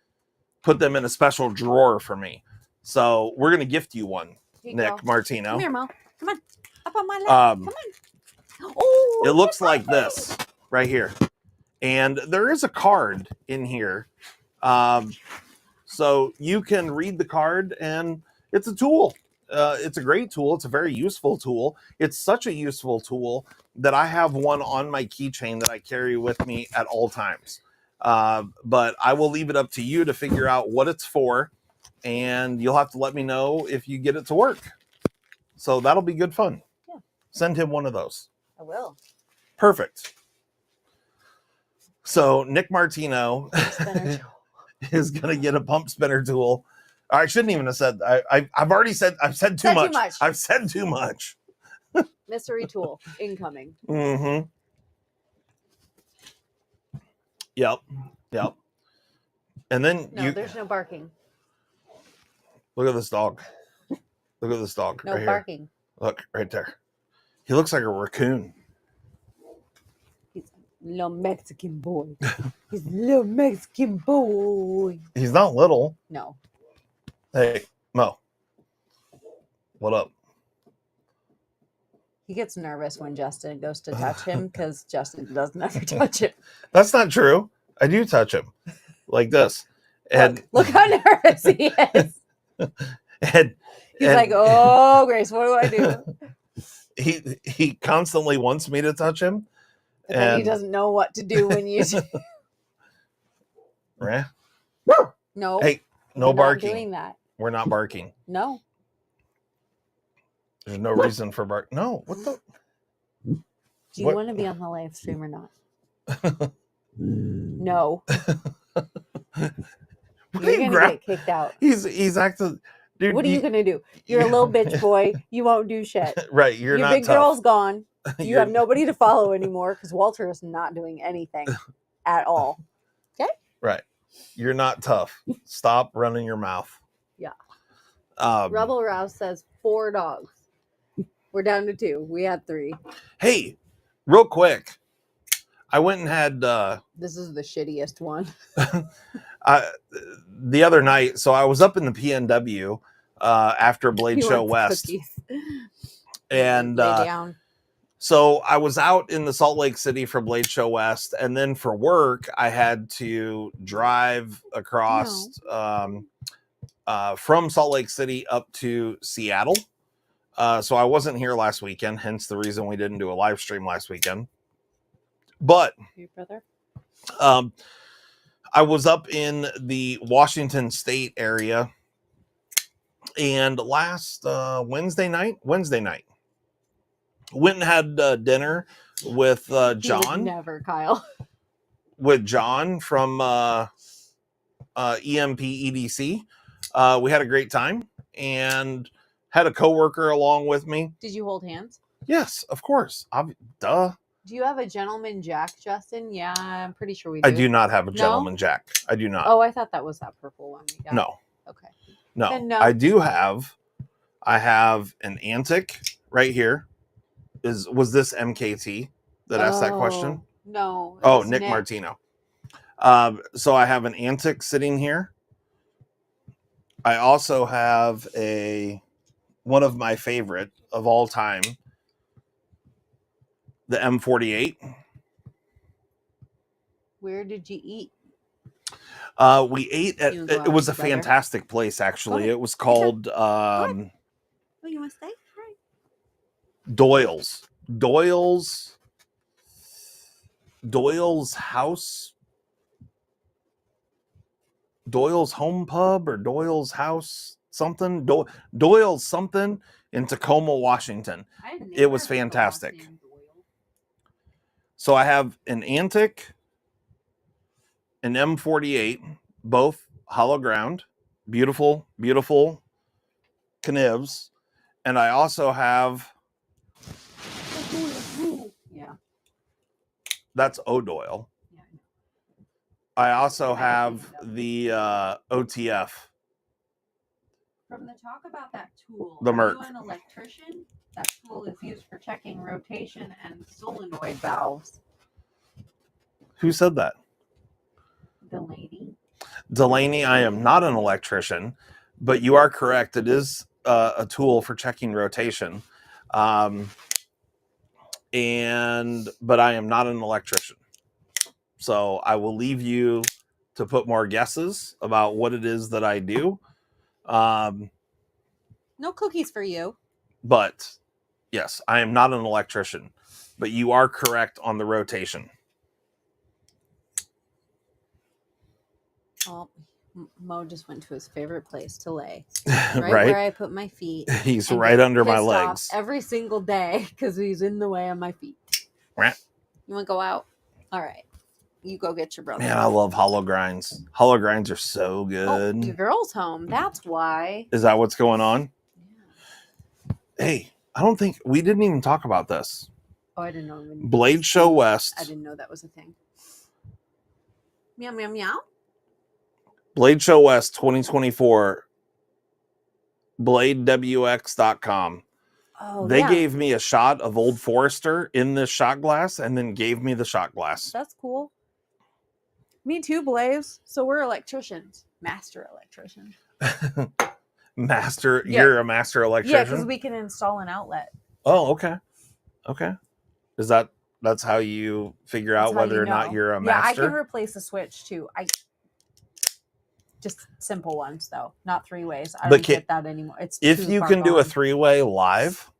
S2: put them in a special drawer for me. So we're going to gift you one. Nick Martino.
S3: Come here, Mo. Come on. Up on my lap. Come on. Oh,
S2: it looks like this right here. And there is a card in here. So you can read the card, and it's a tool. It's a great tool. It's a very useful tool. It's such a useful tool that I have one on my keychain that I carry with me at all times. But I will leave it up to you to figure out what it's for. And you'll have to let me know if you get it to work. So that'll be good fun.
S3: Yeah.
S2: Send him one of those.
S3: I will.
S2: Perfect. So Nick Martino is going to get a pump spinner tool. I shouldn't even have said. I've already said. I've said too much. I've said too much.
S3: Mystery tool incoming.
S2: Mm-hmm. Yep. And then
S3: there's no barking.
S2: Look at this dog. Look at this dog.
S3: No
S2: right
S3: barking.
S2: Here. Look right there. He looks like a raccoon.
S3: He's a little Mexican boy. He's a little Mexican boy.
S2: He's not little.
S3: No.
S2: Hey, Mo. What up?
S3: He gets nervous when Justin goes to touch him because Justin doesn't ever touch him.
S2: That's not true. I do touch him like this. And
S3: look how nervous he is. He's like, oh, Grace, what do I do?
S2: He constantly wants me to touch him.
S3: And he doesn't know what to do when you do.
S2: Right?
S3: No.
S2: Hey, no barking.
S3: Not doing that.
S2: We're not barking.
S3: No.
S2: There's no reason for bark. No, what the?
S3: Do you
S2: What?
S3: want to be on the live stream or not? No. You're going to get kicked out.
S2: He's acting. Dude,
S3: What are you going to do? You're a little bitch boy. You won't do shit.
S2: Right. You're
S3: Your
S2: not
S3: big
S2: tough.
S3: girl's gone. You have nobody to follow anymore because Walter is not doing anything at all. Okay?
S2: Right. You're not tough. Stop running your mouth.
S3: Yeah.
S2: Rebel
S3: Rouse says 4 dogs. We're down to 2. We had 3.
S2: Hey, real quick. I went and had
S3: this is the shittiest one.
S2: The other night, so I was up in the PNW after Blade Show West.
S3: Cookies.
S2: And so I was out in the Salt Lake City for Blade Show West, and then for work I had to drive across from Salt Lake City up to Seattle. So I wasn't here last weekend, hence the reason we didn't do a live stream last weekend. But
S3: your brother?
S2: I was up in the Washington State area, and last Wednesday night, went and had dinner with John.
S3: Never, Kyle.
S2: With John from EMP EDC. We had a great time and had a coworker along with me.
S3: Did you hold hands?
S2: Yes, of course. Duh.
S3: Do you have a gentleman jack, Justin? Yeah, I'm pretty sure we do.
S2: I do not have a gentleman jack. I do not.
S3: Oh, I thought that was that purple one we got.
S2: No.
S3: Okay.
S2: No.
S3: Then no.
S2: I have an Antic right here. Was this MKT that asked that question?
S3: No.
S2: Oh, Nick Martino. So I have an Antic sitting here. I also have one of my favorite of all time, the M48.
S3: Where did you eat?
S2: We ate at, it was a fantastic place, actually. It was called
S3: Oh, you want to stay? Right.
S2: Doyle's House, Doyle's Home Pub, or Doyle's House something, Doyle's something in Tacoma, Washington. It was fantastic. So I have an Antic, an M48, both hollow ground, beautiful Knivs, and I also have that's O'Doyle. I also have the OTF.
S3: From the talk about that tool,
S2: The Merc.
S3: Are you an electrician? That tool is used for checking rotation and solenoid valves.
S2: Who said that? Delaney, I am not an electrician, but you are correct. It is a tool for checking rotation. But I am not an electrician. So I will leave you to put more guesses about what it is that I do.
S3: No cookies for you.
S2: But yes, I am not an electrician, but you are correct on the rotation.
S3: Oh, Mo just went to his favorite place to lay.
S2: Right?
S3: Where I put my feet.
S2: He's right under my legs.
S3: Every single day because he's in the way of my feet.
S2: Right.
S3: You want to go out? All right. You go get your brother.
S2: Man, I love hollow grinds. Hollow grinds are so good.
S3: Oh, your girl's home. That's why.
S2: Is that what's going on?
S3: Yeah.
S2: Hey, I don't think we didn't even talk about this.
S3: Oh, I didn't know.
S2: Blade Show West.
S3: I didn't know that was a thing. Meow, meow, meow.
S2: Blade Show West 2024. BladeWX.com.
S3: Oh,
S2: they gave me a shot of Old Forester in this shot glass and then gave me the shot glass.
S3: That's cool. Me too, Blaze. So we're electricians. Master electricians.
S2: Master? Yeah. You're a master electrician?
S3: Yeah, because we can install an outlet.
S2: Oh, okay. Okay. That's how you figure out whether or not you're a master?
S3: Yeah, I can replace a switch too. Just simple ones though, not 3-ways. I don't get that anymore. It's
S2: if you can do a 3-way live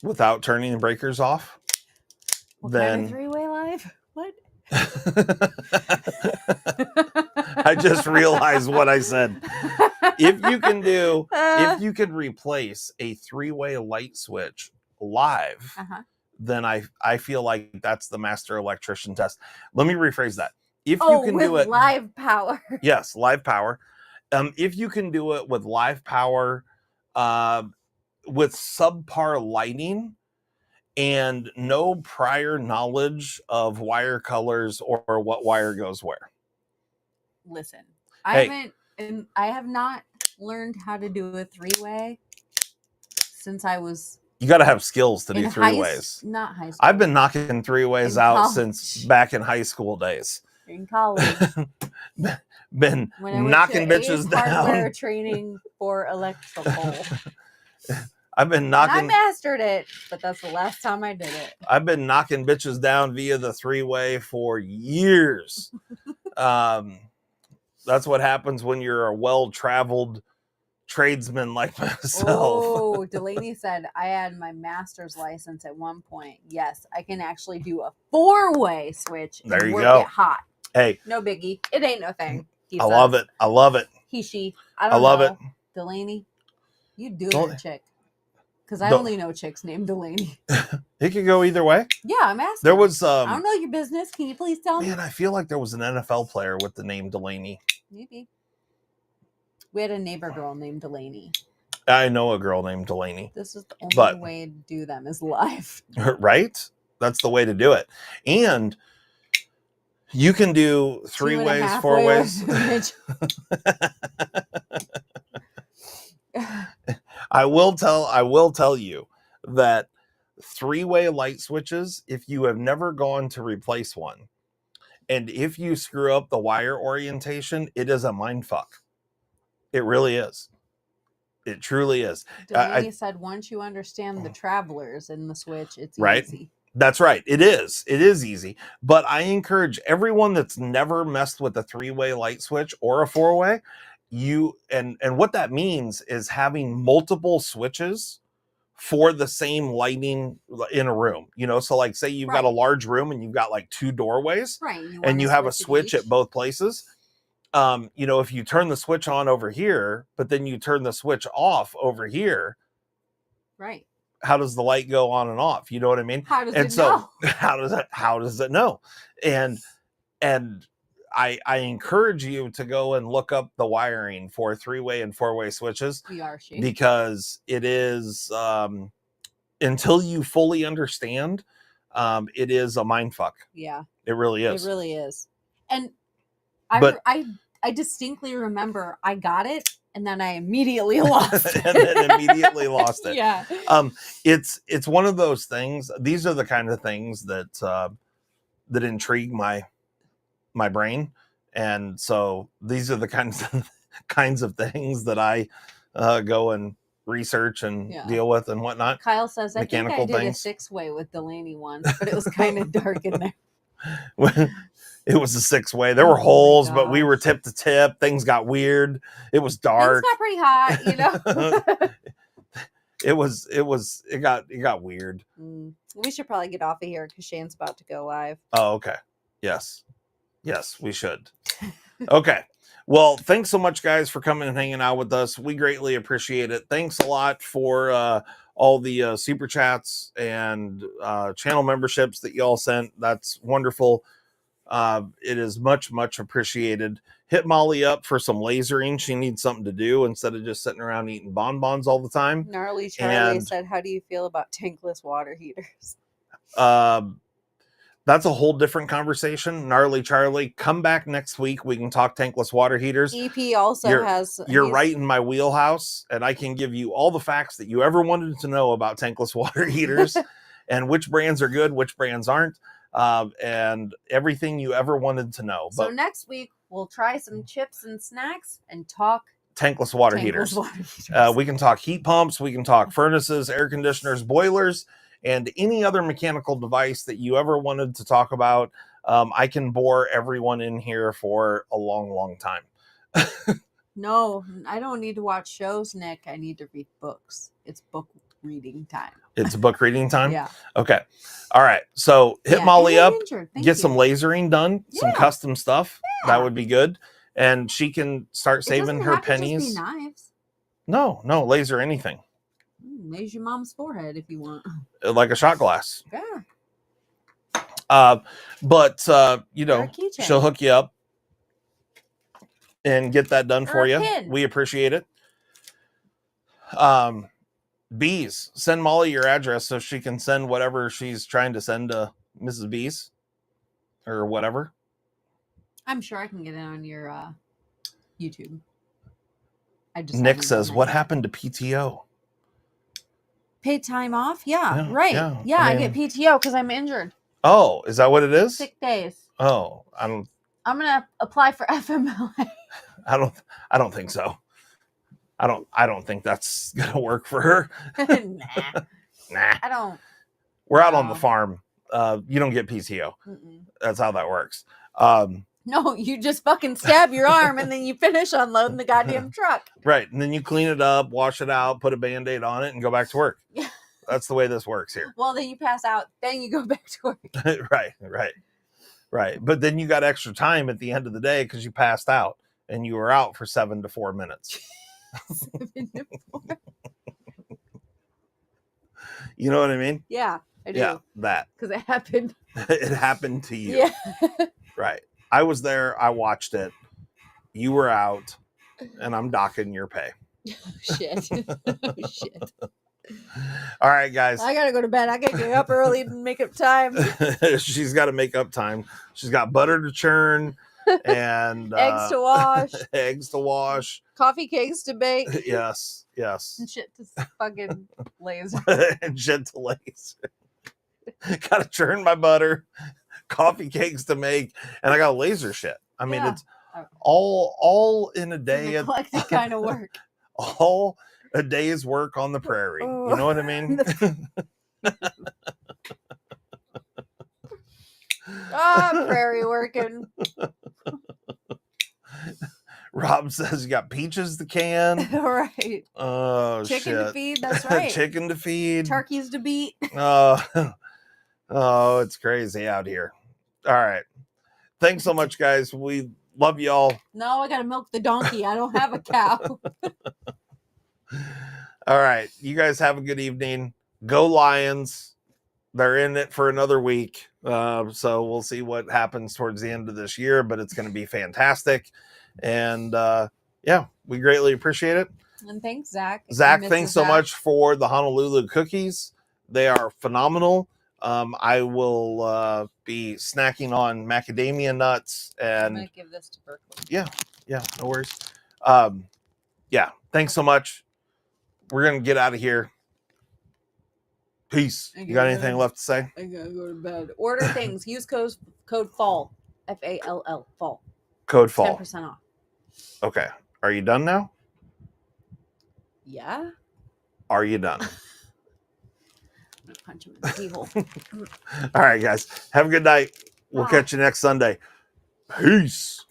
S2: without turning the breakers off, then
S3: kind of 3-way live? What?
S2: I just realized what I said. if you can do, if you could replace a 3-way light switch live, then I feel like that's the master electrician test. Let me rephrase that. If you can do it
S3: live power.
S2: Yes, live power. If you can do it with live power, with subpar lighting and no prior knowledge of wire colors or what wire goes where.
S3: Listen, I have not learned how to do a 3-way since I was.
S2: You got to have skills to do 3-ways.
S3: Not high school.
S2: I've been knocking 3-ways out since back in high school days.
S3: In college.
S2: Been knocking bitches down.
S3: Hardware training for electrical.
S2: I've been knocking.
S3: I mastered it, but that's the last time I did it.
S2: I've been knocking bitches down via the 3-way for years. That's what happens when you're a well-traveled tradesman like myself.
S3: Oh, Delaney said I had my master's license at one point. Yes, I can actually do a 4-way switch.
S2: There you
S3: work
S2: go.
S3: It hot.
S2: Hey,
S3: no biggie. It ain't no thing.
S2: I love it. I love it.
S3: She.
S2: I love it.
S3: Delaney, you do it, chick. Because I only know chicks named Delaney.
S2: It could go either way.
S3: Yeah, I'm asking.
S2: There was.
S3: I don't know your business. Can you please tell me?
S2: Man, I feel like there was an NFL player with the name Delaney.
S3: Maybe. We had a neighbor girl named Delaney.
S2: I know a girl named Delaney.
S3: This is the only way to do them is live.
S2: Right? That's the way to do it. And you can do 3-ways, 4-ways. I will tell you that 3-way light switches, if you have never gone to replace one, and if you screw up the wire orientation, it is a mind fuck. It really is. It truly is.
S3: Delaney said once you understand the travelers in the switch, it's
S2: right?
S3: Easy.
S2: That's right. It is. It is easy. But I encourage everyone that's never messed with a 3-way light switch or a 4-way, and what that means is having multiple switches for the same lighting in a room. So like say you've got a large room and you've got like 2 doorways,
S3: right?
S2: And you have a switch at both places. If you turn the switch on over here, but then you turn the switch off over here,
S3: right?
S2: How does the light go on and off? You know what I mean?
S3: How does it know?
S2: How does it know? And I encourage you to go and look up the wiring for 3-way and 4-way switches. Because it is until you fully understand, it is a mind fuck.
S3: Yeah.
S2: It really is.
S3: It really is. And I distinctly remember I got it and then I immediately lost it.
S2: And then immediately lost it.
S3: Yeah.
S2: It's one of those things. These are the kind of things that intrigue my brain. And so these are the kinds of things that I go and research and deal with and whatnot.
S3: Kyle says, I think I did
S2: things.
S3: a 6-way with Delaney once, but it was kind of dark in there.
S2: It was a 6-way. There were holes, but we were tip to tip. Things got weird. It was dark.
S3: Things got pretty hot,
S2: It got weird.
S3: We should probably get off of here because Shane's about to go live.
S2: Oh, okay. Yes, we should. Okay. Well, thanks so much, guys, for coming and hanging out with us. We greatly appreciate it. Thanks a lot for all the super chats and channel memberships that y'all sent. That's wonderful. It is much, much appreciated. Hit Molly up for some lasering. She needs something to do instead of just sitting around eating bonbons all the time.
S3: Gnarly Charlie said, how do you feel about tankless water heaters?
S2: That's a whole different conversation. Gnarly Charlie, come back next week. We can talk tankless water heaters.
S3: EP also
S2: You're right in my wheelhouse, and I can give you all the facts that you ever wanted to know about tankless water heaters and which brands are good, which brands aren't. And everything you ever wanted to know.
S3: So next week we'll try some chips and snacks and talk
S2: tankless water heaters. We can talk heat pumps, we can talk furnaces, air conditioners, boilers, and any other mechanical device that you ever wanted to talk about. I can bore everyone in here for a long, long time.
S3: No, I don't need to watch shows, Nick. I need to read books. It's book reading time.
S2: It's book reading time?
S3: Yeah.
S2: Okay. All right. So hit Molly up,
S3: get
S2: some lasering done, some custom stuff. That would be good. and she can start saving her pennies.
S4: Just be knives.
S2: No, laser anything.
S4: Laser your mom's forehead if you want.
S2: Like a shot glass.
S4: Yeah.
S2: But she'll hook you up and get that done for you. We appreciate it. Bees, send Molly your address so she can send whatever she's trying to send to Mrs. Bees or whatever.
S4: I'm sure I can get it on your YouTube.
S2: Nick says, what happened to PTO?
S4: Paid time off? Yeah, right. Yeah, I get PTO because I'm injured.
S2: Oh, is that what it is?
S4: 6 days.
S2: Oh,
S4: I'm gonna apply for FMLA.
S2: I don't think so. I don't think that's gonna work for her. Nah.
S4: I don't.
S2: We're out on the farm. You don't get PTO.
S4: Mm-mm.
S2: That's how that works.
S4: No, you just fucking stab your arm and then you finish unloading the goddamn truck.
S2: Right, and then you clean it up, wash it out, put a Band-Aid on it, and go back to work.
S4: Yeah.
S2: That's the way this works here.
S4: Well, then you pass out, then you go back to work.
S2: Right. But then you got extra time at the end of the day because you passed out and you were out for 7 to 4 minutes.
S4: 7 to 4.
S2: You know what I mean?
S4: Yeah, I do.
S2: Yeah, that.
S4: Because it happened.
S2: It happened to you.
S4: Yeah.
S2: Right. I was there. I watched it. You were out, and I'm docking your pay.
S4: Shit. Shit.
S2: All right, guys.
S4: I gotta go to bed. I gotta get up early and make up time.
S2: She's got to make up time. She's got butter to churn and
S4: eggs to wash.
S2: Eggs to wash.
S4: Coffee cakes to bake.
S2: Yes.
S4: And shit to fucking laser.
S2: And shit to laser. Gotta churn my butter, coffee cakes to make, and I got laser shit. I mean, it's all in a day.
S4: It's eclectic kind of work.
S2: All a day's work on the prairie. You know what I mean?
S4: Prairie working.
S2: Rob says you got peaches to can.
S4: Right.
S2: Oh,
S4: chicken
S2: shit.
S4: To feed. That's right.
S2: Chicken to feed.
S4: Turkeys to beat.
S2: Oh, it's crazy out here. All right. Thanks so much, guys. We love y'all.
S4: No, I gotta milk the donkey. I don't have a cow.
S2: All right. You guys have a good evening. Go Lions. They're in it for another week. So we'll see what happens towards the end of this year, but it's going to be fantastic. And we greatly appreciate it.
S4: And thanks, Zach.
S2: Zach, thanks so much for the Honolulu cookies. They are phenomenal. I will be snacking on macadamia nuts. And
S4: I'm going to give this to Berkeley.
S2: Yeah, no worries. Thanks so much. We're going to get out of here. Peace. You got anything left to say?
S4: I gotta go to bed. Order things. Use code FALL. FALL. Fall.
S2: Code FALL.
S4: 10% off.
S2: Okay. Are you done now?
S4: Yeah.
S2: Are you done?
S4: I'm gonna punch him in the keyhole.
S2: All right, guys. Have a good night. We'll catch you next Sunday. Peace.